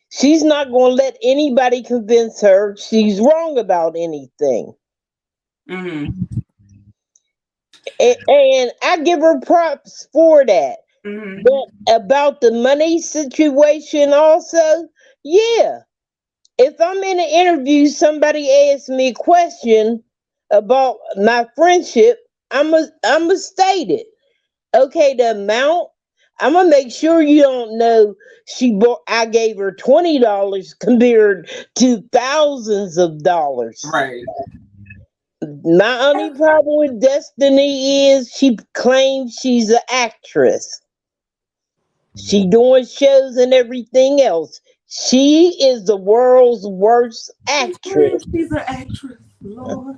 She's not gonna let anybody convince her she's wrong about anything. Mm-hmm. And I give her props for that. Mm-hmm. But about the money situation also, yeah. If I'm in an interview, somebody asks me a question about my friendship, I'm a state it. Okay, the amount I'm gonna make sure you don't know she bought. I gave her $20 compared to thousands of dollars. Right. My only problem with Destiny is she claims she's an actress. She doing shows and everything else. She is the world's worst actress. She's an actress, Lord.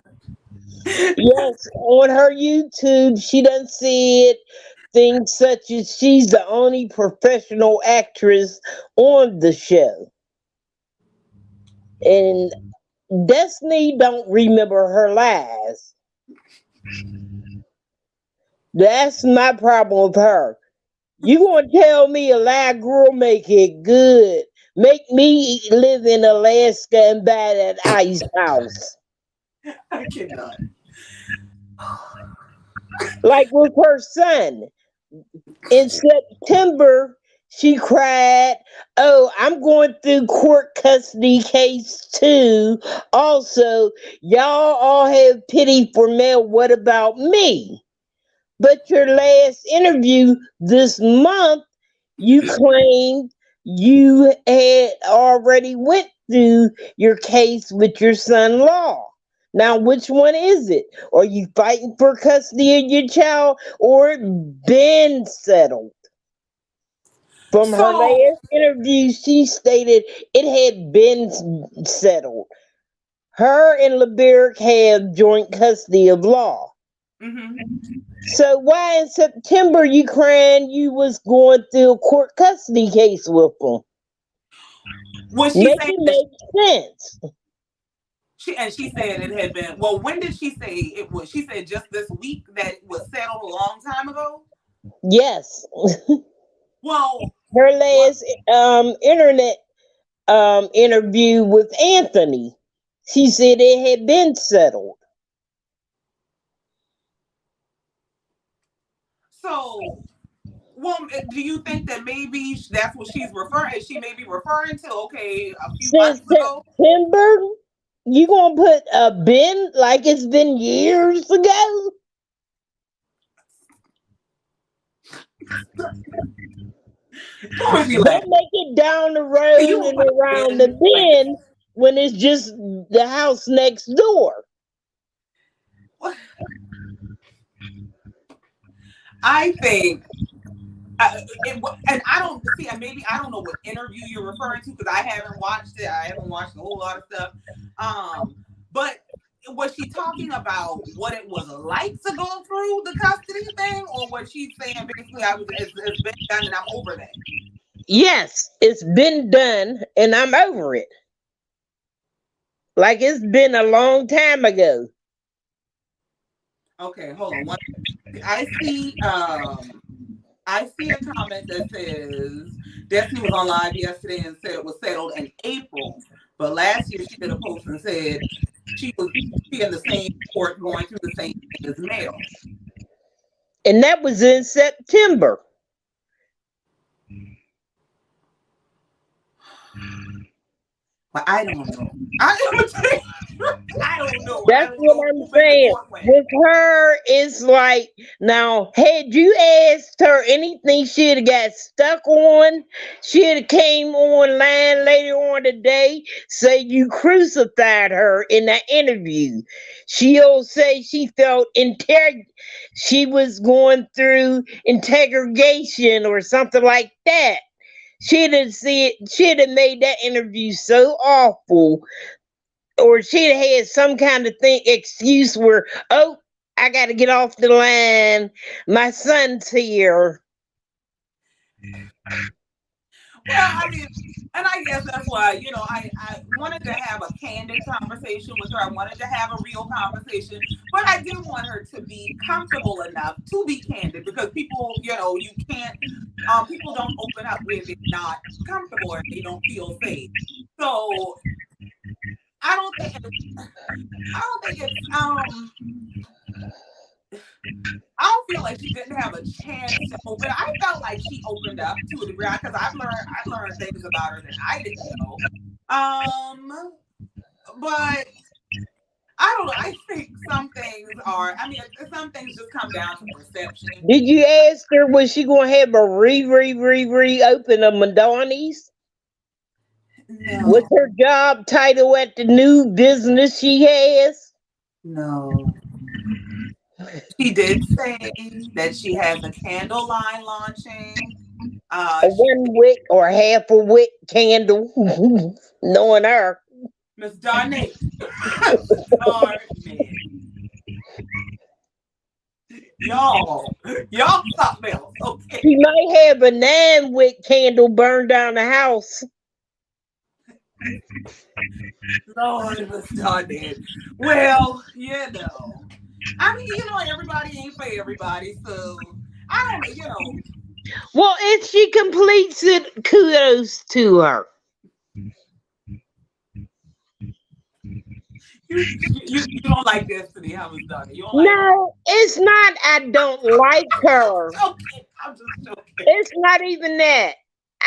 Yes, on her YouTube, she done said things such as she's the only professional actress on the show. And Destiny don't remember her lies. That's my problem with her. You gonna tell me a live girl make it good? Make me live in Alaska and buy that ice house. I cannot. Like with her son. In September, she cried, "Oh, I'm going through court custody case too. Also, y'all all have pity for Mel. What about me?" But your last interview this month, you claimed you had already went through your case with your son-in-law. Now, which one is it? Are you fighting for custody of your child or it been settled? From her So, last interview, she stated it had been settled. Her and LeBerick have joint custody of law. mhm. So why in September you crying you was going through a court custody case with them? Was she Make saying it that make sense. she said it had been, well, when did she say it was? She said just this week that it was settled a long time ago? Yes. Well, Her what? last internet interview with Anthony, she said it had been settled. So, well, do you think that maybe that's what she's referring? She may be referring to, okay, a few Since months ago. September, you gonna put a been like it's been years ago? Don't make me laugh. Don't make it down the road You will and put a around the pin like it's. bend when it's just the house next door. What? I think, and I don't see, and maybe I don't know what interview you're referring to because I haven't watched it. I haven't watched a whole lot of stuff. But was she talking about what it was like to go through the custody thing, or was she saying basically it's been done and I'm over that? Yes, it's been done and I'm over it. Like it's been a long time ago. Okay, hold on. I see. I see a comment that says Destiny was on live yesterday and said it was settled in April, but last year she did a post and said she in the same court going through the same thing as Mel. And that was in September. But I don't know. I don't know. I That's don't what know I'm who went to saying. court when. With her, it's like, now, had you asked her anything she'd have got stuck on, she'd have came online later on today, say you crucified her in that interview. She'll say she felt she was going through integration or something like that. She'd have made that interview so awful, or she'd have had some kind of excuse where, oh, I got to get off the line. My son's here. Well, I mean, and I guess that's why, I wanted to have a candid conversation with her. I wanted to have a real conversation, but I did want her to be comfortable enough to be candid because people, you can't, people don't open up when they're not comfortable or they don't feel safe. So I don't think it's, I don't feel like she didn't have a chance to open. I felt like she opened up to a degree because I learned things about her that I didn't know. But I don't know. I think some things are. I mean, some things just come down to perception. Did you ask her was she gonna have a reopen of Madonna's? What's No, her job title at the new business she has? no. She did say that she has a candle line launching. A She, 1 wick or half a wick candle? Knowing her. Miss Darnay. Darnay. Y'all something else, okay? She might have a 9 wick candle burned down the house. Lord, Miss Darnay. Well, I mean, everybody ain't for everybody, so I don't. Well, if she completes it, kudos to her. You don't like Destiny, how Miss Darnay? You don't like her? No, it's not I don't like her. I'm just joking. It's not even that.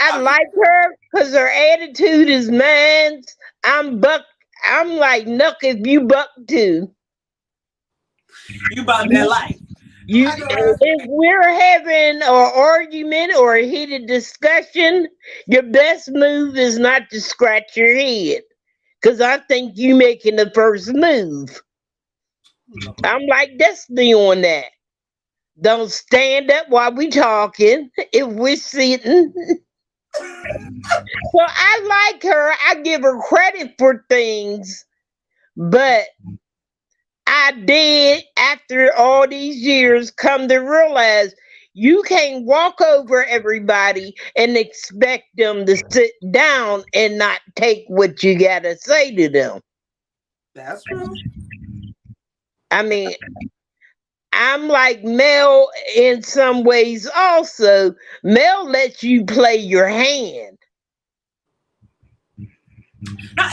I I'm like her because her attitude is mine. I'm like Nuck if you buck too. You about that life. If we're having an argument or a heated discussion, your best move is not to scratch your head. Because I think you making the first move. I'm like Destiny on that. Don't stand up while we talking if we're sitting. So I like her. I give her credit for things. But I did, after all these years, come to realize you can't walk over everybody and expect them to sit down and not take what you got to say to them. That's true. I mean, I'm like Mel in some ways also. Mel lets you play your hand. Now,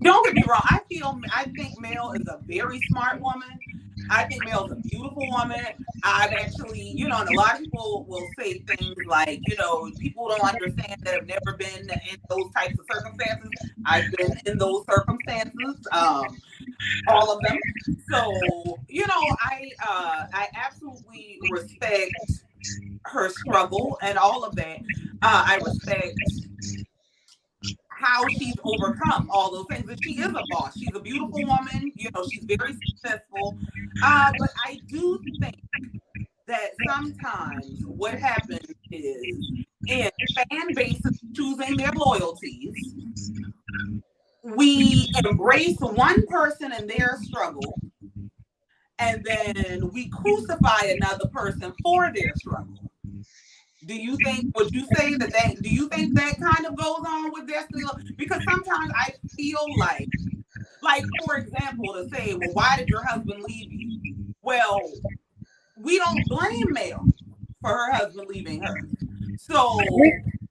don't get me wrong. I think Mel is a very smart woman. I think Mel's a beautiful woman. I've actually, and a lot of people will say things like, people don't understand that have never been in those types of circumstances. I've been in those circumstances, all of them. So, I absolutely respect her struggle and all of that. I respect how she's overcome all those things. And she is a boss. She's a beautiful woman. She's very successful. But I do think that sometimes what happens is in fan bases choosing their loyalties, we embrace one person and their struggle, and then we crucify another person for their struggle. Do you think that kind of goes on with Destiny? Because sometimes I feel like for example, to say, well, why did your husband leave you? Well, we don't blame Mel for her husband leaving her. So,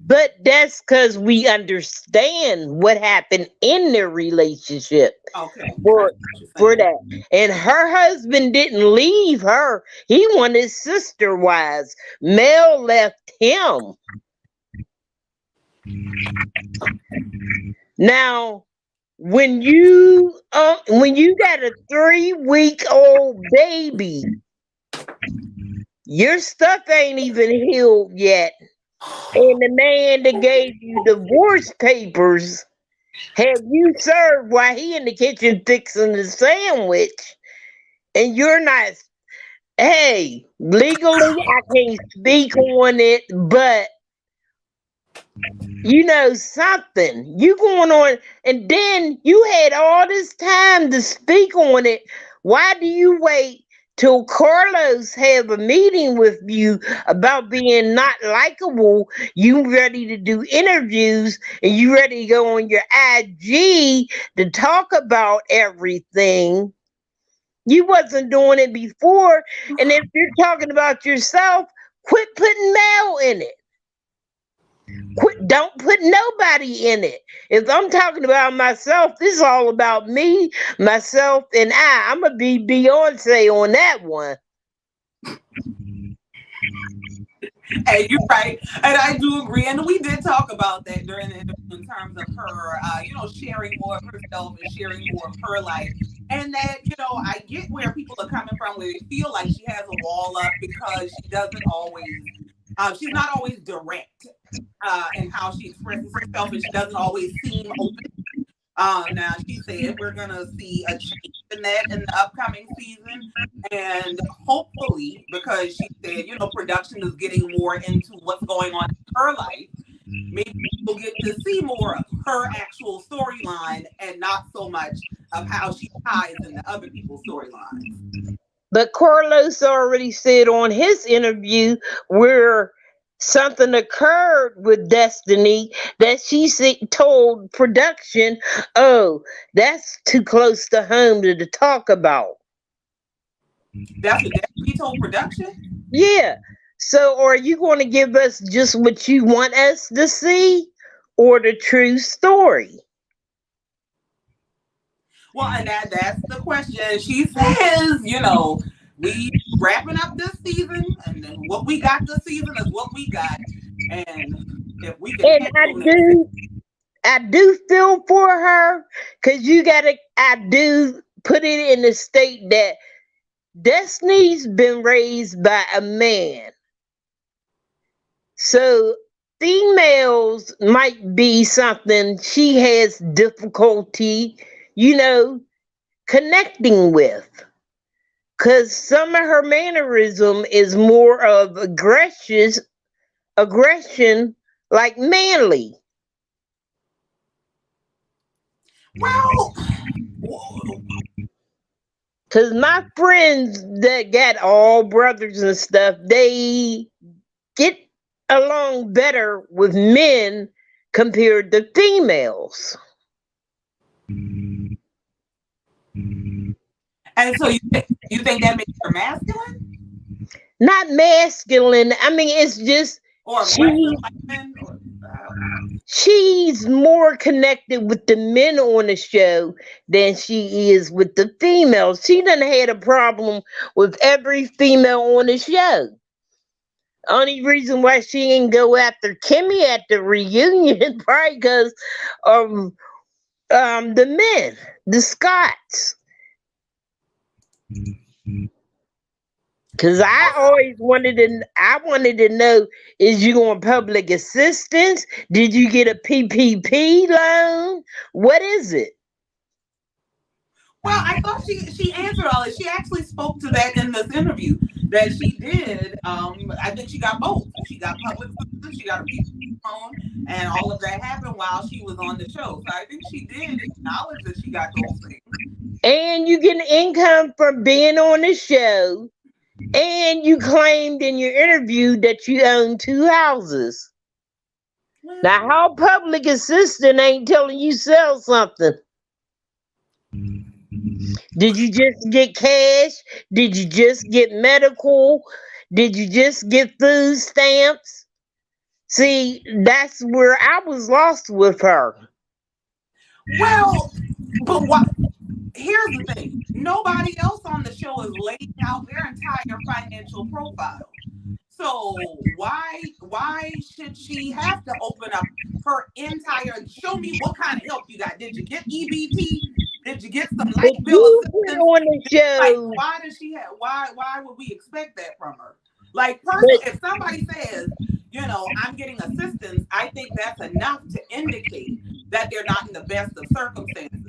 but that's because we understand what happened in their relationship. Okay. For that. And her husband didn't leave her. He wanted sister wives. Mel left him. Now, when you got a 3-week-old baby, your stuff ain't even healed yet. And the man that gave you divorce papers have you served while he in the kitchen fixing the sandwich. And you're not, hey, legally I can't speak on it, but something. You going on, and then you had all this time to speak on it. Why do you wait till Carlos have a meeting with you about being not likable? You ready to do interviews and you ready to go on your IG to talk about everything. You wasn't doing it before. And if you're talking about yourself, quit putting Mel in it. Don't put nobody in it. If I'm talking about myself, this is all about me, myself, and I'm going to be Beyonce on that one. Hey, you're right. And I do agree. And we did talk about that during the interview in terms of her, sharing more of herself and sharing more of her life And that, I get where people are coming from, where they feel like she has a wall up because she doesn't always, she's not always direct in how she expresses herself, and she doesn't always seem open. Now she said we're gonna see a change in that in the upcoming season, and hopefully, because she said, production is getting more into what's going on in her life, maybe we'll get to see more of her actual storyline and not so much of how she ties into other people's storylines. But Carlos already said on his interview where something occurred with Destiny that she told production, oh, that's too close to home to talk about. That's what Destiny told production? Yeah. So are you going to give us just what you want us to see or the true story? Well, and that's the question. She says, we wrapping up this season, and then what we got this season is what we got. And if we can handle I do feel for her, because I do put it in the state that Destiny's been raised by a man. So females might be something she has difficulty, connecting with. Because some of her mannerism is more of aggression, like manly. Well, because my friends that got all brothers and stuff, they get along better with men compared to females. And so you think that makes her masculine? Not masculine. I mean, it's just she's more connected with the men on the show than she is with the females. She done had a problem with every female on the show. Only reason why she didn't go after Kimmy at the reunion, probably because of the men, the Scotts. Because I always wanted to know, is you on public assistance? Did you get a PPP loan? What is it? Well, I thought she answered all it. She actually spoke to that in this interview, that she did. I think she got both. She got public assistance, she got a PPP loan, and all of that happened while she was on the show. So I think she did acknowledge that she got those things. And you get income from being on the show. And you claimed in your interview that you own 2 houses. Now, how public assistant ain't telling you sell something? Did you just get cash? Did you just get medical? Did you just get food stamps? See, that's where I was lost with her. Well, but what? Here's the thing. Nobody else on the show is laying out their entire financial profile. So why should she have to open up her entire, show me what kind of help you got? Did you get EBT? Did you get some light bill assistance? On the show. Like, why does she have, why would we expect that from her? Like, personally, if somebody says, I'm getting assistance, I think that's enough to indicate that they're not in the best of circumstances.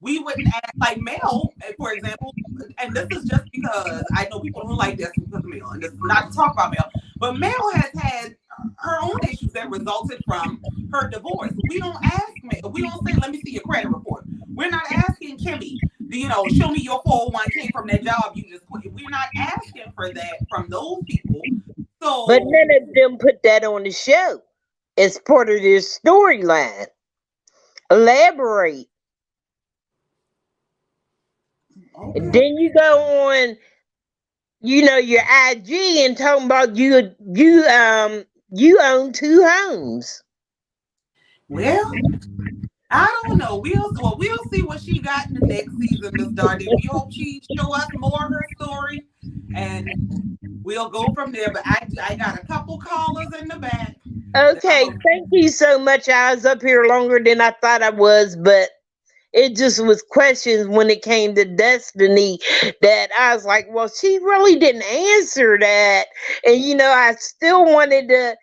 We wouldn't act like Mel, for example, and this is just because I know people don't like this because of Mel, and this is not to talk about Mel, but Mel has had her own issues that resulted from her divorce. We don't ask Mel, we don't say, let me see your credit report. We're not asking Kimmy, show me your 401k from that job you just quit. We're not asking for that from those people. So, but none of them put that on the show as part of their storyline. Elaborate. Okay. And then you go on, your IG and talking about you own 2 homes. Well, I don't know. We'll see what she got in the next season, Miss Darty. We hope she show us more of her story, and we'll go from there. But I got a couple callers in the back. Okay, thank you so much. I was up here longer than I thought I was, but It just was questions when it came to Destiny that I was like, well, she really didn't answer that. And, I still wanted to,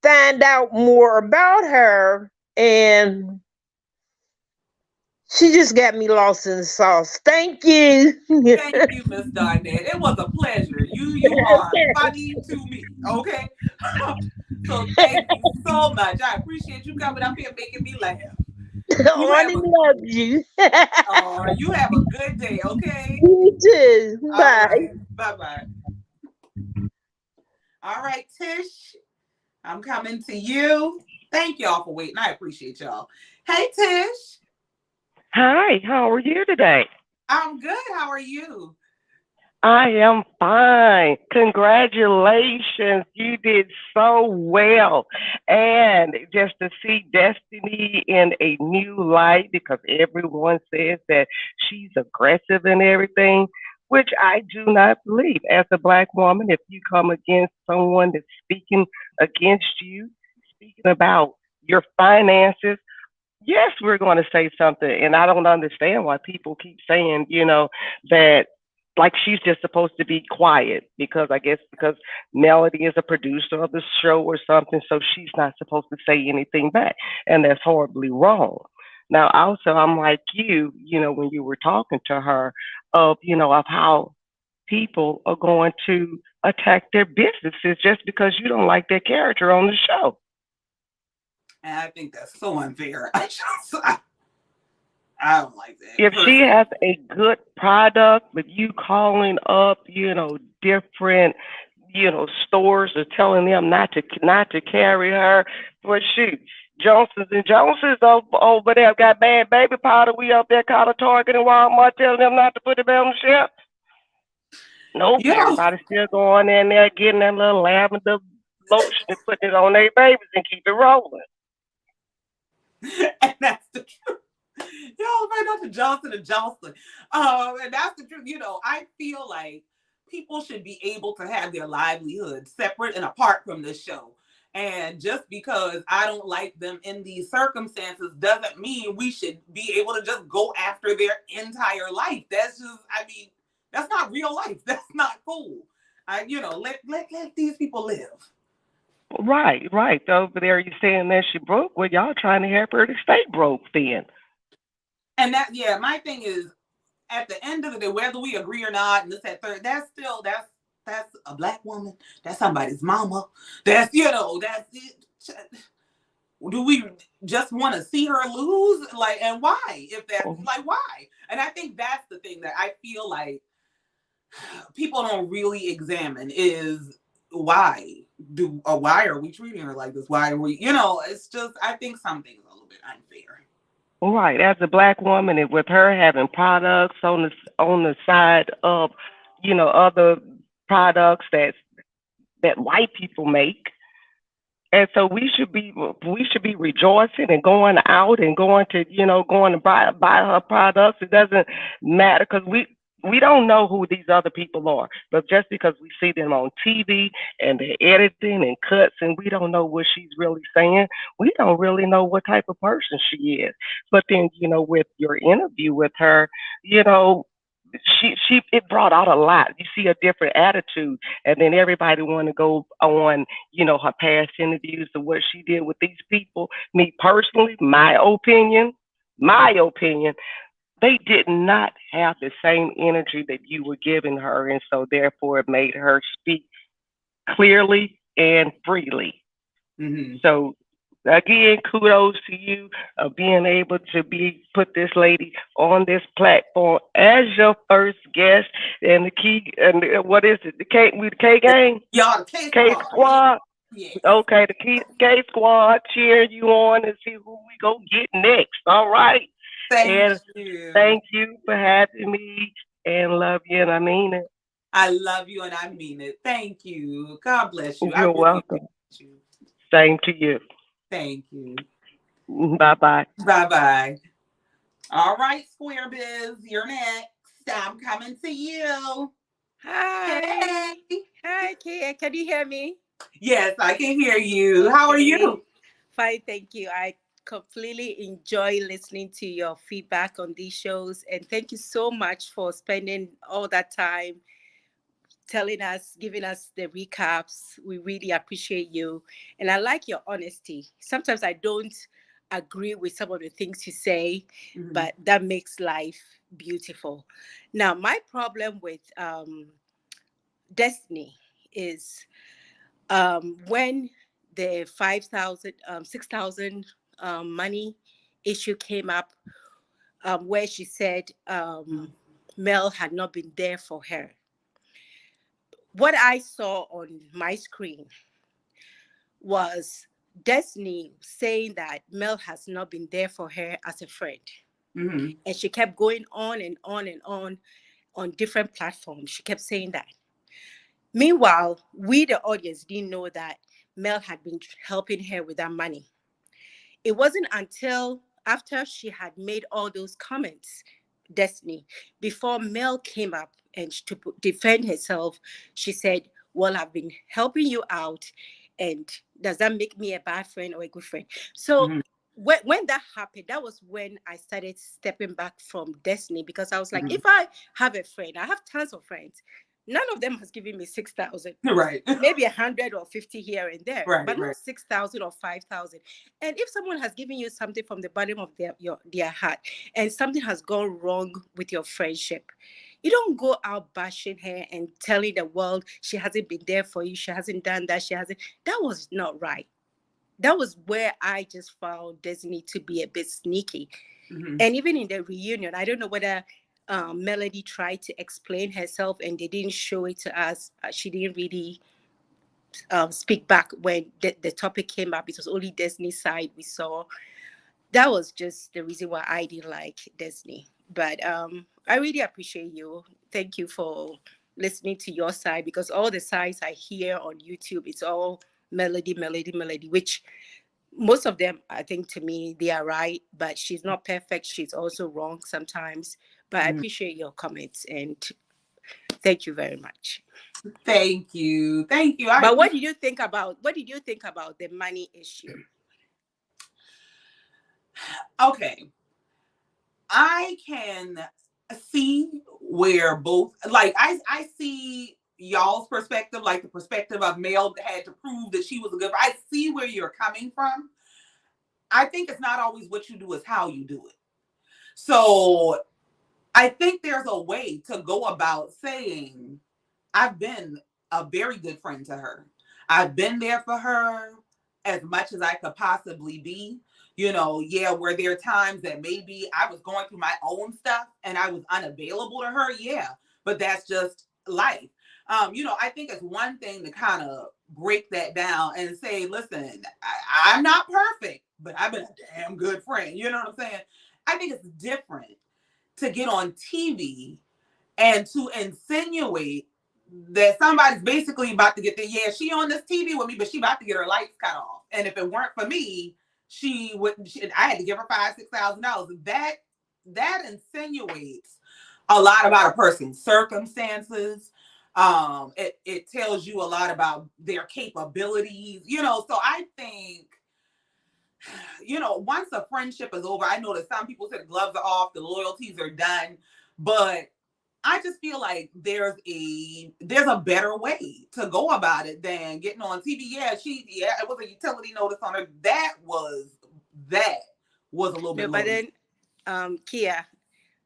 find out more about her. And she just got me lost in the sauce. Thank you. Thank you, Miss Donette. It was a pleasure. You are funny to me. Okay. So thank you so much. I appreciate you coming up here making me laugh. You have Arnie a loves you. you have a good day, okay? You too. All Bye. right. Bye-bye. All right, Tish. I'm coming to you. Thank y'all for waiting. I appreciate y'all. Hey Tish. Hi, how are you today? I'm good. How are you? I am fine. Congratulations. You did so well. And just to see Destiny in a new light, because everyone says that she's aggressive and everything, which I do not believe. As a Black woman, if you come against someone that's speaking against you, speaking about your finances, yes, we're going to say something. And I don't understand why people keep saying, that like she's just supposed to be quiet because I guess because Melody is a producer of the show or something, so she's not supposed to say anything back. And that's horribly wrong. Now, also, I'm like when you were talking to her of how people are going to attack their businesses just because you don't like their character on the show. And I think that's so unfair. I don't like that. If she has a good product, but you calling up, different, stores are telling them not to carry her, well, shoot, Johnson's over there got bad baby powder. We up there caught a Target and Walmart telling them not to put it on the shelf. Nope, Yeah. everybody's still going in there getting that little lavender lotion and putting it on their babies and keep it rolling. And that's the truth. Y'all right out to Johnson and Johnson. And that's the truth. I feel like people should be able to have their livelihood separate and apart from this show. And just because I don't like them in these circumstances doesn't mean we should be able to just go after their entire life. That's that's not real life. That's not cool. Let these people live. Right. Over there, you saying that she broke. Well, y'all trying to help her to stay broke then. And my thing is, at the end of the day, whether we agree or not, and this, that, third, that's a Black woman. That's somebody's mama. That's that's it. Do we just want to see her lose? And why? If that's why? And I think that's the thing that I feel like people don't really examine is why are we treating her like this? Why are we? It's just I think something's a little bit unfair. Right, as a Black woman, and with her having products on the side of, other products that white people make, and so we should be rejoicing and going out and going to buy her products. It doesn't matter because we don't know who these other people are, but just because we see them on TV and they're editing and cuts, and we don't know what she's really saying, we don't really know what type of person she is. But then, with your interview with her, she it brought out a lot. You see a different attitude, and then everybody want to go on, her past interviews and what she did with these people. Me personally, my opinion, they did not have the same energy that you were giving her, and so therefore it made her speak clearly and freely. Mm-hmm. So again, kudos to you of being able to put this lady on this platform as your first guest, and what is it? The K gang? Y'all, the K Squad. Yes. Okay, the K Squad cheering you on and see who we go get next. All right. Thank you. Thank you for having me, and love you, and I mean it. I love you and I mean it. Thank you. God bless you. You're welcome. You. Same to you. Thank you. Bye-bye. Bye-bye. All right, Square Biz, you're next. I'm coming to you. Hi. Hey. Hi, Kia. Can you hear me? Yes, I can hear you. How are you? Fine, thank you. I completely enjoy listening to your feedback on these shows. And thank you so much for spending all that time telling us, giving us the recaps. We really appreciate you. And I like your honesty. Sometimes I don't agree with some of the things you say, but that makes life beautiful. Now, my problem with Destiny is when the 5,000, 6,000 money issue came up, where she said Mel had not been there for her. What I saw on my screen was Destiny saying that Mel has not been there for her as a friend. And she kept going on and on and on different platforms. She kept saying that. Meanwhile, we, the audience, didn't know that Mel had been helping her with that money. It wasn't until after she had made all those comments, Destiny, before Mel came up and to defend herself, she said, well, I've been helping you out. And does that make me a bad friend or a good friend? So when that happened, that was when I started stepping back from Destiny, because I was like, if I have a friend, I have tons of friends. None of them has given me 6,000. Right. Maybe 100 or 50 here and there, Right, but not right. 6,000 or 5,000. And if someone has given you something from the bottom of their heart, and something has gone wrong with your friendship, you don't go out bashing her and telling the world she hasn't been there for you, she hasn't done that, she hasn't. That was not right. That was where I just found Destiny to be a bit sneaky. And even in the reunion, I don't know whether Melody tried to explain herself and they didn't show it to us. She didn't really speak back when the topic came up. It was only Destiny's side we saw. That was just the reason why I didn't like Destiny. But I really appreciate you. Thank you for listening to your side, because all the sides I hear on YouTube, it's all melody, which most of them, I think, to me, they are right, but she's not perfect. She's also wrong sometimes. But I appreciate your comments and thank you very much. Thank you. Thank you. But what did you think about the money issue? Okay. I can see where both, like, I see y'all's perspective, like the perspective of Mel had to prove that she was a good. I see where you're coming from. I think it's not always what you do, it's how you do it. So I think there's a way to go about saying, I've been a very good friend to her. I've been there for her as much as I could possibly be. You know, yeah, were there times that maybe I was going through my own stuff and I was unavailable to her? Yeah, but that's just life. You know, I think it's one thing to kind of break that down and say, listen, I'm not perfect, but I've been a damn good friend. You know what I'm saying? I think it's different to get on TV and to insinuate that somebody's basically about to get there. Yeah, she on this TV with me, but she about to get her lights cut off. And if it weren't for me, she wouldn't. I had to give her $5,000-$6,000. That insinuates a lot about a person's circumstances. It tells you a lot about their capabilities. You know, so I think, you know, once a friendship is over, I know that some people say the gloves are off, the loyalties are done, but I just feel like there's a better way to go about it than getting on TV. Yeah, it was a utility notice on her. That was a little bit. No, but then, Kia,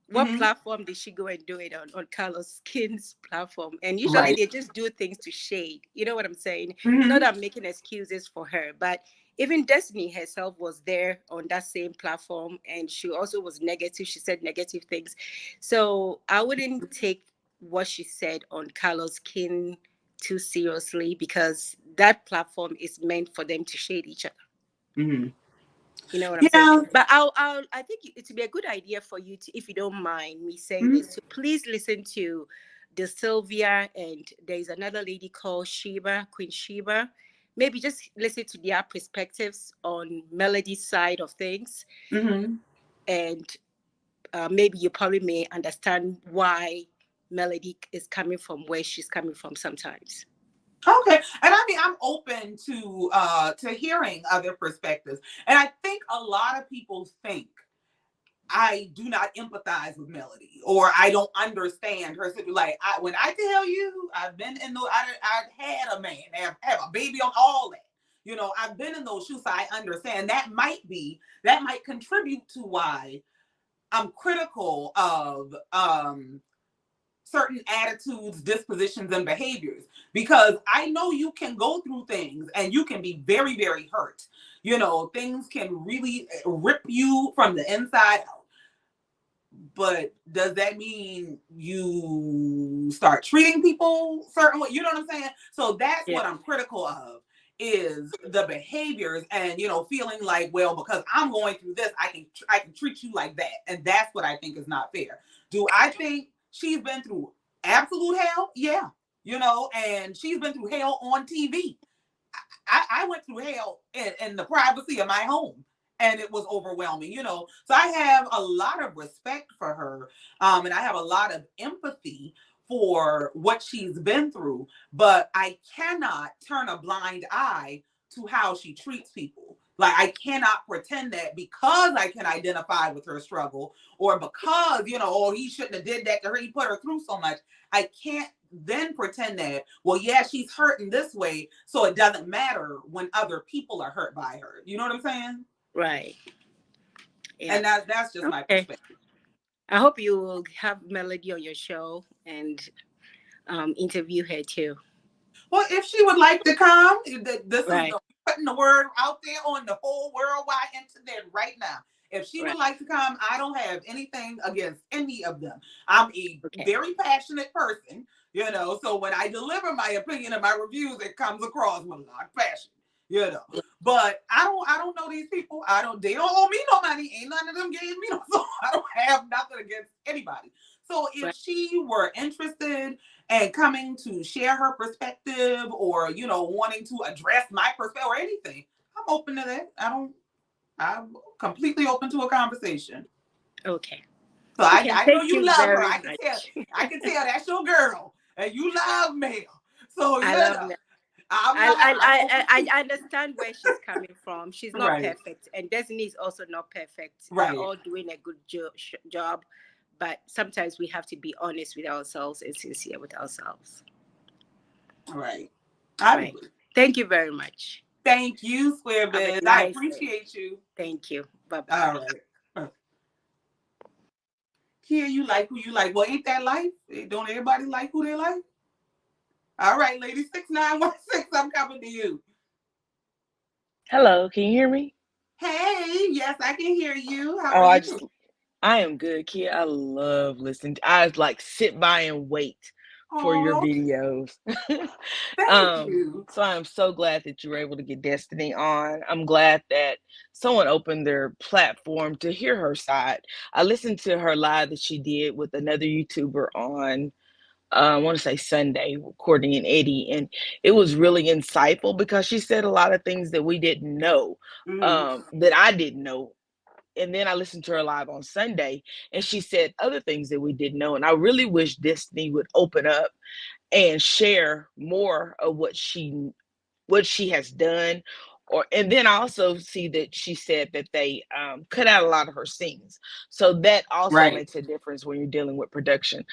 what platform did she go and do it on Carlos Kin's platform? And usually they just do things to shade. You know what I'm saying? Not that I'm making excuses for her, but even Destiny herself was there on that same platform, and she also was negative. She said negative things. So I wouldn't take what she said on Carlos Kin too seriously, because that platform is meant for them to shade each other. You know what I'm saying? But I think it would be a good idea for you to, if you don't mind me saying this, to please listen to the Sylvia, and there's another lady called Queen Sheba. Maybe just listen to their perspectives on Melody's side of things. And maybe you probably may understand why Melody is coming from where she's coming from sometimes. Okay. And I mean, I'm open to hearing other perspectives. And I think a lot of people think I do not empathize with Melody, or I don't understand her. Like, when I tell you, I've been in those, I've had a man, have a baby on, all that. You know, I've been in those shoes, so I understand. That might contribute to why I'm critical of certain attitudes, dispositions, and behaviors, because I know you can go through things and you can be very, very hurt. You know, things can really rip you from the inside out. But does that mean you start treating people certain way? You know what I'm saying? So that's what I'm critical of, is the behaviors, and, you know, feeling like, well, because I'm going through this, I can treat you like that. And that's what I think is not fair. Do I think she's been through absolute hell? Yeah. You know, and she's been through hell on TV. I went through hell in the privacy of my home, and it was overwhelming, you know. So I have a lot of respect for her, and I have a lot of empathy for what she's been through, but I cannot turn a blind eye to how she treats people. Like, I cannot pretend that because I can identify with her struggle, or because, you know, oh, he shouldn't have did that to her, he put her through so much. I can't then pretend that, well, yeah, she's hurt in this way, so it doesn't matter when other people are hurt by her. You know what I'm saying? Right. Yeah. And that's just my perspective. I hope you will have Melody on your show and interview her too. Well, if she would like to come, this Right. is putting the word out there on the whole worldwide internet right now. If she would like to come, I don't have anything against any of them. I'm a very passionate person, you know, so when I deliver my opinion and my reviews, it comes across with a lot of passion, you know. But I don't know these people. They don't owe me no money. Ain't none of them gave me no, so I don't have nothing against anybody. So if she were interested in coming to share her perspective, or, you know, wanting to address my perspective or anything, I'm open to that. I'm completely open to a conversation. Okay. So I know you love her. I can tell that's your girl, and you love Mel. So I love Mel. I understand where she's coming from. She's not perfect, and Destiny is also not perfect. Right. We're all doing a good job, but sometimes we have to be honest with ourselves and sincere with ourselves. Right. Right. Thank you very much. Thank you, Square Biz. I appreciate you. Thank you. Bye-bye. All right. Kia, you like who you like. Well, ain't that life? Don't everybody like who they like? All right, lady, 6916, I'm coming to you. Hello, can you hear me? Hey, yes, I can hear you. How are you? I am good, Kia. I love listening. I like sit by and wait for your videos. Thank you. So I'm so glad that you were able to get Destiny on. I'm glad that someone opened their platform to hear her side. I listened to her live that she did with another YouTuber on I want to say Sunday, Courtney and Eddie, and it was really insightful because she said a lot of things that we didn't know, that I didn't know. And then I listened to her live on Sunday, and she said other things that we didn't know. And I really wish Destiny would open up and share more of what she has done. And then I also see that she said that they cut out a lot of her scenes. So that also makes a difference when you're dealing with production.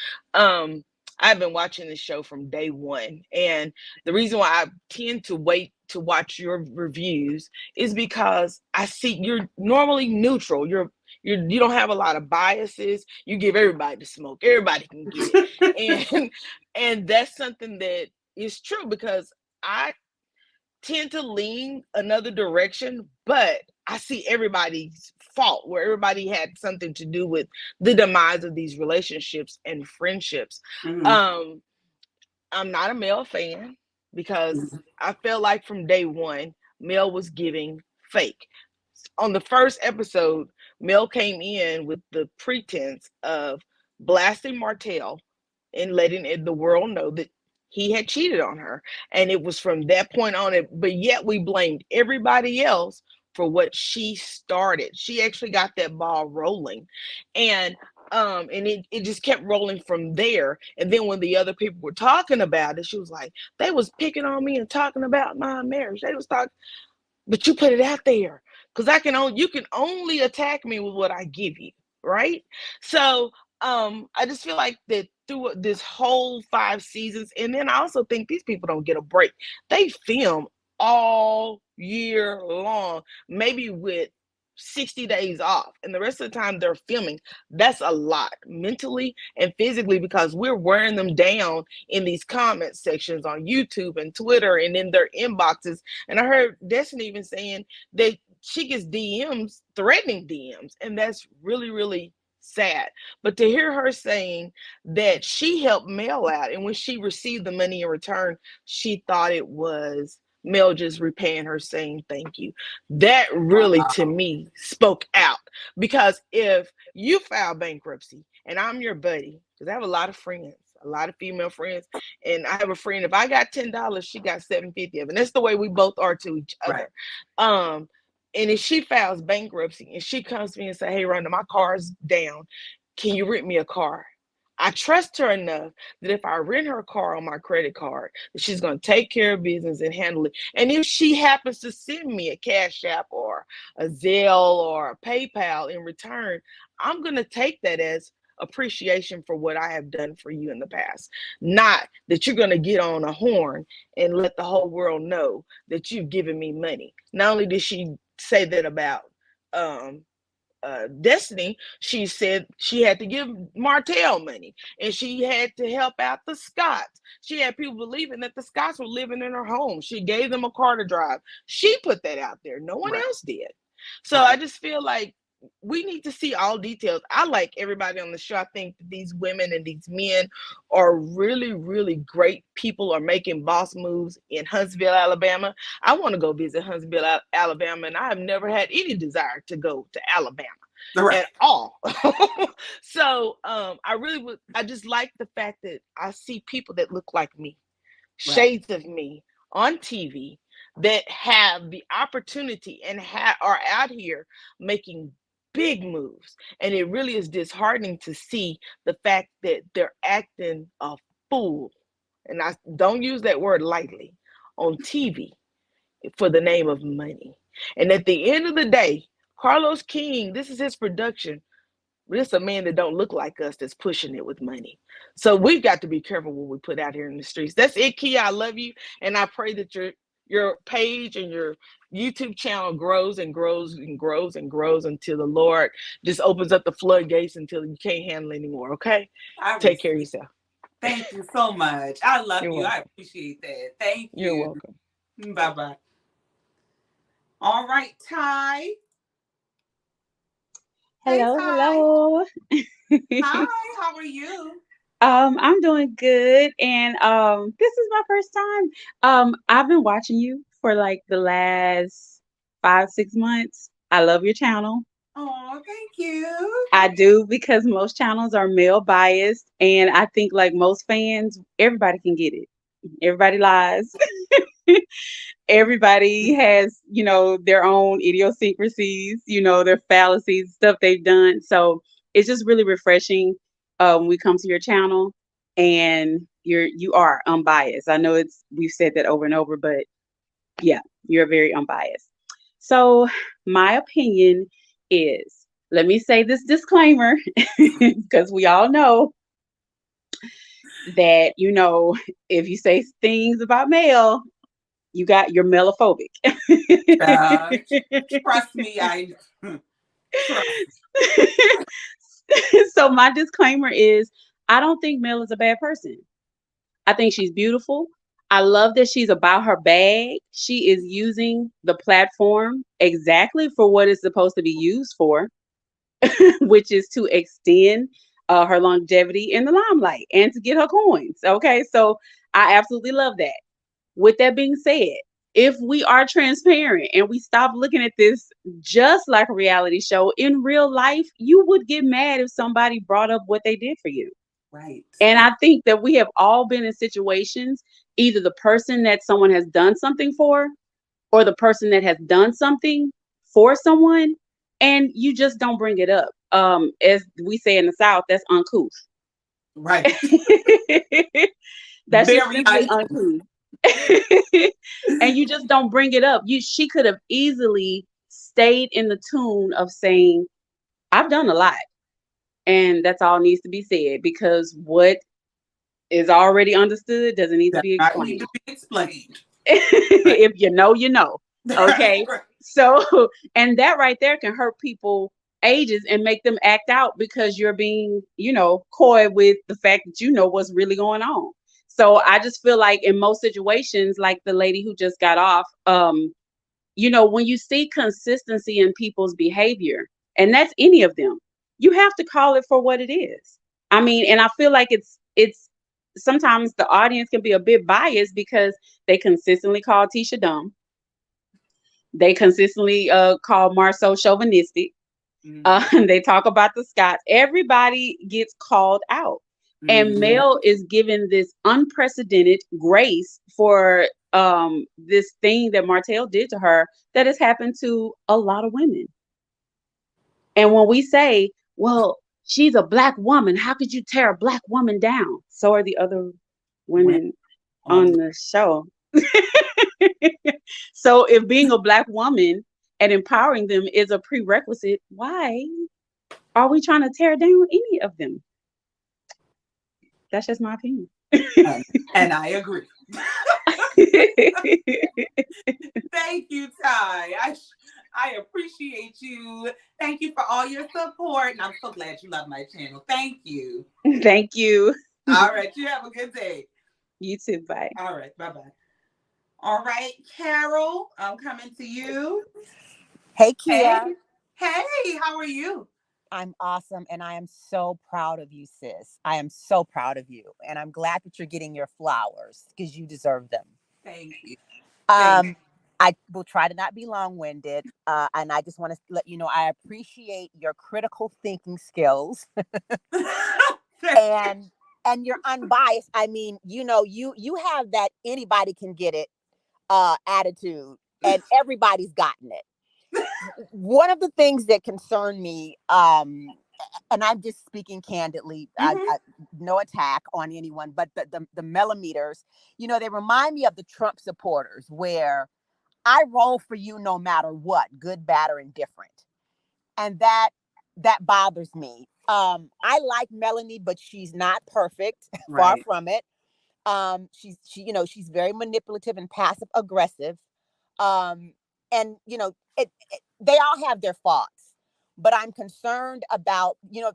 I've been watching this show from day one, and the reason why I tend to wait to watch your reviews is because I see you're normally neutral. You don't have a lot of biases. You give everybody the smoke. Everybody can get it. and that's something that is true, because I tend to lean another direction, but I see everybody's fault, where everybody had something to do with the demise of these relationships and friendships. I'm not a Mel fan, because I felt like from day one, Mel was giving fake. On the first episode, Mel came in with the pretense of blasting Martell and letting the world know that he had cheated on her. And it was from that point on, but yet we blamed everybody else for what she started. She actually got that ball rolling. And it just kept rolling from there. And then when the other people were talking about it, she was like, they was picking on me and talking about my marriage. They was talking, but you put it out there. because you can only attack me with what I give you, right? So I just feel like that through this whole 5 seasons, and then I also think these people don't get a break. They film all year long, maybe with 60 days off, and the rest of the time they're filming. That's a lot mentally and physically, because we're wearing them down in these comment sections on YouTube and Twitter and in their inboxes. And I heard Destiny even saying that she gets DMs, threatening DMs, and that's really, really sad. But to hear her saying that she helped Mel out, and when she received the money in return, she thought it was Mel just repaying her, saying thank you. That really, to me, spoke out. Because if you file bankruptcy and I'm your buddy, because I have a lot of friends, a lot of female friends, and I have a friend, if I got $10, she got $7.50 of it. And that's the way we both are to each other. Right. And if she files bankruptcy and she comes to me and say, hey, Rhonda, my car's down, can you rent me a car? I trust her enough that if I rent her a car on my credit card, that she's going to take care of business and handle it. And if she happens to send me a Cash App or a Zelle or a PayPal in return, I'm going to take that as appreciation for what I have done for you in the past. Not that you're going to get on a horn and let the whole world know that you've given me money. Not only did she say that about Destiny, she said she had to give Martell money, and she had to help out the Scotts. She had people believing that the Scotts were living in her home. She gave them a car to drive. She put that out there. No one else did. So I just feel like we need to see all details. I like everybody on the show. I think that these women and these men are really, really great people, are making boss moves in Huntsville, Alabama. I want to go visit Huntsville, Alabama, and I have never had any desire to go to Alabama at all. So I just like the fact that I see people that look like me, shades of me on TV, that have the opportunity and are out here making big moves. And it really is disheartening to see the fact that they're acting a fool, and I don't use that word lightly, on TV for the name of money. And at the end of the day, Carlos King, this is his production, but it's a man that don't look like us that's pushing it with money. So we've got to be careful what we put out here in the streets. That's it, Kia. I love you, and I pray that your page and your YouTube channel grows and grows and grows and grows until the Lord just opens up the floodgates until you can't handle anymore. Okay? Take care of yourself. Thank you so much. I love You're you. welcome. I appreciate that. Thank you. You're welcome. Bye-bye. All right, Ty. Hello, hey, hello. Hi, how are you? I'm doing good, and this is my first time. I've been watching you for like the last 5-6 months. I love your channel. Oh, thank you. I do, because most channels are male biased, and I think like most fans, everybody can get it. Everybody lies. Everybody has, their own idiosyncrasies, their fallacies, stuff they've done. So it's just really refreshing when we come to your channel, and you are unbiased. I know we've said that over and over, but yeah, you're very unbiased. So my opinion is, let me say this disclaimer, because we all know that, if you say things about male, you're melophobic. Trust me, trust. So my disclaimer is, I don't think Mel is a bad person. I think she's beautiful. I love that she's about her bag. She is using the platform exactly for what it's supposed to be used for, which is to extend her longevity in the limelight and to get her coins. Okay, so I absolutely love that. With that being said, if we are transparent and we stop looking at this just like a reality show, in real life, you would get mad if somebody brought up what they did for you. Right. And I think that we have all been in situations, either the person that someone has done something for, or the person that has done something for someone, and you just don't bring it up. As we say in the South, that's uncouth. Right. That's just simply uncouth. And you just don't bring it up. She could have easily stayed in the tune of saying, I've done a lot. And that's all needs to be said, because what is already understood doesn't need to Does be not need explained. to be explained. Right. If you know, you know. Okay. Right. So, and that right there can hurt people ages and make them act out because you're being, coy with the fact that you know what's really going on. So I just feel like in most situations, like the lady who just got off, when you see consistency in people's behavior, and that's any of them, you have to call it for what it is. I mean, and I feel like it's sometimes the audience can be a bit biased because they consistently call Tisha dumb. They consistently call Marceau chauvinistic. They talk about the Scots. Everybody gets called out. And Mel is given this unprecedented grace for this thing that Martell did to her that has happened to a lot of women. And when we say, well, she's a Black woman, how could you tear a Black woman down? So are the other women on the show. So if being a Black woman and empowering them is a prerequisite, why are we trying to tear down any of them? That's just my opinion. And I agree. Thank you, Ty. I appreciate you. Thank you for all your support. And I'm so glad you love my channel. Thank you. Thank you. All right. You have a good day. You too. Bye. All right. Bye-bye. All right, Carol, I'm coming to you. Hey, Kia. Hey, how are you? I'm awesome, and I am so proud of you, sis. I am so proud of you, and I'm glad that you're getting your flowers because you deserve them. Thank you. I will try to not be long-winded, and I just want to let you know I appreciate your critical thinking skills and you're unbiased. I mean, you have that anybody can get it attitude, and everybody's gotten it. One of the things that concern me, and I'm just speaking candidly, no attack on anyone, but the millimeters, they remind me of the Trump supporters, where I roll for you no matter what, good, bad, or indifferent. And that bothers me. I like Melanie, but she's not perfect. Right. Far from it. She's very manipulative and passive aggressive. And they all have their faults, but I'm concerned about, they're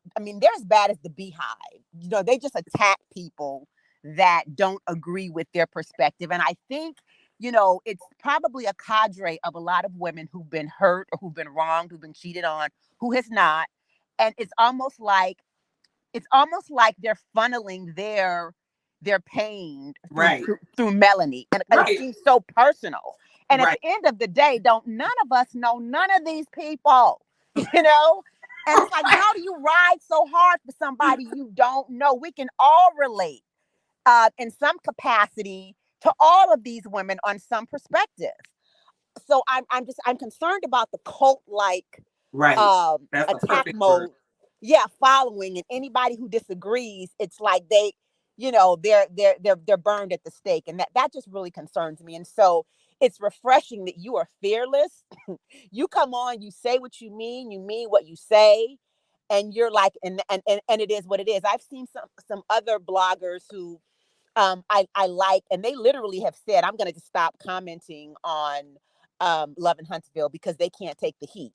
as bad as the Beehive. They just attack people that don't agree with their perspective. And I think, it's probably a cadre of a lot of women who've been hurt or who've been wronged, who've been cheated on, who has not. And it's almost like they're funneling their pain through Melanie. And it seems so personal. And at the end of the day, none of us know none of these people, And it's like, how do you ride so hard for somebody you don't know? We can all relate in some capacity to all of these women on some perspective. So I'm concerned about the cult-like attack mode. Yeah, following, and anybody who disagrees, it's like they're burned at the stake, and that just really concerns me. And so it's refreshing that you are fearless. You come on, you say what you mean what you say, and you're like, and it is what it is. I've seen some other bloggers who I like, and they literally have said, I'm going to just stop commenting on Love in Huntsville because they can't take the heat,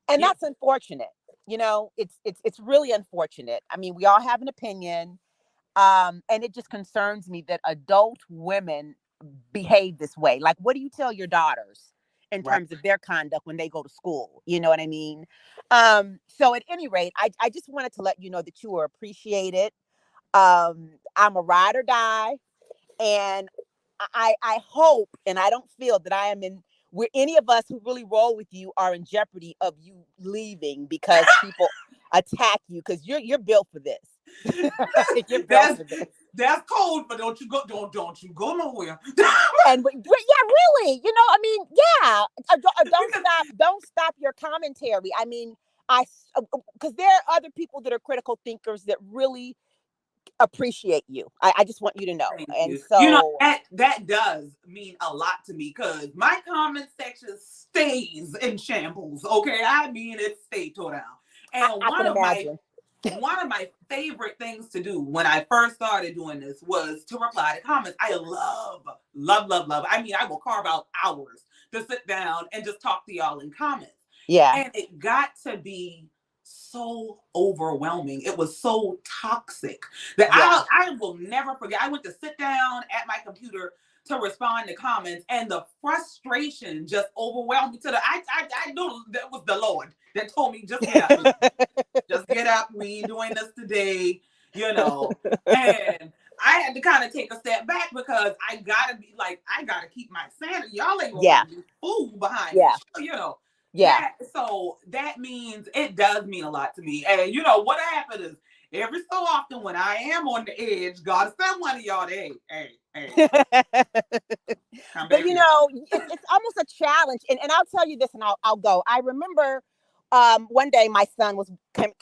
and that's unfortunate. It's really unfortunate. I mean, we all have an opinion, and it just concerns me that adult women behave this way. Like, what do you tell your daughters in terms of their conduct when they go to school? You know what I mean? So at any rate, I just wanted to let you know that you are appreciated. I'm a ride or die, and I hope, and I don't feel that I am where any of us who really roll with you are in jeopardy of you leaving because people attack you, because you're built for this. You're built for this. That's cold, but don't you go nowhere. And really, don't stop your commentary. I mean, because there are other people that are critical thinkers that really appreciate you. I just want you to know. Thank And you. You know, so that does mean a lot to me because my comment section stays in shambles. Okay, I mean it stayed tore down. And I can imagine. one of my favorite things to do when I first started doing this was to reply to comments. I love, love, love, love. I mean, I will carve out hours to sit down and just talk to y'all in comments. Yeah. And it got to be so overwhelming. It was so toxic that Yeah. I will never forget. I went to sit down at my computer to respond to comments, and the frustration just overwhelmed me. I knew that was the Lord that told me, just get up, just get up. We ain't doing this today, you know. And I had to kind of take a step back because I gotta keep my sanity. Y'all ain't gonna Yeah. make me fool behind Yeah. me, you know. Yeah. So that means it does mean a lot to me. And you know what happened is every so often when I am on the edge, God send one of y'all to, hey. But you know, it's almost a challenge. And I'll tell you this, and I'll go. I remember one day my son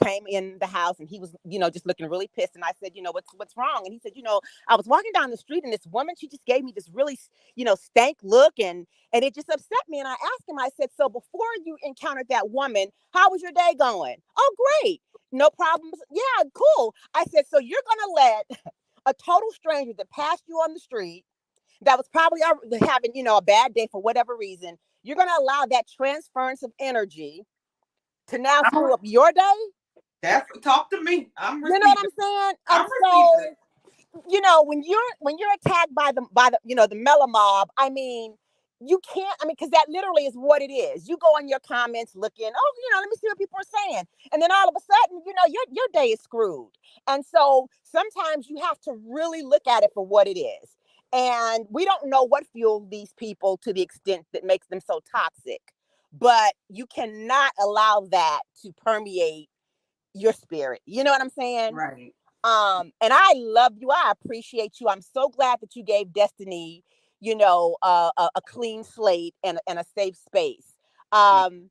came in the house, and he was, you know, just looking really pissed. And I said, you know, what's wrong? And he said, you know, I was walking down the street, and this woman, she just gave me this really, you know, stank look, and it just upset me. And I asked him, I said, so before you encountered that woman, how was your day going? Oh, great. No problems. Yeah, cool. I said, so you're gonna let a total stranger that passed you on the street, that was probably having, you know, a bad day for whatever reason, you're going to allow that transference of energy to now screw up your day? Talk to me. I'm receiving. You know what I'm saying? And so, you know, when you're attacked by the you know, the mellow mob, I mean, you can't, I mean, because that literally is what it is. You go in your comments looking, oh, you know, let me see what people are saying. And then all of a sudden, you know, your day is screwed. And so sometimes you have to really look at it for what it is. And we don't know what fueled these people to the extent that makes them so toxic. But you cannot allow that to permeate your spirit. You know what I'm saying? Right. And I love you. I appreciate you. I'm so glad that you gave Destiny, you know, a clean slate and a safe space. And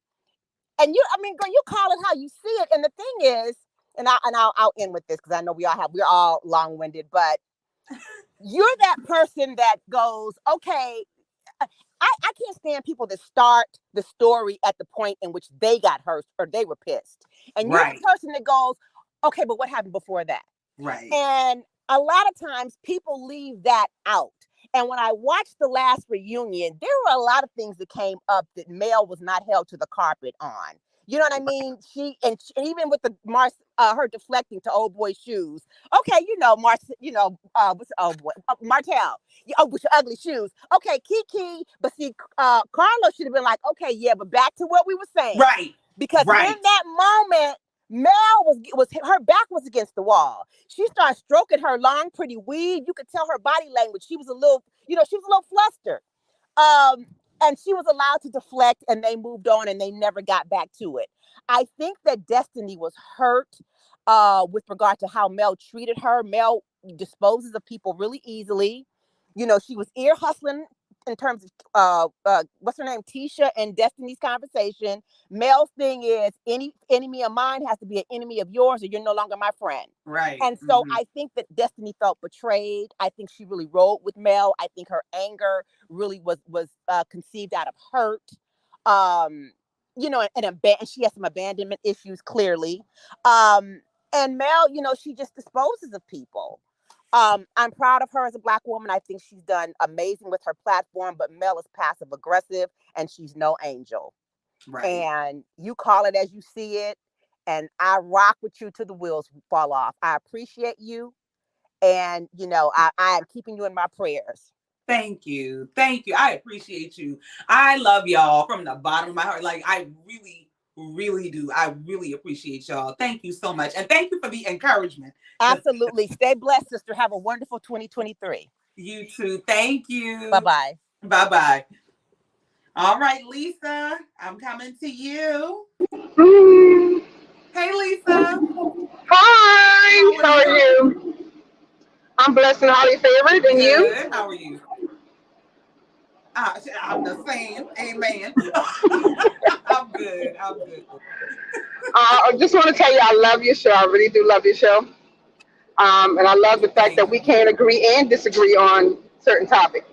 you, I mean, girl, you call it how you see it. And the thing is, and I'll end with this because I know we're all long-winded, but you're that person that goes, okay, I can't stand people that start the story at the point in which they got hurt or they were pissed. And you're the person that goes, okay, but what happened before that? Right. And a lot of times people leave that out. And when I watched the last reunion, there were a lot of things that came up that Mel was not held to the carpet on. You know what I mean? She and even with the her deflecting to old boy's shoes. Okay, you know, what's old boy? Martell. Oh, with your ugly shoes. Okay, Kiki. But see, Carlos should have been like, okay, yeah, but back to what we were saying. Right. Because in that moment, Mel was her back was against the wall. She started stroking her long, pretty weave. You could tell her body language. She was a little, you know, she was a little flustered. And she was allowed to deflect, and they moved on, and they never got back to it. I think that Destiny was hurt with regard to how Mel treated her. Mel disposes of people really easily. You know, she was ear hustling in terms of what's her name, Tisha, and Destiny's conversation. Mel's thing is, any enemy of mine has to be an enemy of yours, or you're no longer my friend. Right. And so I think that Destiny felt betrayed. I think she really rolled with Mel. I think her anger really was conceived out of hurt. You know, and she has some abandonment issues, clearly. And Mel, you know, she just disposes of people. I'm proud of her as a Black woman. I think she's done amazing with her platform, but Mel is passive aggressive and she's no angel. Right. And you call it as you see it. And I rock with you till the wheels fall off. I appreciate you. And, you know, I am keeping you in my prayers. Thank you. Thank you. I appreciate you. I love y'all from the bottom of my heart. Like, I really, really do. I really appreciate y'all. Thank you so much. And thank you for the encouragement. Absolutely. Stay blessed, sister. Have a wonderful 2023. You too. Thank you. Bye-bye. Bye-bye. All right, Lisa, I'm coming to you. Hey, Lisa. Hi. How are you? I'm blessed and highly favored. And you? Good. How are you? I'm the same. Amen. I'm good. I just want to tell you I love your show. I really do love your show. And I love the fact that we can agree and disagree on certain topics.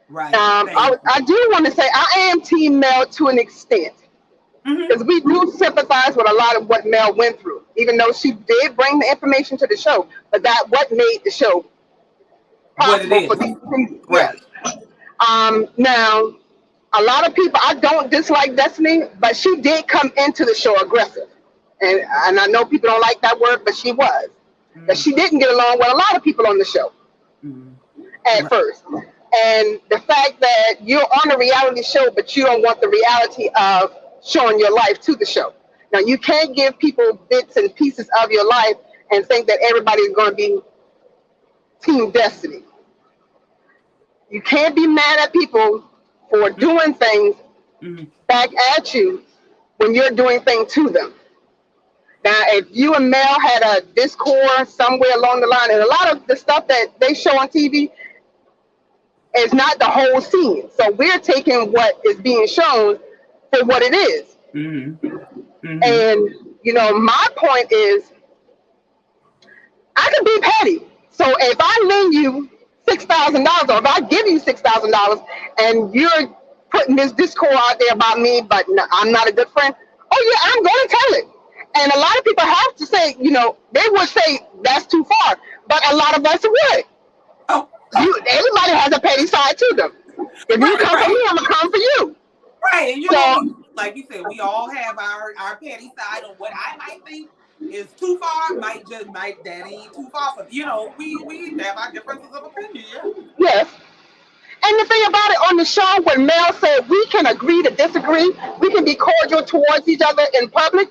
Right. Thank I do want to say I am Team Mel to an extent you. because we do sympathize with a lot of what Mel went through, even though she did bring the information to the show. But that what made the show What it possible for is. these. Right. Now, a lot of people, I don't dislike Destiny, but she did come into the show aggressive. And I know people don't like that word, but she was. That she didn't get along with a lot of people on the show at first. And the fact that you're on a reality show, but you don't want the reality of showing your life to the show. Now, you can't give people bits and pieces of your life and think that everybody's going to be Team Destiny. You can't be mad at people for doing things back at you when you're doing things to them. Now, if you and Mel had a discord somewhere along the line, and a lot of the stuff that they show on TV is not the whole scene. So we're taking what is being shown for what it is. And, you know, my point is, I can be petty. So if I lend you $6,000, or if I give you $6,000, and you're putting this discord out there about me, but I'm not a good friend, oh yeah, I'm going to tell it. And a lot of people have to say, you know, they would say that's too far, but a lot of us would. Everybody has a petty side to them. If you come for me, I'm gonna come for you. Right, and you know, like you said, we all have our petty side on what I might think is too far. That ain't too far for we have our differences of opinion. Yeah. Yes. And the thing about it on the show, when Mel said we can agree to disagree, we can be cordial towards each other in public,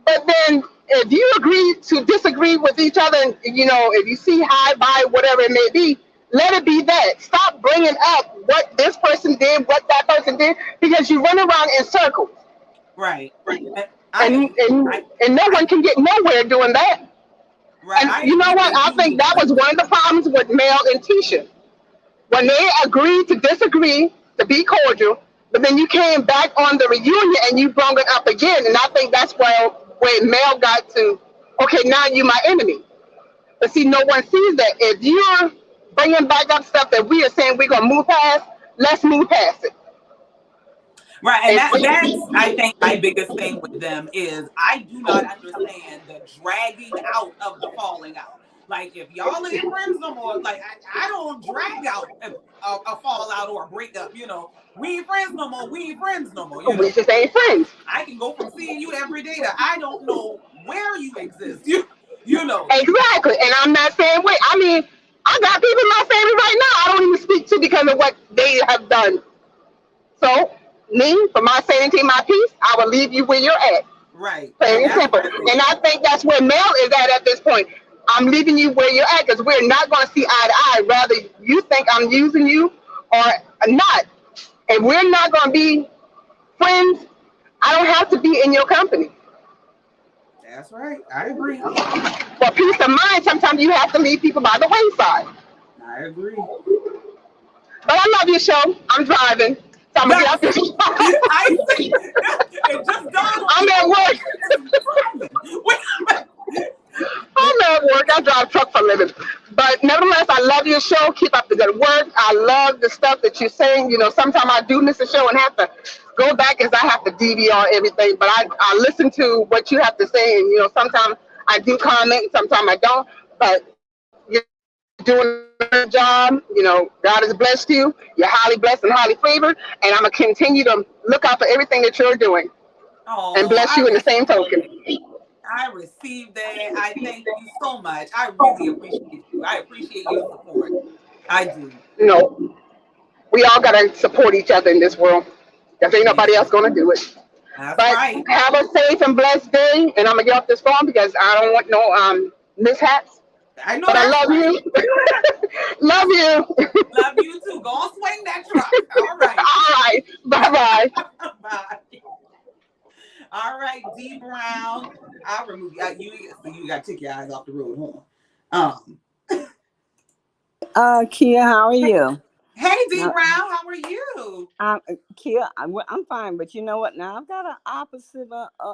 but then if you agree to disagree with each other, and you know, if you see high by whatever it may be, let it be that. Stop bringing up what this person did, what that person did, because you run around in circles. Right. And no one can get nowhere doing that. Right. And you know what? I think that was one of the problems with Mel and Tisha. When they agreed to disagree, to be cordial, but then you came back on the reunion and you brought it up again. And I think that's where Mel got to, okay, now you're my enemy. But see, no one sees that. If you're bringing back up stuff that we are saying we're going to move past, let's move past it. Right, and that's, I think, my biggest thing with them is I do not understand the dragging out of the falling out. Like, if y'all ain't friends no more, like, I don't drag out a fallout or a breakup, you know. We ain't friends no more, we ain't friends no more, you know. We just ain't friends. I can go from seeing you every day to I don't know where you exist, you know. Exactly, and I'm not saying, wait, I mean, I got people in my family right now I don't even speak to because of what they have done. So, me, for my sanity, my peace, I will leave you where you're at. Right. Plain and simple. And I think that's where Mel is at this point. I'm leaving you where you're at because we're not going to see eye to eye. Rather, you think I'm using you or not. If we're not going to be friends, I don't have to be in your company. That's right. I agree. For peace of mind, sometimes you have to leave people by the wayside. I agree. But I love your show. I'm driving. So I'm going to get out this show. I see. It just dawned on I'm at work. I'm at work. I drive truck for a living. But nevertheless, I love your show. Keep up the good work. I love the stuff that you're saying. You know, sometimes I do miss a show and have to go back because I have to DVR everything. But I listen to what you have to say. And, you know, sometimes I do comment. Sometimes I don't. But you're doing a good job. You know, God has blessed you. You're highly blessed and highly favored. And I'm going to continue to look out for everything that you're doing. And bless you in the same token. I received that. I thank you so much. I really appreciate you. I appreciate your support. I do. You know, we all got to support each other in this world. Because ain't nobody else going to do it. That's but right. Have a safe and blessed day. And I'm going to get off this phone because I don't want no mishaps. I know. But I love you. Love you. Love you too. Go on, swing that truck. All right. All right. Bye-bye. Bye. All right, D Brown. I'll remove you. You got to take your eyes off the road, huh? Kia, how are you? Hey, D Brown, how are you? Kia, I'm fine, but you know what? Now I've got an opposite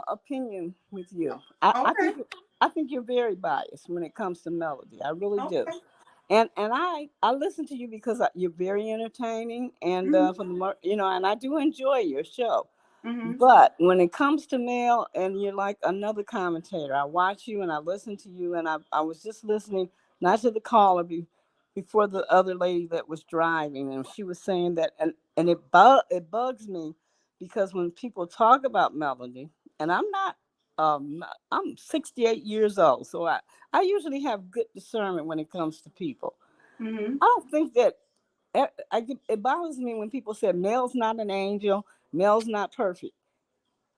opinion with you. I I think you're very biased when it comes to Melody. I really do. Okay. And I listen to you because you're very entertaining, and Mm-hmm. for the and I do enjoy your show. Mm-hmm. But when it comes to Mel, and you're like another commentator, I watch you and I listen to you, and I was just listening, not to the caller before the other lady that was driving, and she was saying that, and it bugs me because when people talk about Melody, and I'm 68 years old, so I usually have good discernment when it comes to people. Mm-hmm. I don't think that it bothers me when people say Mel's not an angel, Mel's not perfect.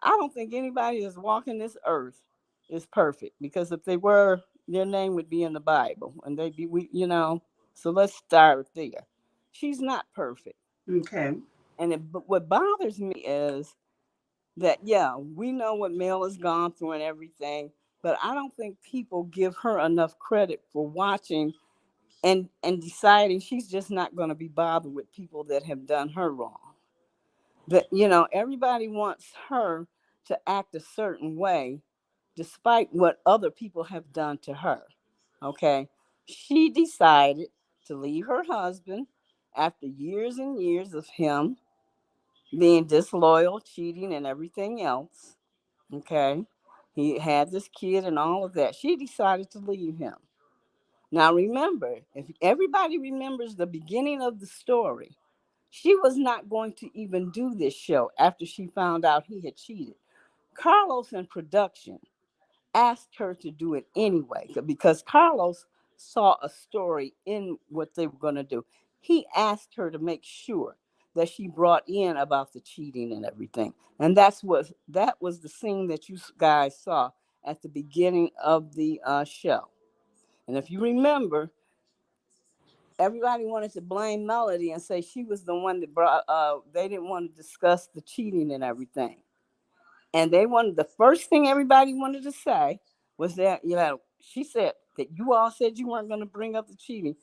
I don't think anybody that's walking this earth is perfect, because if they were, their name would be in the Bible, and they'd be So let's start there. She's not perfect, Okay. but what bothers me is that, yeah, we know what Mel has gone through and everything, but I don't think people give her enough credit for watching and deciding she's just not going to be bothered with people that have done her wrong. That everybody wants her to act a certain way despite what other people have done to her. Okay, she decided to leave her husband after years and years of him being disloyal, cheating, and everything else. Okay, he had this kid and all of that. She decided to leave him. Now remember, if everybody remembers the beginning of the story, she was not going to even do this show after she found out he had cheated. Carlos in production asked her to do it anyway because Carlos saw a story in what they were going to do. He asked her to make sure that she brought in about the cheating and everything. And that was the scene that you guys saw at the beginning of the show. And if you remember, everybody wanted to blame Melody and say she was the one that brought. They didn't want to discuss the cheating and everything, and the first thing everybody wanted to say was that she said that you all said you weren't going to bring up the cheating,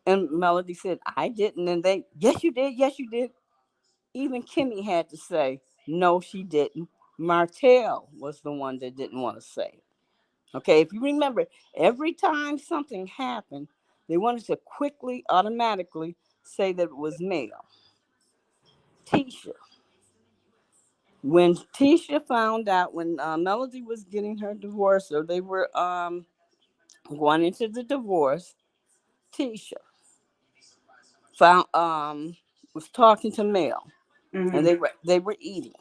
and Melody said I didn't, and they yes you did. Even Kimmy had to say no, she didn't. Martell was the one that didn't want to say it. Okay, if you remember, every time something happened, they wanted to quickly, automatically say that it was Mel. Tisha. When Tisha found out, when Melody was getting her divorce, or they were going into the divorce, Tisha found was talking to Mel, Mm-hmm. and they were eating.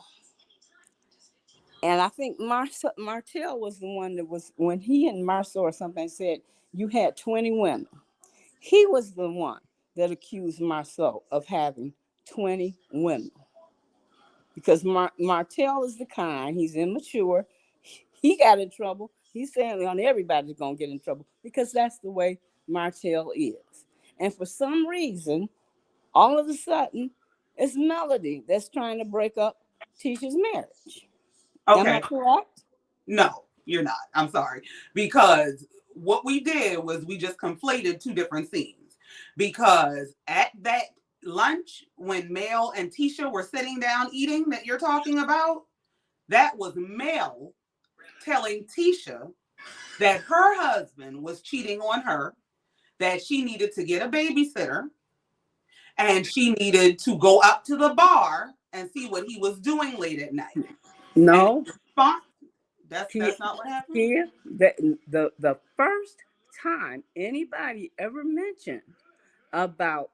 And I think Martell was the one that was, when he and Marcel or something said, you had 20 women. He was the one that accused Marceau of having 20 women. Because Martell is the kind, he's immature. He got in trouble. He's saying on everybody's going to get in trouble because that's the way Martell is. And for some reason, all of a sudden, it's Melody that's trying to break up Tisha's marriage. Am I Okay. correct? No, you're not. I'm sorry. Because what we did was we just conflated two different scenes. Because at that lunch, when Mel and Tisha were sitting down eating that you're talking about, that was Mel telling Tisha that her husband was cheating on her, that she needed to get a babysitter, and she needed to go up to the bar and see what he was doing late at night. And No. that's not what happened. Here, the first time anybody ever mentioned about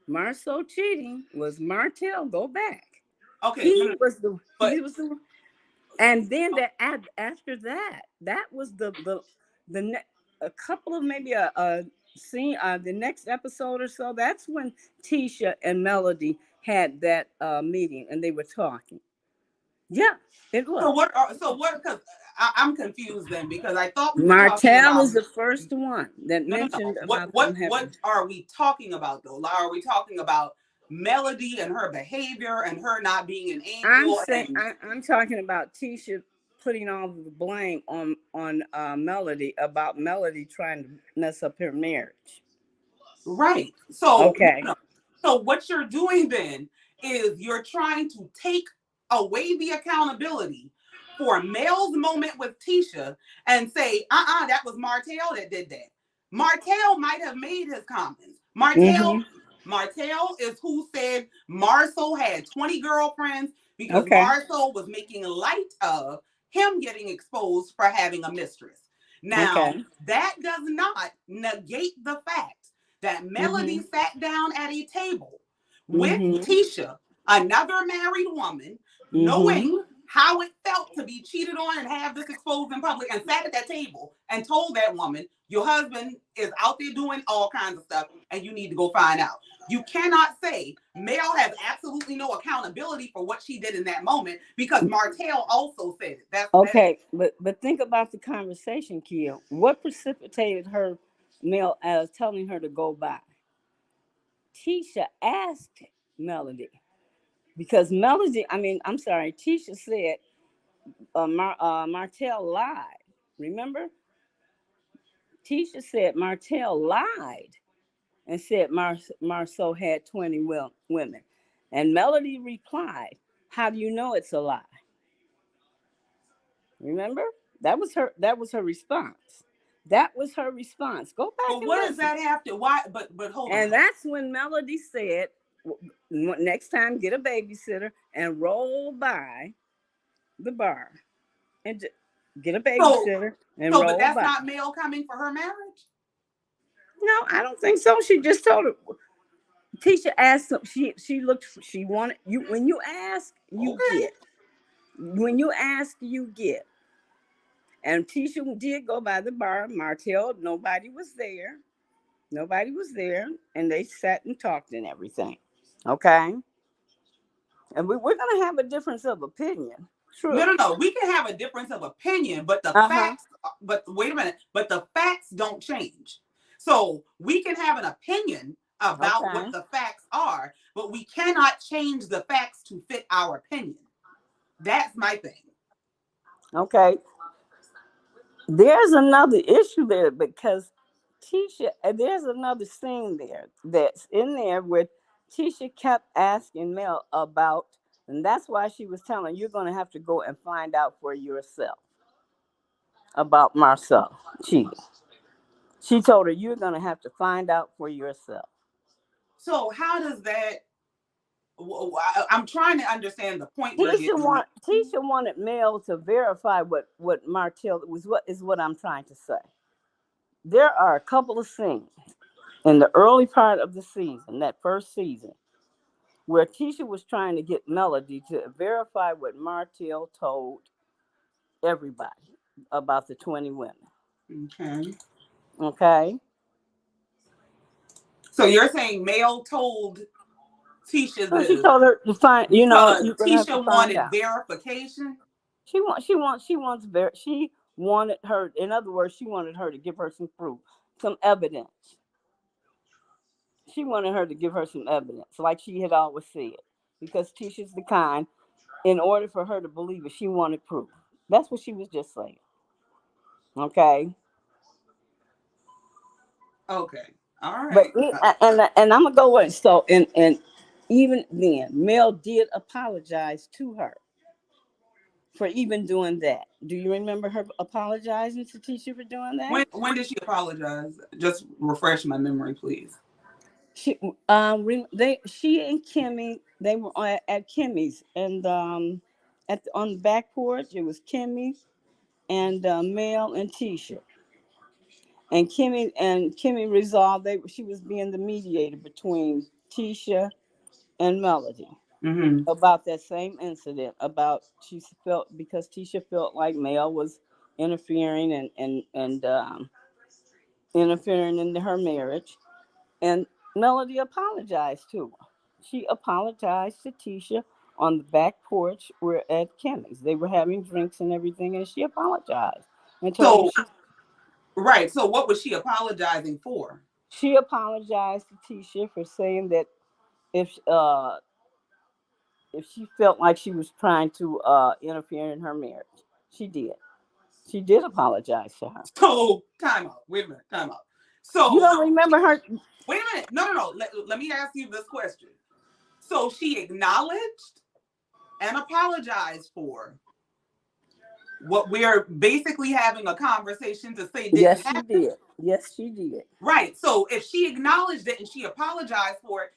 Marceau cheating was Martell. Go back. Okay, He was the but and then after that, that was a couple of maybe a scene the next episode or so. That's when Tisha and Melody had that meeting and they were talking. Yeah, it was. So what? Because I'm confused then, because I thought we were talking Martell about is the first one that no. mentioned about them having. What are we talking about though? Are we talking about Melody and her behavior and her not being an angel? I'm talking about Tisha putting all the blame on Melody about Melody trying to mess up her marriage. Right. So Okay. no. So what you're doing then is you're trying to take away the accountability for Mel's moment with Tisha and say, that was Martell that did that. Martell might have made his comments. Martell is who said Marcel had 20 girlfriends because Marcel was making light of him getting exposed for having a mistress. Now, that does not negate the fact that Melody sat down at a table with Tisha, another married woman, knowing how it felt to be cheated on and have this exposed in public, and sat at that table and told that woman, your husband is out there doing all kinds of stuff and you need to go find out. You cannot say Mel has absolutely no accountability for what she did in that moment because Martell also said it. But think about the conversation, Kia. What precipitated her, Mel, as telling her to go by? Tisha asked Melody because Tisha said Martell lied. Remember? Tisha said Martell lied and said Marceau had 20 women. And Melody replied, how do you know it's a lie? Remember? That was her response. That was her response. Go back but and what listen. Does that have to, why, but hold on. And that's when Melody said, next time get a babysitter and roll by the bar and get a babysitter and roll by. But that's not Mel coming for her marriage? No, I don't think so. She just told her. Tisha asked him, she wanted you. When you ask, you get. When you ask, you get. And Tisha did go by the bar. Martell, nobody was there. And they sat and talked and everything. Okay. And we're going to have a difference of opinion. True. No. We can have a difference of opinion, but the facts, but wait a minute, but the facts don't change. So we can have an opinion about what the facts are, but we cannot change the facts to fit our opinion. That's my thing. Okay. There's another issue there because Tisha, there's another scene there that's in there where Tisha kept asking Mel about, and that's why she was telling you're going to have to go and find out for yourself about Marcel cheating. She told her you're going to have to find out for yourself. So how does that? I'm trying to understand the point. Tisha wanted Mel to verify what Martell was. What I'm trying to say. There are a couple of scenes in the early part of the season, that first season, where Tisha was trying to get Melody to verify what Martell told everybody about the 20 women. Okay. So you're saying Mel told Tisha this? She told her to find. Tisha wanted verification. She wanted her. In other words, she wanted her to give her some proof, some evidence. She wanted her to give her some evidence, like she had always said, because Tisha's the kind. In order for her to believe it, she wanted proof. That's what she was just saying. Okay. Okay. All right. But and I'm gonna go with so and even then, Mel did apologize to her for even doing that. Do you remember her apologizing to Tisha for doing that? When did she apologize? Just refresh my memory, please. She and Kimmy, they were at Kimmy's, and on the back porch it was Kimmy and Mel and Tisha. And Kimmy resolved she was being the mediator between Tisha and Melody about that same incident. About because Tisha felt like Mel was interfering and interfering into her marriage, and Melody apologized to her. She apologized to Tisha on the back porch. We're at Kimmy's. They were having drinks and everything, and she apologized and told her. Right. So what was she apologizing for? She apologized to Tisha for saying that if she felt like she was trying to interfere in her marriage, she did. She did apologize to her. So time out. Wait a minute. Time out. So you don't remember her? Wait a minute. No. Let me ask you this question. So she acknowledged and apologized for what we're basically having a conversation to say didn't Yes, she happen. did. Yes, she did. Right. So if she acknowledged it and she apologized for it,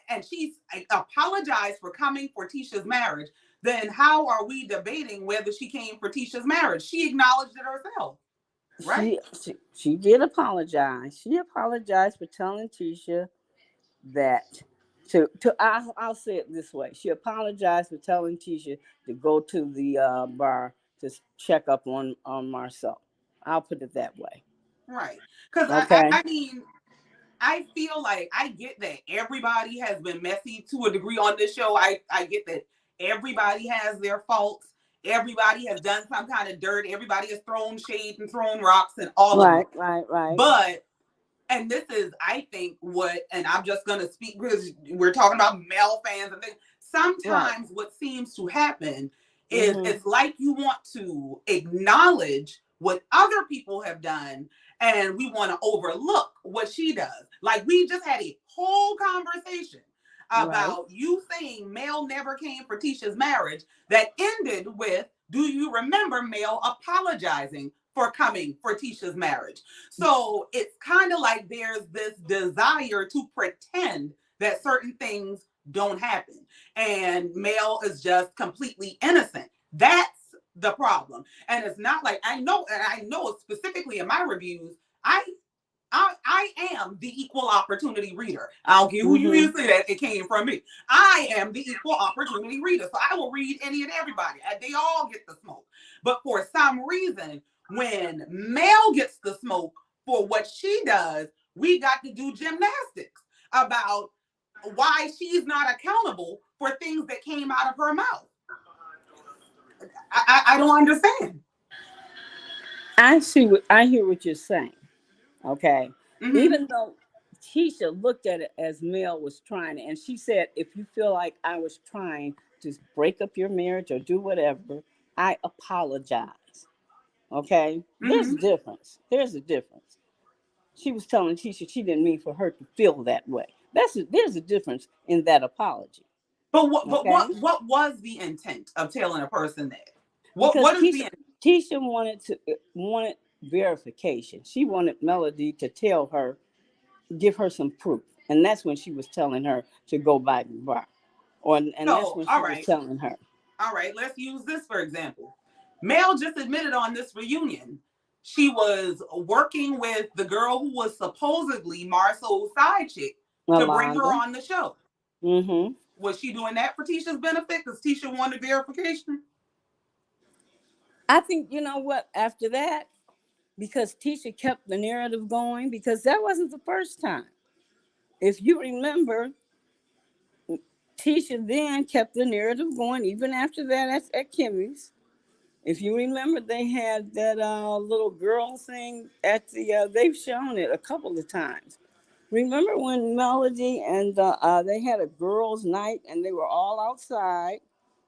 and she's apologized for coming for Tisha's marriage, then how are we debating whether she came for Tisha's marriage? She acknowledged it herself, right? She did apologize. She apologized for telling Tisha that I'll say it this way. She apologized for telling Tisha to go to the bar to check up on Marcel. I'll put it that way. Right. Because Okay. I mean, I feel like I get that everybody has been messy to a degree on this show. I get that everybody has their faults. Everybody has done some kind of dirt. Everybody has thrown shade and thrown rocks and all of it. Right. But, and this is, I think, and I'm just going to speak because we're talking about male fans and things. Sometimes what seems to happen is it's like you want to acknowledge what other people have done and we want to overlook what she does. Like we just had a whole conversation about you saying Mel never came for Tisha's marriage that ended with, do you remember Mel apologizing for coming for Tisha's marriage? So it's kind of like there's this desire to pretend that certain things don't happen. And Mel is just completely innocent. That's the problem. And it's not like I know specifically in my reviews, I am the equal opportunity reader. I don't care who you say that it came from me. I am the equal opportunity reader. So I will read any and everybody. They all get the smoke. But for some reason, when Mel gets the smoke for what she does, we got to do gymnastics about why she's not accountable for things that came out of her mouth. I don't understand. I hear what you're saying. Okay. Even though Tisha looked at it as Mel was trying, and she said, if you feel like I was trying to break up your marriage or do whatever, I apologize. Okay. There's a difference. There's a difference. She was telling Tisha she didn't mean for her to feel that way. There's a difference in that apology. But what was the intent of telling a person that? What is Tisha wanted verification. She wanted Melody to tell her, give her some proof, and that's when she was telling her to go by the bar, that's when she was telling her. All right, let's use this for example. Mel just admitted on this reunion she was working with the girl who was supposedly Marcel's side chick to bring her on the show. Was she doing that for Tisha's benefit because Tisha wanted verification? I think, you know what, after that, because Tisha kept the narrative going, because that wasn't the first time. If you remember, Tisha then kept the narrative going even after that at Kimmy's. If you remember, they had that little girl thing at the, they've shown it a couple of times. Remember when Melody and they had a girls' night and they were all outside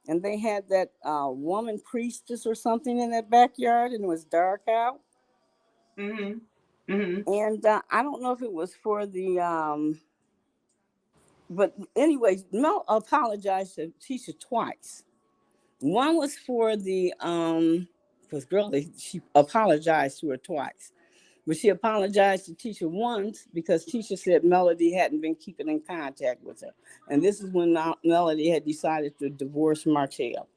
and they had that woman priestess or something in that backyard and it was dark out? And I don't know if it was for the, but anyways, Mel apologized to Tisha twice. One was for the, because girl, she apologized to her twice. But she apologized to Tisha once because Tisha said Melody hadn't been keeping in contact with her. And this is when Melody had decided to divorce Martell.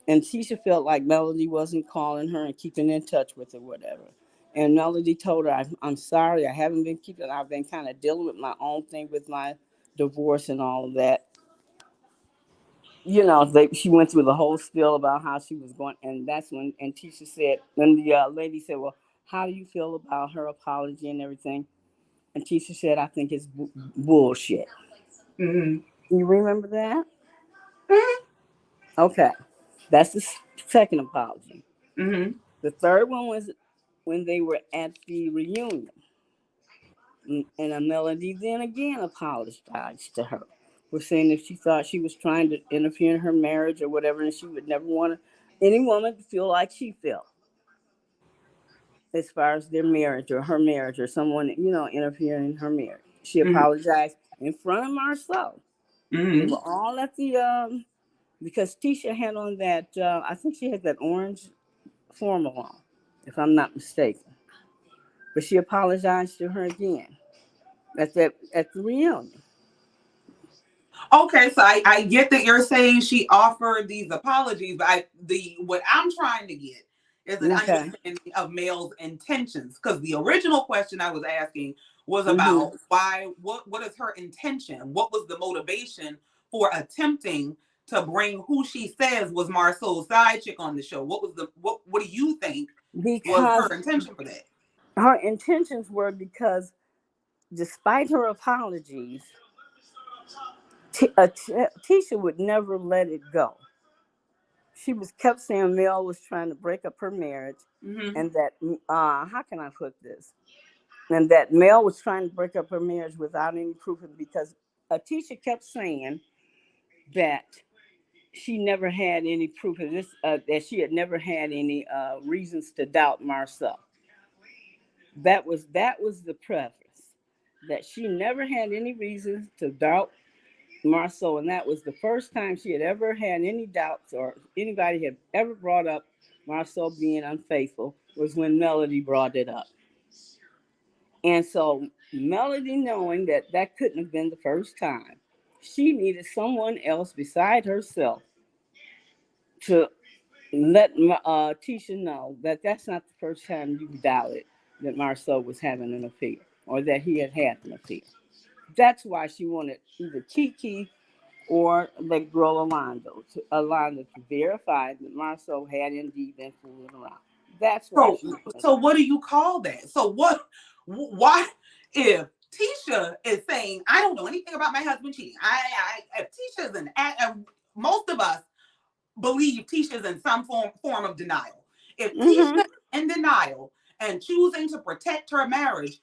And Tisha felt like Melody wasn't calling her and keeping in touch with her, whatever. And Melody told her, I'm sorry, I've been kind of dealing with my own thing with my divorce and all of that. You know, she went through the whole spiel about how she was going. And that's when, and Tisha said, when the lady said, well, how do you feel about her apology and everything? And Tisha said, I think it's bullshit. You remember that? Okay. That's the second apology. The third one was when they were at the reunion. And Melody then again apologized to her for saying if she thought she was trying to interfere in her marriage or whatever, and she would never want any woman to feel like she felt as far as their marriage or her marriage or someone, you know, interfering in her marriage. She apologized in front of Marcel. They were all at the, because Tisha had on that, I think she had that orange formal loan, if I'm not mistaken. But she apologized to her again at the reunion. Okay, so I get that you're saying she offered these apologies, but what I'm trying to get is an Okay. understanding of Mel's intentions. Because the original question I was asking was Mm-hmm. about what is her intention? What was the motivation for attempting to bring who she says was Marceau's side chick on the show? What do you think was her Because intention for that? her intentions were because despite her apologies, Tisha would never let it go. She kept saying Mel was trying to break up her marriage, and that how can I put this? And that Mel was trying to break up her marriage without any proof of it, because Tisha kept saying that she never had any proof of this, that she had never had any reasons to doubt Marcel. That was the preface, that she never had any reasons to doubt Marceau, and that was the first time she had ever had any doubts or anybody had ever brought up Marceau being unfaithful, was when Melody brought it up. And so Melody, knowing that that couldn't have been the first time, she needed someone else beside herself to let Tisha know that that's not the first time you doubted that Marceau was having an affair or that he had an affair. That's why she wanted either Kiki or the girl Alonzo to verify that Marceau had indeed been fooling around. That's why she wanted So what do you call that? So why, if Tisha is saying, I don't know anything about my husband cheating. If Tisha's most of us believe Tisha's in some form of denial. If Tisha is in denial and choosing to protect her marriage,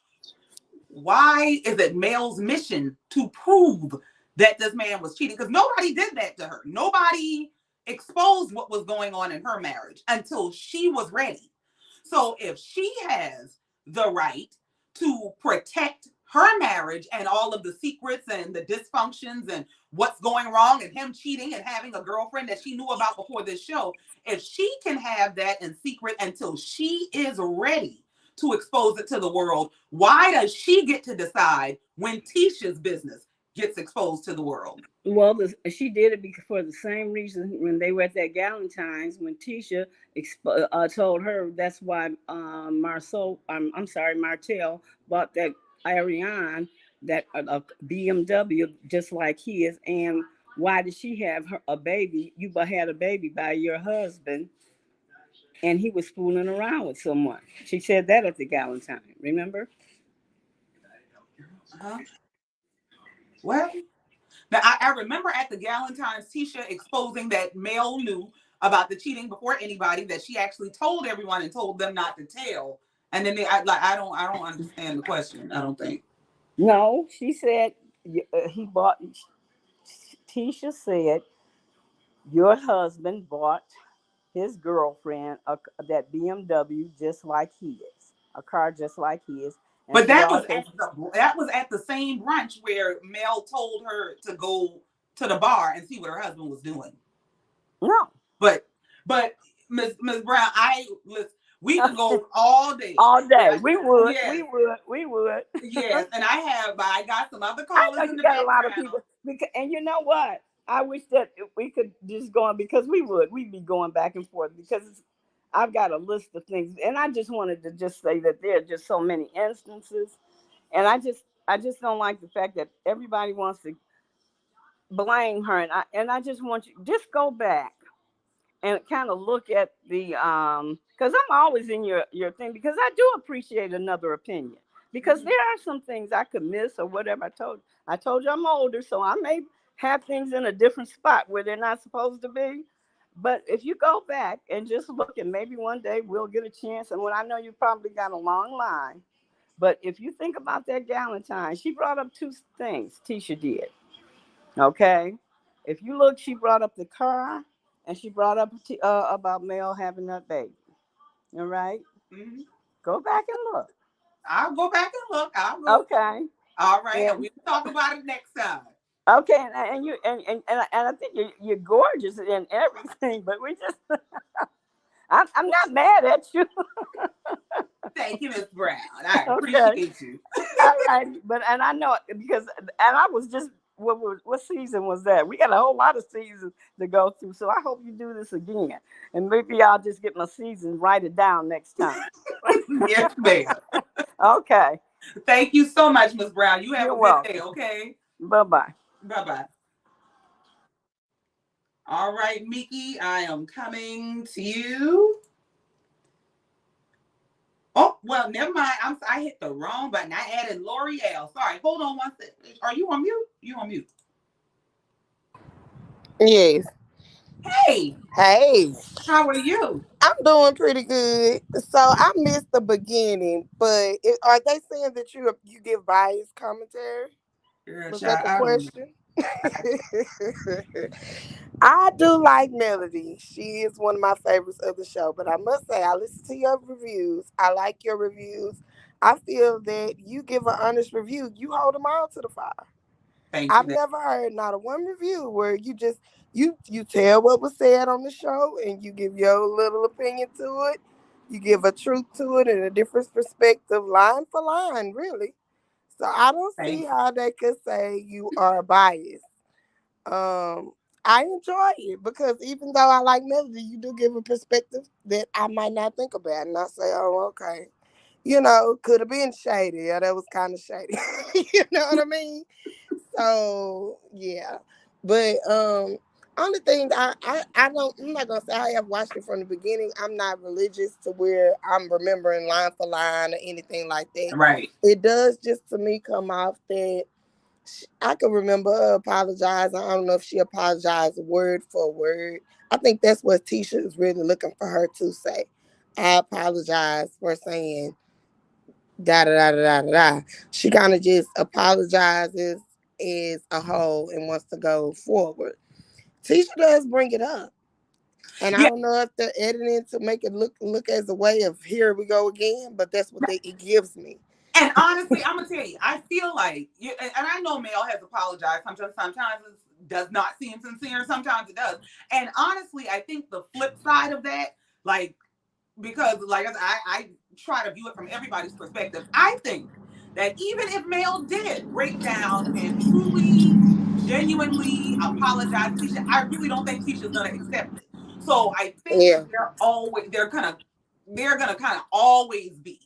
why is it Mel's mission to prove that this man was cheating? Because nobody did that to her. Nobody exposed what was going on in her marriage until she was ready. So if she has the right to protect her marriage and all of the secrets and the dysfunctions and what's going wrong and him cheating and having a girlfriend that she knew about before this show, if she can have that in secret until she is ready to expose it to the world, why does she get to decide when Tisha's business gets exposed to the world? Well, she did it for the same reason when they were at that Galentine's, when Tisha told her that's why Martell bought that Ariane, that BMW, just like his. And why did she have a baby? You had a baby by your husband, and he was fooling around with someone. She said that at the Galentine, remember? Well, now I remember at the Galentine's, Tisha exposing that Mel knew about the cheating before anybody, that she actually told everyone and told them not to tell. And then I don't understand the question. I don't think. No, she said Tisha said your husband bought his girlfriend that BMW just like his, a car just like his. And but that was at the same brunch where Mel told her to go to the bar and see what her husband was doing. No, but Miss Brown, we could go all day. All day. We would. Yes. We would. Yes, and I got some other callers. I know you got a lot of people. And you know what? I wish that we could just go on, because we'd be going back and forth, because I've got a list of things, and I just wanted to just say that there are just so many instances, and I just don't like the fact that everybody wants to blame her, and I just want you just go back and kind of look at the because I'm always in your thing, because I do appreciate another opinion, because there are some things I could miss or whatever. I told you I'm older, so I may have things in a different spot where they're not supposed to be. But if you go back and just look, and maybe one day we'll get a chance. And when I know you probably got a long line, but if you think about that Galentine, she brought up two things. Tisha did. Okay, if you look, she brought up the car, and she brought up about Mel having that baby. All right? Mm-hmm. Go back and look. I'll go back and look. Okay. All right. And we'll talk about it next time. Okay, and I think you're gorgeous and everything, but we just I'm not mad at you. Thank you, Miss Brown. I Okay. appreciate you. All right. But and I know it because and I was just what season was that? We got a whole lot of seasons to go through. So I hope you do this again. And maybe I'll just get my season, write it down next time. Yes, ma'am. Okay. Thank you so much, Miss Brown. You have You're a good welcome. day, okay? Bye-bye. Bye-bye. All right, Miki, I am coming to you. Oh, well, never mind. I hit the wrong button. I added L'Oreal. Sorry. Hold on one second. Are you on mute? You on mute. Yes. Hey, Hey, how are you? I'm doing pretty good. So I missed the beginning, but are they saying that you give biased commentary? Girl, Was that child, the I don't know. question? I do like Melody. She is one of my favorites of the show. But I must say, I listen to your reviews. I like your reviews. I feel that you give an honest review. You hold them all to the fire. Thank I've you. never heard not a one review where you just you tell what was said on the show and you give your little opinion to it. You give a truth to it and a different perspective, line for line, really. So I don't Thank see you. how they could say you are biased. Um, I enjoy it because even though I like Melody, you do give a perspective that I might not think about, and I say, "Oh, okay." Could have been shady. Yeah, that was kind of shady. You know what I mean? So yeah, but only thing I don't I'm not gonna say I have watched it from the beginning. I'm not religious to where I'm remembering line for line or anything like that. Right. It does just to me come off that I can remember her apologizing. I don't know if she apologized word for word. I think that's what Tisha is really looking for her to say. I apologize for saying da da da da da da. She kind of just apologizes as a whole and wants to go forward. Tisha does bring it up, and I Yeah. don't know if they're editing to make it look as a way of here we go again, but that's what it gives me. And honestly, I'm gonna tell you, I feel like and I know Mel has apologized. Sometimes it does not seem sincere. Sometimes it does. And honestly, I think the flip side of that, like, because like I try to view it from everybody's perspective. I think that even if Mel did break down and truly, genuinely apologize to Tisha, I really don't think Tisha's gonna accept it. So I think Yeah, they're gonna kind of always be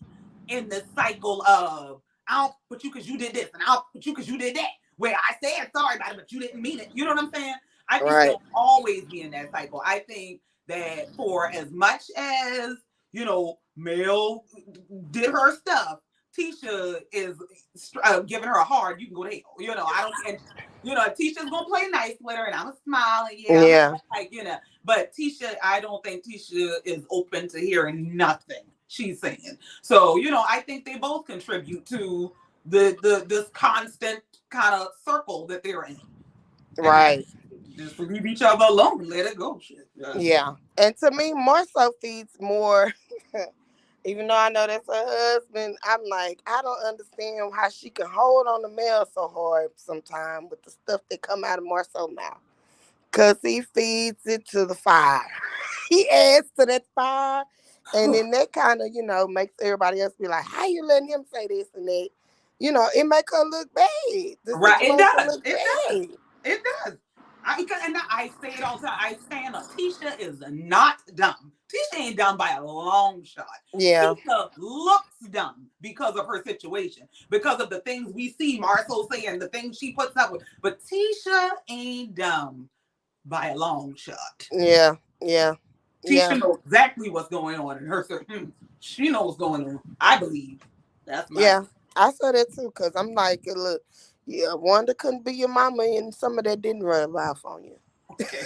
in this cycle of I'll put you because you did this and I'll put you because you did that. Where I said sorry about it, but you didn't mean it. You know what I'm saying? I think right. they'll always be in that cycle. I think that for as much as Mel did her stuff, Tisha is giving her a hard. You can go to hell. I don't. And Tisha's gonna play nice with her, and I'm smiling. Yeah, I'm Yeah, like But Tisha, I don't think Tisha is open to hearing nothing she's saying. So I think they both contribute to this constant kind of circle that they're in, and right. just leave each other alone, let it go. Shit. Yeah, and to me, more so feeds more. Even though I know that's her husband, I'm like, I don't understand how she can hold on to Mel so hard sometimes with the stuff that come out of Marcel's mouth. Because he feeds it to the fire. He adds to that fire. And then that kind of, makes everybody else be like, how you letting him say this and that? It make her look bad. The Right? It situation does. look It does. bad. It does. I say it all the time. I stand up. Tisha is not dumb. Tisha ain't dumb by a long shot. Yeah, Tisha looks dumb because of her situation, because of the things we see Marcel saying, the things she puts up with. But Tisha ain't dumb by a long shot. yeah, yeah, yeah. Tisha knows exactly what's going on in her. She knows what's going on. I believe. That's my. Yeah, I saw that too, because I'm like, look, yeah, Wanda couldn't be your mama, and some of that didn't rub off on you. Okay.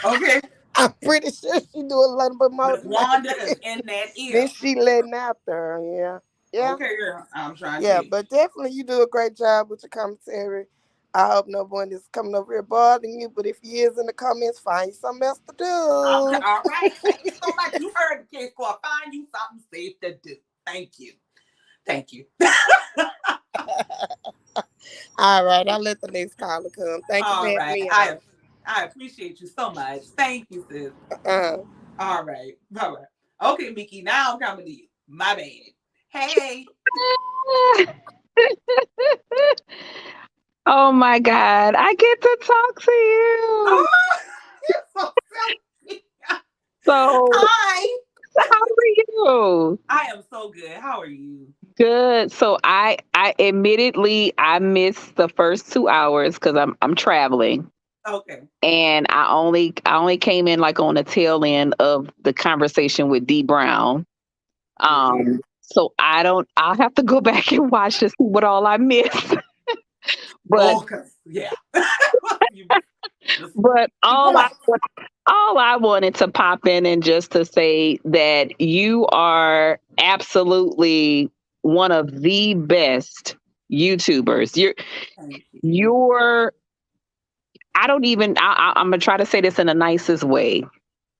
Okay. I'm pretty sure she do a little bit more But than that. Wanda is in that ear. Then she letting out there, yeah. Yeah, Okay, girl. I'm trying to yeah, tell you. but definitely you do a great job with your commentary. I hope no one is coming over here bothering you, but if he is in the comments, find you something else to do. All right. Thank you so much. You heard the case score. Find you something safe to do. Thank you. Thank you. All right, I'll let the next caller come. Thank you for All having right. me I on. appreciate you so much. Thank you, sis. Uh-huh. All right. All right. Okay, Mickey, now I'm coming to you. My bad. Hey. Oh my God, I get to talk to you. Oh, you're so silly. So, Hi. how are you? I am so good. How are you? Good. So I admittedly I missed the first 2 hours because I'm traveling. Okay. And I only came in like on the tail end of the conversation with D Brown. Yeah. So I'll have to go back and watch to see what all I missed. But Oh, cause yeah. You just but keep going. all I wanted to pop in and just to say that you are absolutely one of the best YouTubers. Thank you. You're I don't even I'm gonna try to say this in the nicest way.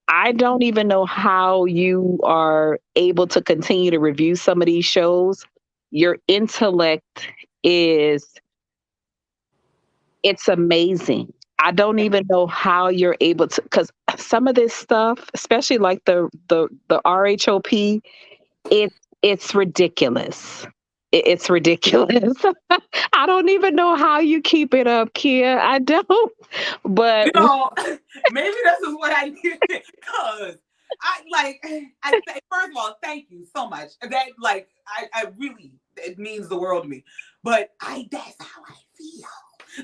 I don't even know how you are able to continue to review some of these shows. Your intellect is it's amazing. I don't even know how you're able to because some of this stuff, especially like the RHOP, it's ridiculous. It's ridiculous. I don't even know how you keep it up, Kia. I don't. You But know, maybe this is what I need because first of all, thank you so much. That I really it means the world to me. But that's how I feel.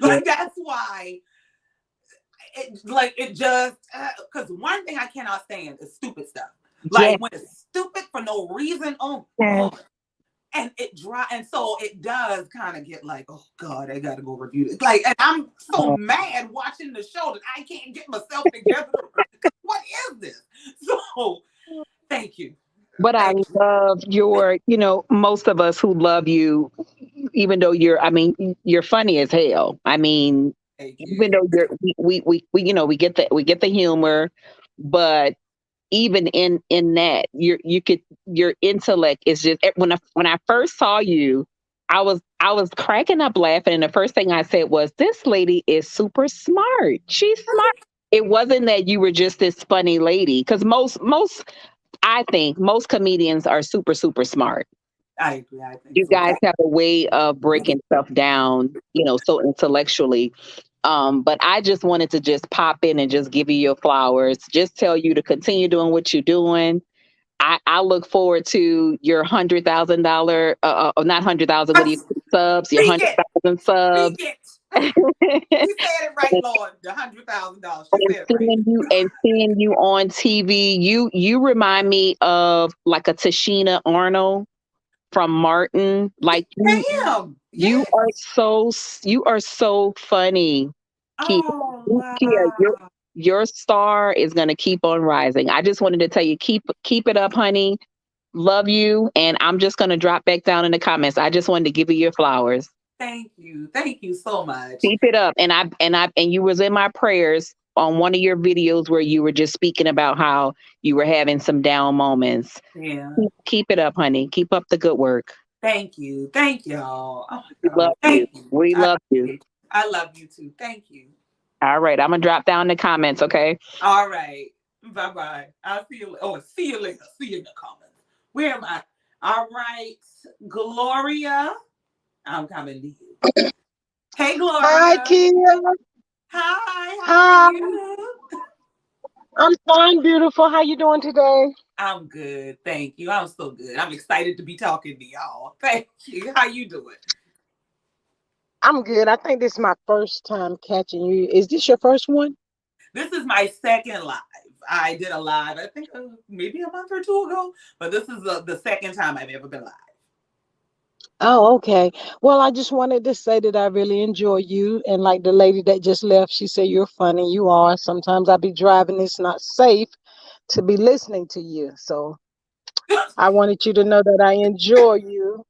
Like that's why it just because one thing I cannot stand is stupid stuff. yes, Like when it's stupid for no reason. Oh yes. God. And and so it does kind of get like, oh God, I gotta go review this. Like, and I'm so mad watching the show that I can't get myself together. What is this? So, thank you, But I thank you, love most of us who love you, even though you're funny as hell. I mean, thank even you. though we get the humor, but even in that your intellect is just when I first saw you, I was cracking up laughing, and the first thing I said was, "This lady is super smart. She's smart." It wasn't that you were just this funny lady, because most I think most comedians are super super smart. I agree. I think You so. guys have a way of breaking stuff down, so intellectually. But I just wanted to just pop in and just give you your flowers, just tell you to continue doing what you're doing. I look forward to your $100,000, not 100,000, what do you subs, your Speak it, 100,000 speak subs. it. She said it right, Lord. The $100,000. She And said it right. seeing you on TV, you remind me of like a Tashina Arnold from Martin. Like Damn. you Yes. are so funny, Kia. Oh Kia, wow. your star is gonna keep on rising. I just wanted to tell you, keep it up, honey. Love you, and I'm just gonna drop back down in the comments. I just wanted to give you your flowers. Thank you. Thank you so much. Keep it up, and you was in my prayers on one of your videos where you were just speaking about how you were having some down moments. Yeah. Keep it up, honey. Keep up the good work. Thank you. Thank y'all. Oh We my love God. you. Thank you. We love you. I love you too. Thank you. All right, I'm gonna drop down the comments, okay? All right. Bye bye. I'll see you. Oh, see you later. See you in the comments. Where am I? All right. Gloria. I'm coming to you. Hey, Hi, Gloria. Kia. Hi. How are Hi. you? I'm fine, beautiful. How you doing today? I'm good. Thank you. I'm so good. I'm excited to be talking to y'all. Thank you. How you doing? I'm good. I think this is my first time catching you. Is this your first one? This is my second live. I did a live, I think maybe a month or two ago, but this is the second time I've ever been live. Oh, okay. Well, I just wanted to say that I really enjoy you. And like the lady that just left, she said you're funny. You are. Sometimes I be driving. It's not safe to be listening to you. So I wanted you to know that I enjoy you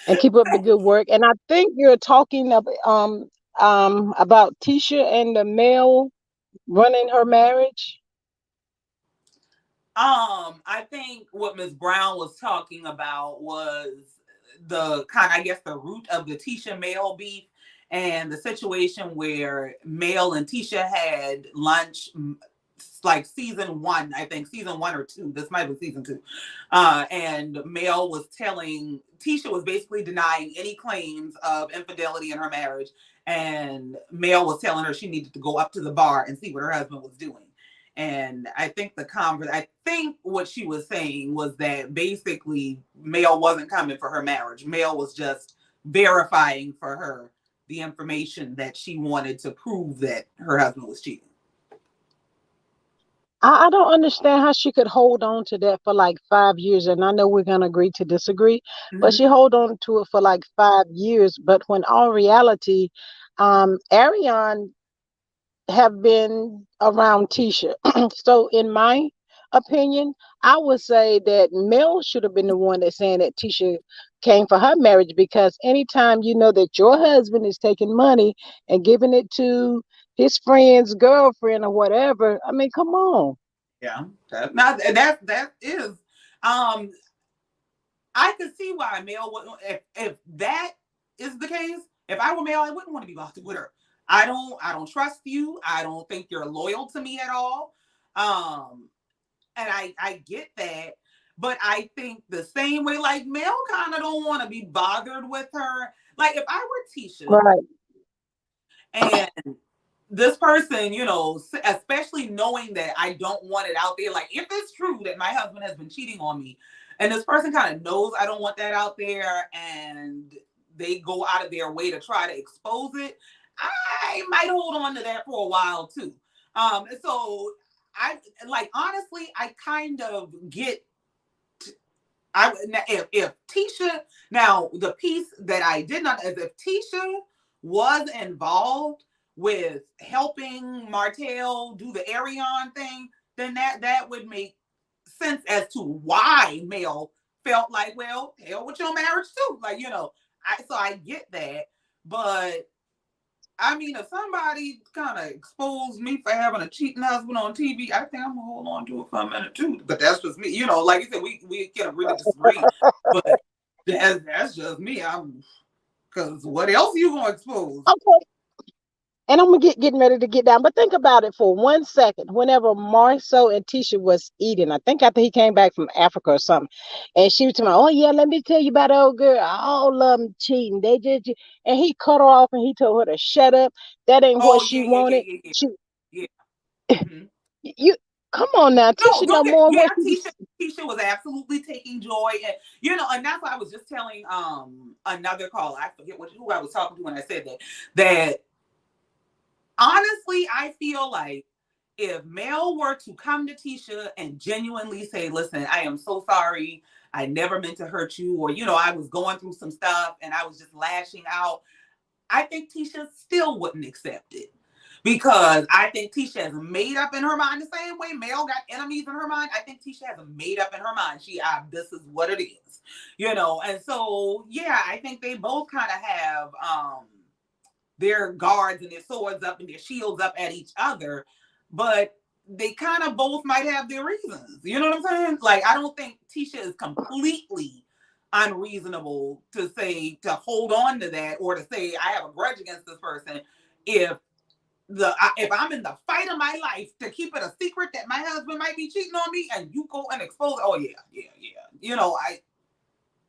and keep up the good work. And I think you're talking about Tisha and the male running her marriage. I think what Ms. Brown was talking about was the kind of, I guess, the root of the Tisha Male beef and the situation where Male and Tisha had lunch like season 1, I think season 1 or 2. This might be season 2. And Mel was telling Tisha was basically denying any claims of infidelity in her marriage, and Mel was telling her she needed to go up to the bar and see what her husband was doing. And I think what she was saying was that basically Mel wasn't coming for her marriage. Mel was just verifying for her the information that she wanted to prove that her husband was cheating. I don't understand how she could hold on to that for like 5 years. And I know we're going to agree to disagree, but she hold on to it for like 5 years. But when all reality, Ariane have been around Tisha. So in my opinion, I would say that Mel should have been the one that's saying that Tisha came for her marriage, because anytime you know that your husband is taking money and giving it to his friend's girlfriend or whatever, I mean, come on. Yeah, that is. I could see why Mel would, if that is the case. If I were Mel, I wouldn't want to be locked with her. I don't trust you. I don't think you're loyal to me at all. And I get that, but I think the same way, like Mel kind of don't want to be bothered with her. Like if I were Tisha, right, and this person, you know, especially knowing that I don't want it out there, like if it's true that my husband has been cheating on me, and this person kind of knows I don't want that out there, and they go out of their way to try to expose it, I might hold on to that for a while too. So I like, honestly, I kind of get. If Tisha, now the piece that I did not, is if Tisha was involved with helping Martell do the Ariane thing, then that would make sense as to why Mel felt like, well, hell with your marriage too. Like, you know, I get that, but I mean, if somebody kind of exposed me for having a cheating husband on TV, I think I'm gonna hold on to it for a minute too. But that's just me, you know. Like you said, we can really disagree, but that's just me. Because what else you gonna expose? Okay. And I'm gonna getting ready to get down. But think about it for 1 second. Whenever Marceau and Tisha was eating, I think after he came back from Africa or something, and she was telling me, "Oh yeah, let me tell you about the old girl. All of them cheating. They did." And he cut her off and he told her to shut up. That ain't what Oh she yeah, yeah, yeah, wanted. yeah, yeah. She, Yeah. Mm-hmm. you come on now, No, Tisha. No don't get, more. yeah, What she Tisha was absolutely taking joy, and you know, and that's why I was just telling another call. I forget who I was talking to when I said that honestly, I feel like if Mel were to come to Tisha and genuinely say, listen, I am so sorry, I never meant to hurt you, or you know, I was going through some stuff and I was just lashing out, I think Tisha still wouldn't accept it. Because I think Tisha has made up in her mind the same way Mel got enemies in her mind. I think Tisha has made up in her mind. This is what it is, you know. And so, yeah, I think they both kind of have their guards and their swords up and their shields up at each other, but they kind of both might have their reasons. You know what I'm saying? Like, I don't think Tisha is completely unreasonable to hold on to that, or to say I have a grudge against this person if I'm in the fight of my life to keep it a secret that my husband might be cheating on me, and you go and expose. Oh yeah. You know,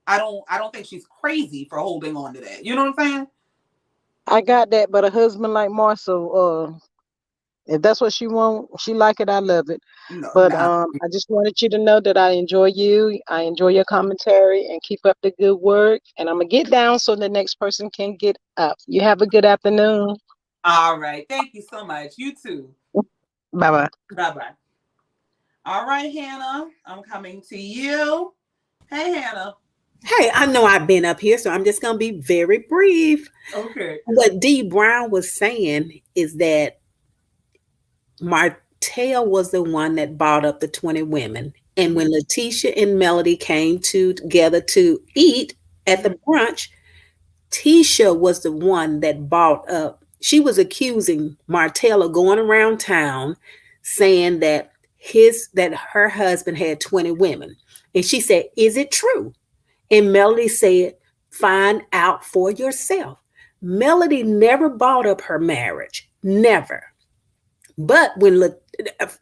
I don't think she's crazy for holding on to that. You know what I'm saying? I got that, but a husband like Marceau, if that's what she want, she like it, I love it. No, But nah. I just wanted you to know that I enjoy you. I enjoy your commentary, and keep up the good work. And I'm gonna get down so the next person can get up. You have a good afternoon. All right. Thank you so much. You too. Bye-bye. Bye-bye. All right, Hannah, I'm coming to you. Hey, Hannah. Hey, I know I've been up here, so I'm just going to be very brief. Okay. What Dee Brown was saying is that Martell was the one that bought up the 20 women. And when Letitia and Melody came together to eat at the brunch, Tisha was the one that bought up. She was accusing Martell of going around town saying that her husband had 20 women. And she said, "Is it true?" And Melody said, "Find out for yourself." Melody never bought up her marriage. Never. But when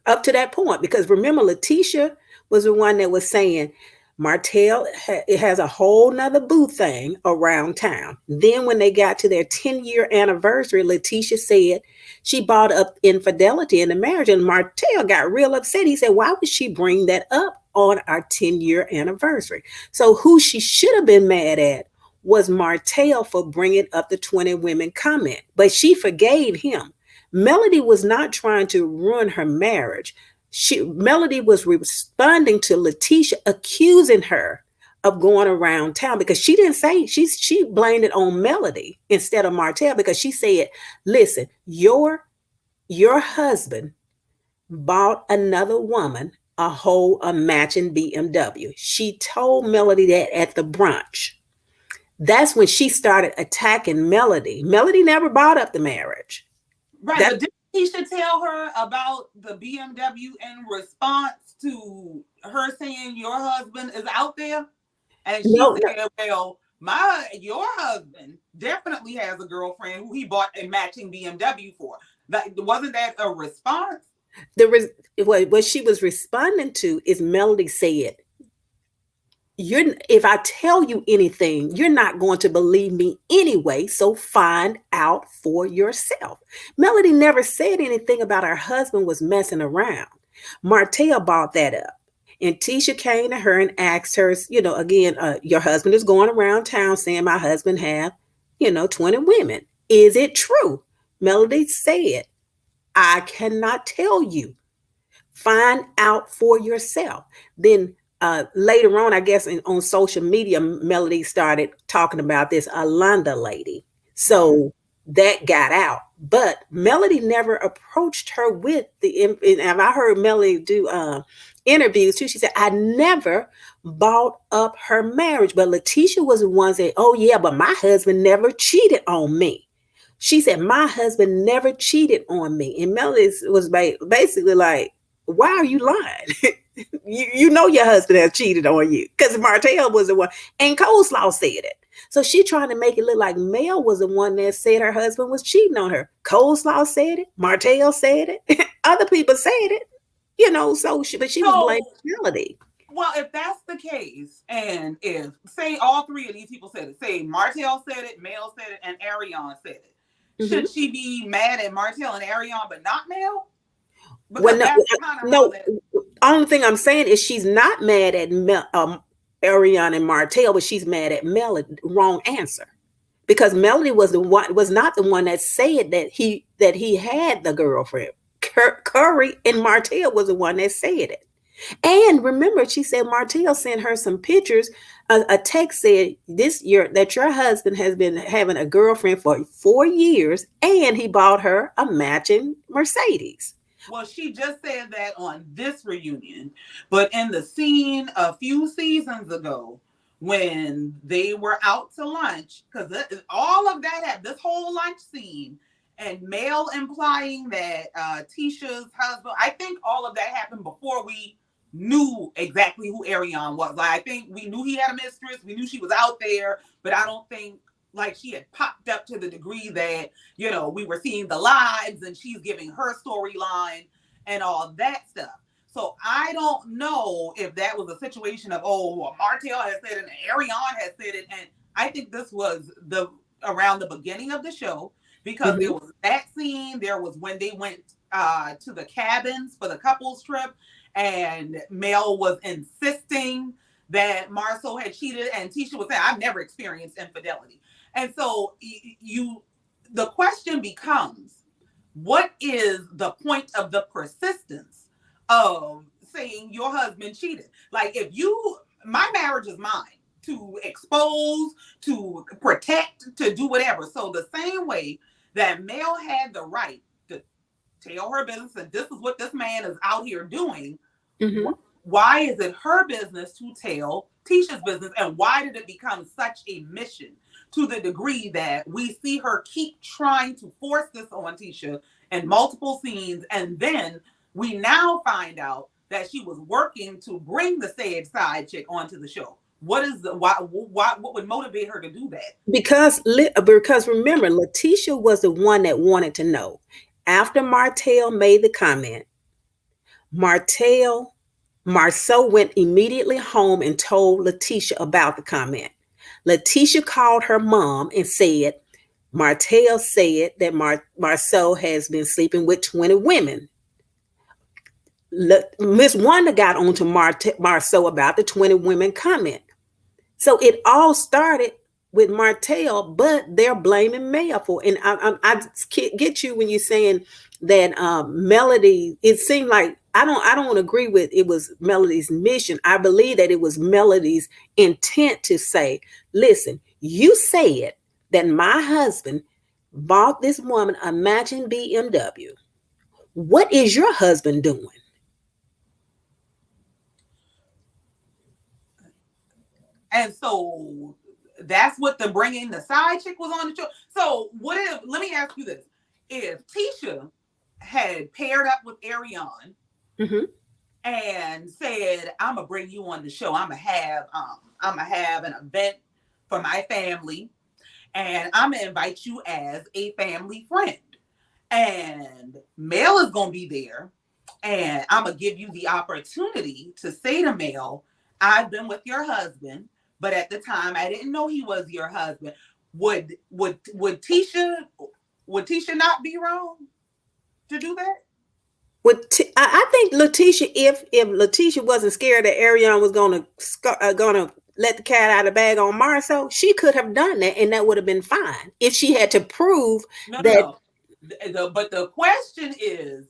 up to that point, because remember, Letitia was the one that was saying Martell it has a whole nother boo thing around town. Then when they got to their 10-year anniversary, Letitia said she brought up infidelity in the marriage, and Martell got real upset. He said, why would she bring that up on our 10-year anniversary? So who she should have been mad at was Martell for bringing up the 20 women comment, but she forgave him. Melody was not trying to ruin her marriage. Melody was responding to Letitia, accusing her of going around town, because she didn't say, she blamed it on Melody instead of Martell, because she said, listen, your husband bought another woman a matching BMW. She told Melody that at the brunch. That's when she started attacking Melody. Melody never brought up the marriage. Right, but didn't Tisha tell her about the BMW in response to her saying your husband is out there? And she said, well, your husband definitely has a girlfriend who he bought a matching BMW for. Wasn't that a response? What she was responding to is Melody said, if I tell you anything, you're not going to believe me anyway, so find out for yourself. Melody never said anything about her husband was messing around. Martell brought that up. And Tisha came to her and asked her, again, your husband is going around town saying my husband have, 20 women. Is it true? Melody said, I cannot tell you. Find out for yourself. Then later on, I guess on social media, Melody started talking about this Alonda lady. So that got out. But Melody never approached her with and I heard Melody do interviews too. She said, I never bought up her marriage. But Letitia was the one that, oh yeah, but my husband never cheated on me. She said, my husband never cheated on me. And Melody was basically like, why are you lying? you know your husband has cheated on you, because Martell was the one, and Coleslaw said it. So she trying to make it look like Mel was the one that said her husband was cheating on her. Coleslaw said it. Martell said it. Other people said it. But she was blaming Melody. Well, if that's the case, and if, say, all three of these people said it, say Martell said it, Mel said it, and Ariane said it, should she be mad at Martell and Ariane but not Mel? Only thing I'm saying is she's not mad at Ariane and Martell, but she's mad at Melody. Wrong answer, because Melody was not the one that said that he had the girlfriend. Curry and Martell was the one that said it. And remember, she said Martell sent her some pictures. A text said that your husband has been having a girlfriend for 4 years, and he bought her a matching Mercedes. Well, she just said that on this reunion, but in the scene a few seasons ago when they were out to lunch, because all of that happened, this whole lunch scene, and Mel implying that Tisha's husband, I think all of that happened before we knew exactly who Ariane was. Like, I think we knew he had a mistress, we knew she was out there, but I don't think like she had popped up to the degree that, we were seeing the lives and she's giving her storyline and all that stuff. So I don't know if that was a situation of, Martell has said it and Ariane has said it. And I think this was around the beginning of the show, because there was that scene. There was when they went to the cabins for the couples trip, and Mel was insisting that Marceau had cheated, and Tisha was saying, I've never experienced infidelity. And so the question becomes, what is the point of the persistence of saying your husband cheated? Like, my marriage is mine to expose, to protect, to do whatever. So the same way that Mel had the right to tell her business and this is what this man is out here doing, why is it her business to tell Tisha's business? And why did it become such a mission to the degree that we see her keep trying to force this on Tisha in multiple scenes? And then we now find out that she was working to bring the said side chick onto the show. What would motivate her to do that? Because remember, Letitia was the one that wanted to know. After Martell made the comment, Marceau went immediately home and told Letitia about the comment. Letitia called her mom and said, Martell said that Marceau has been sleeping with 20 women. Miss Wanda got on to Marceau about the 20 women comment. So it all started with Martell, but they're blaming Mel for it. And I get you when you're saying that Melody, it seemed like I don't agree with it was Melody's mission. I believe that it was Melody's intent to say, listen, you said that my husband bought this woman a matching BMW. What is your husband doing? And so that's what the bringing the side chick was on the show. So what if, let me ask you this. If Tisha had paired up with Ariane and said, I'm gonna bring you on the show, I'm gonna have an event for my family and I'm gonna invite you as a family friend. And Mel is gonna be there, and I'm gonna give you the opportunity to say to Mel, I've been with your husband, but at the time I didn't know he was your husband. Would Tisha not be wrong to do that? I think Letitia, if Letitia wasn't scared that Ariane was gonna let the cat out of the bag on Marceau, she could have done that, and that would have been fine if she had to prove that. No. But the question is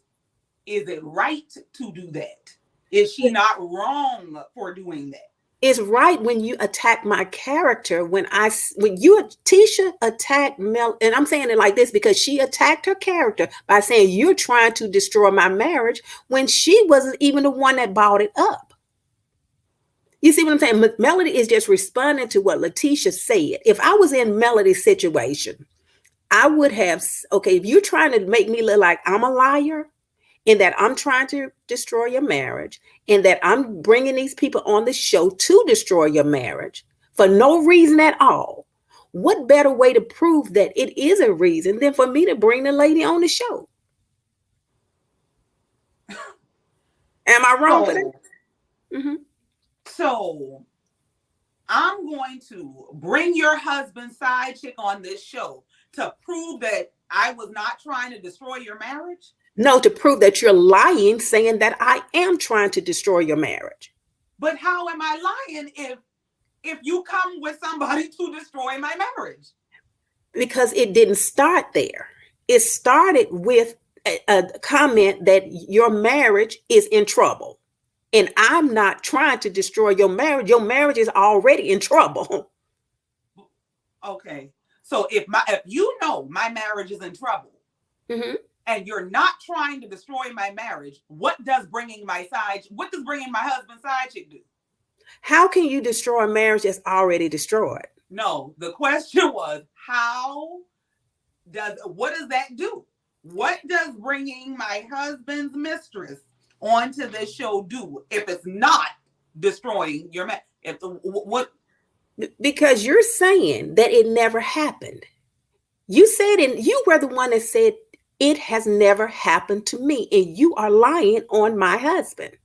it right to do that? Is she not wrong for doing that? It's right when you attack my character. When Tisha attacked Mel, and I'm saying it like this because she attacked her character by saying you're trying to destroy my marriage when she wasn't even the one that brought it up. You see what I'm saying? Melody is just responding to what Letitia said. If I was in Melody's situation, I would have, okay, if you're trying to make me look like I'm a liar and that I'm trying to destroy your marriage and that I'm bringing these people on the show to destroy your marriage for no reason at all, what better way to prove that it is a reason than for me to bring the lady on the show? Am I wrong for that? Mm-hmm. So I'm going to bring your husband's side chick on this show to prove that I was not trying to destroy your marriage? No, to prove that you're lying, saying that I am trying to destroy your marriage. But how am I lying if you come with somebody to destroy my marriage? Because it didn't start there. It started with a comment that your marriage is in trouble. And I'm not trying to destroy your marriage. Your marriage is already in trouble. Okay. So if you know my marriage is in trouble, and you're not trying to destroy my marriage, what does bringing my husband's side chick do? How can you destroy a marriage that's already destroyed? No, the question was, what does that do? What does bringing my husband's mistress onto this show do if it's not destroying your marriage? Because you're saying that it never happened. You said, and you were the one that said it has never happened to me, and you are lying on my husband.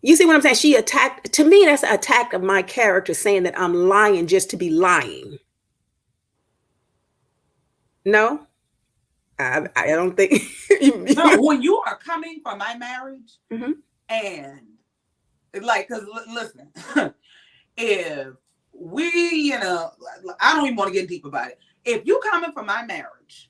You see what I'm saying? She attacked, to me, that's an attack of my character, saying that I'm lying just to be lying. No, I don't think. No, when you are coming for my marriage, and like, because listen, if we, I don't even want to get deep about it. If you coming for my marriage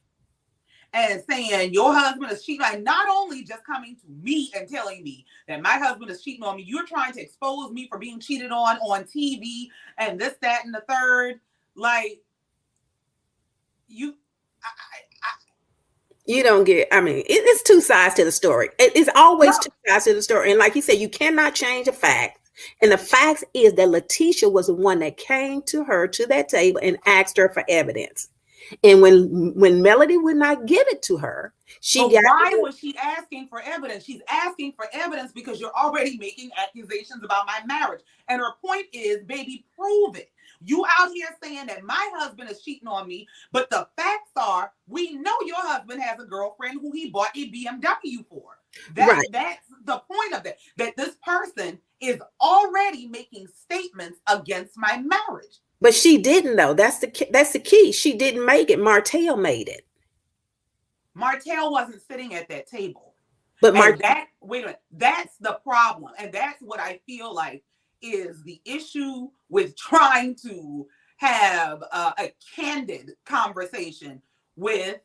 and saying your husband is cheating, like not only just coming to me and telling me that my husband is cheating on me, you're trying to expose me for being cheated on TV and this, that, and the third. Like you don't get, it's two sides to the story. It's always two sides to the story. And like you said, you cannot change a fact. And the fact is that Letitia was the one that came to her to that table and asked her for evidence. And when Melody would not give it to her, why was she asking for evidence? She's asking for evidence because you're already making accusations about my marriage. And her point is, baby, prove it. You out here saying that my husband is cheating on me, but the facts are, we know your husband has a girlfriend who he bought a BMW for. That's the point of it. That this person is already making statements against my marriage. But she didn't though. That's the key. She didn't make it. Martell made it. Martell wasn't sitting at that table. But wait a minute, that's the problem. And that's what I feel like is the issue with trying to have a candid conversation with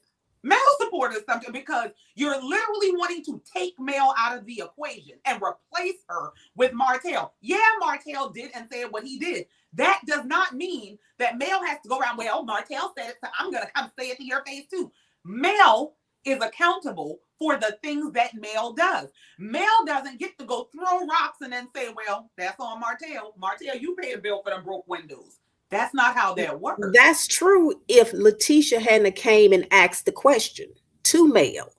male supporters, because you're literally wanting to take Mel out of the equation and replace her with Martell. Yeah, Martell did and said what he did. That does not mean that Mel has to go around, well, Martell said it, so I'm going to come say it to your face too. Mel is accountable for the things that Mel does. Mel doesn't get to go throw rocks and then say, well, that's on Martell. Martell, you pay a bill for them broke windows. That's not how that works. That's true if Letitia hadn't came and asked the question to Mel.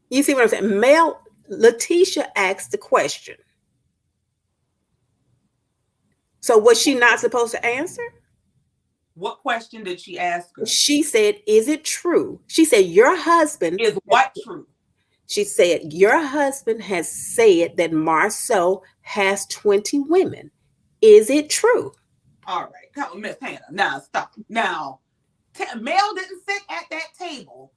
You see what I'm saying? Letitia asked the question. So was she not supposed to answer? What question did she ask her? She said, is it true? She said, your husband is what true? She said, your husband has said that Marceau has 20 women. Is it true? All right, come on, Miss Hannah. Now stop. Now, Mel didn't sit at that table,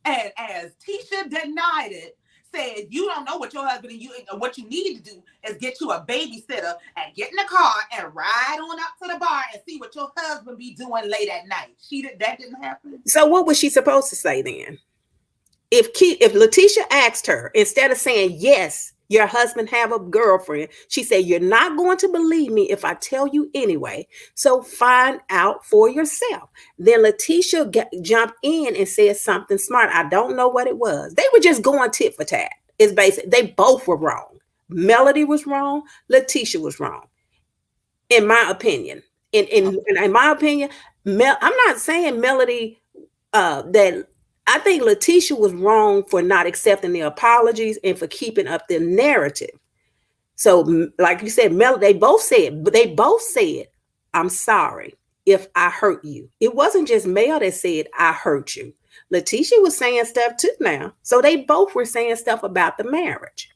and as Tisha denied it, said you don't know what your husband and what you need to do is get you a babysitter and get in the car and ride on up to the bar and see what your husband be doing late at night. That didn't happen. So what was she supposed to say then? If Letitia asked her, instead of saying, yes, your husband have a girlfriend, she said, you're not going to believe me if I tell you anyway. So find out for yourself. Then Letitia jumped in and said something smart. I don't know what it was. They were just going tit for tat. It's basic. They both were wrong. Melody was wrong. Letitia was wrong. In my opinion. In my opinion, I'm not saying Melody that I think Letitia was wrong for not accepting the apologies and for keeping up the narrative. So, like you said, they both said, I'm sorry if I hurt you. It wasn't just Mel that said, I hurt you. Letitia was saying stuff too now. So they both were saying stuff about the marriage.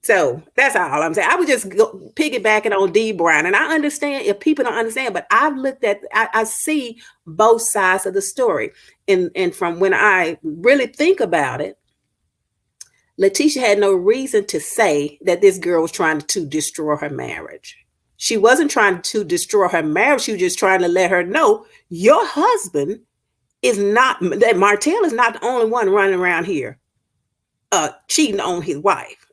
So that's all I'm saying. I was just piggybacking on D. Brown, and I understand if people don't understand, but I've looked at, I see both sides of the story. And from when I really think about it, Letitia had no reason to say that this girl was trying to destroy her marriage. She wasn't trying to destroy her marriage. She was just trying to let her know your husband is not, that Martell is not the only one running around here cheating on his wife.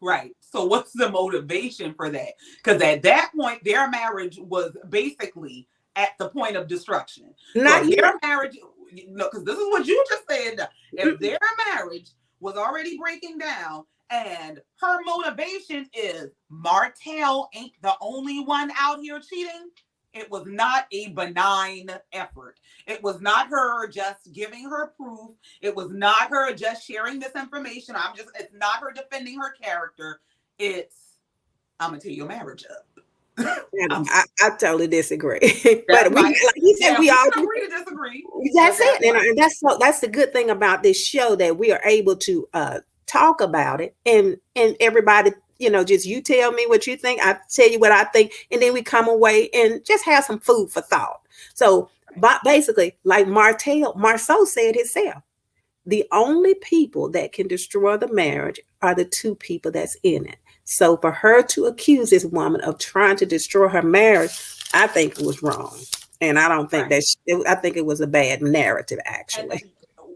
Right. So what's the motivation for that? Because at that point, their marriage was basically at the point of destruction. Not so their marriage, because this is what you just said. If their marriage was already breaking down and her motivation is Martell ain't the only one out here cheating, it was not a benign effort. It was not her just giving her proof. It was not her just sharing this information. It's not her defending her character. I'm gonna tear your marriage up. I totally disagree. But like you said, we all agree to disagree. That's it. And that's the good thing about this show, that we are able to talk about it and everybody, just you tell me what you think, I tell you what I think, and then we come away and just have some food for thought. So but basically, like Marceau said himself, the only people that can destroy the marriage are the two people that's in it. So for her to accuse this woman of trying to destroy her marriage, I think it was wrong. And I don't think I think it was a bad narrative, actually.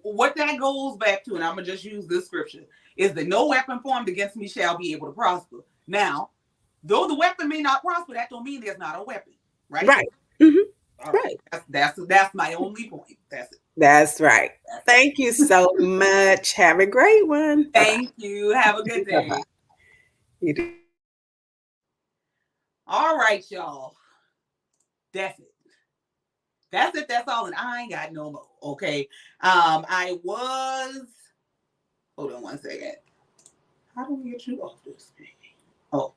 What that goes back to, and I'm going to just use this scripture, is that no weapon formed against me shall be able to prosper. Now, though the weapon may not prosper, that don't mean there's not a weapon, right? Right. Mm-hmm. Right. That's my only point. That's it. That's right. Thank you so much. Have a great one. Thank you. Have a good day. Bye-bye. You do. All right, y'all. That's it. That's it. That's all. And I ain't got no more. Okay. Hold on one second. How do we get you off this thing? Oh,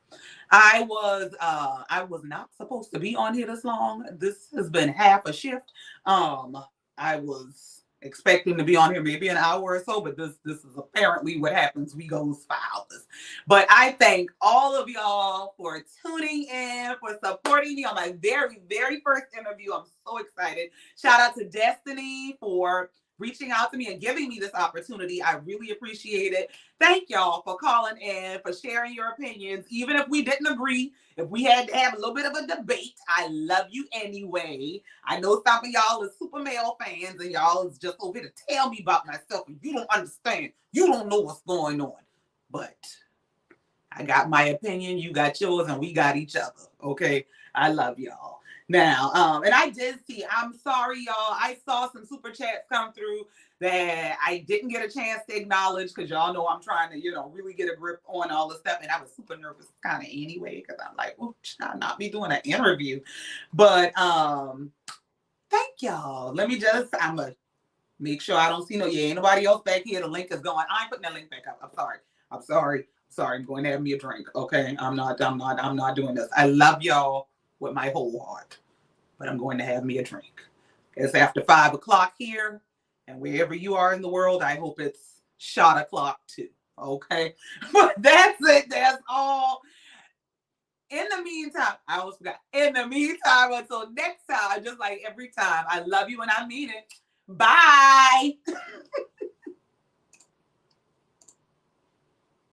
I was not supposed to be on here this long. This has been half a shift. I was expecting to be on here maybe an hour or so, but this is apparently what happens. We goes for hours. But I thank all of y'all for tuning in, for supporting me on my very, very first interview. I'm so excited. Shout out to Destiny for reaching out to me and giving me this opportunity. I really appreciate it. Thank y'all for calling in, for sharing your opinions. Even if we didn't agree, if we had to have a little bit of a debate, I love you anyway. I know some of y'all is super male fans and y'all is just over here to tell me about myself and you don't understand. You don't know what's going on. But I got my opinion, you got yours, and we got each other. Okay? I love y'all. Now, and I did see, I'm sorry, y'all. I saw some super chats come through that I didn't get a chance to acknowledge because y'all know I'm trying to, really get a grip on all this stuff. And I was super nervous kind of anyway because I'm like, oh, I'll not be doing an interview. But thank y'all. I'm going to make sure I don't see ain't nobody else back here. The link is going. I ain't putting that link back up. I'm sorry. I'm going to have me a drink. Okay. I'm not doing this. I love y'all with my whole heart, but I'm going to have me a drink. It's after 5 o'clock here, and wherever you are in the world, I hope it's shot o'clock too. Okay. But that's it. That's all. In the meantime, I almost forgot. In the meantime, until next time, just like every time, I love you and I mean it. Bye.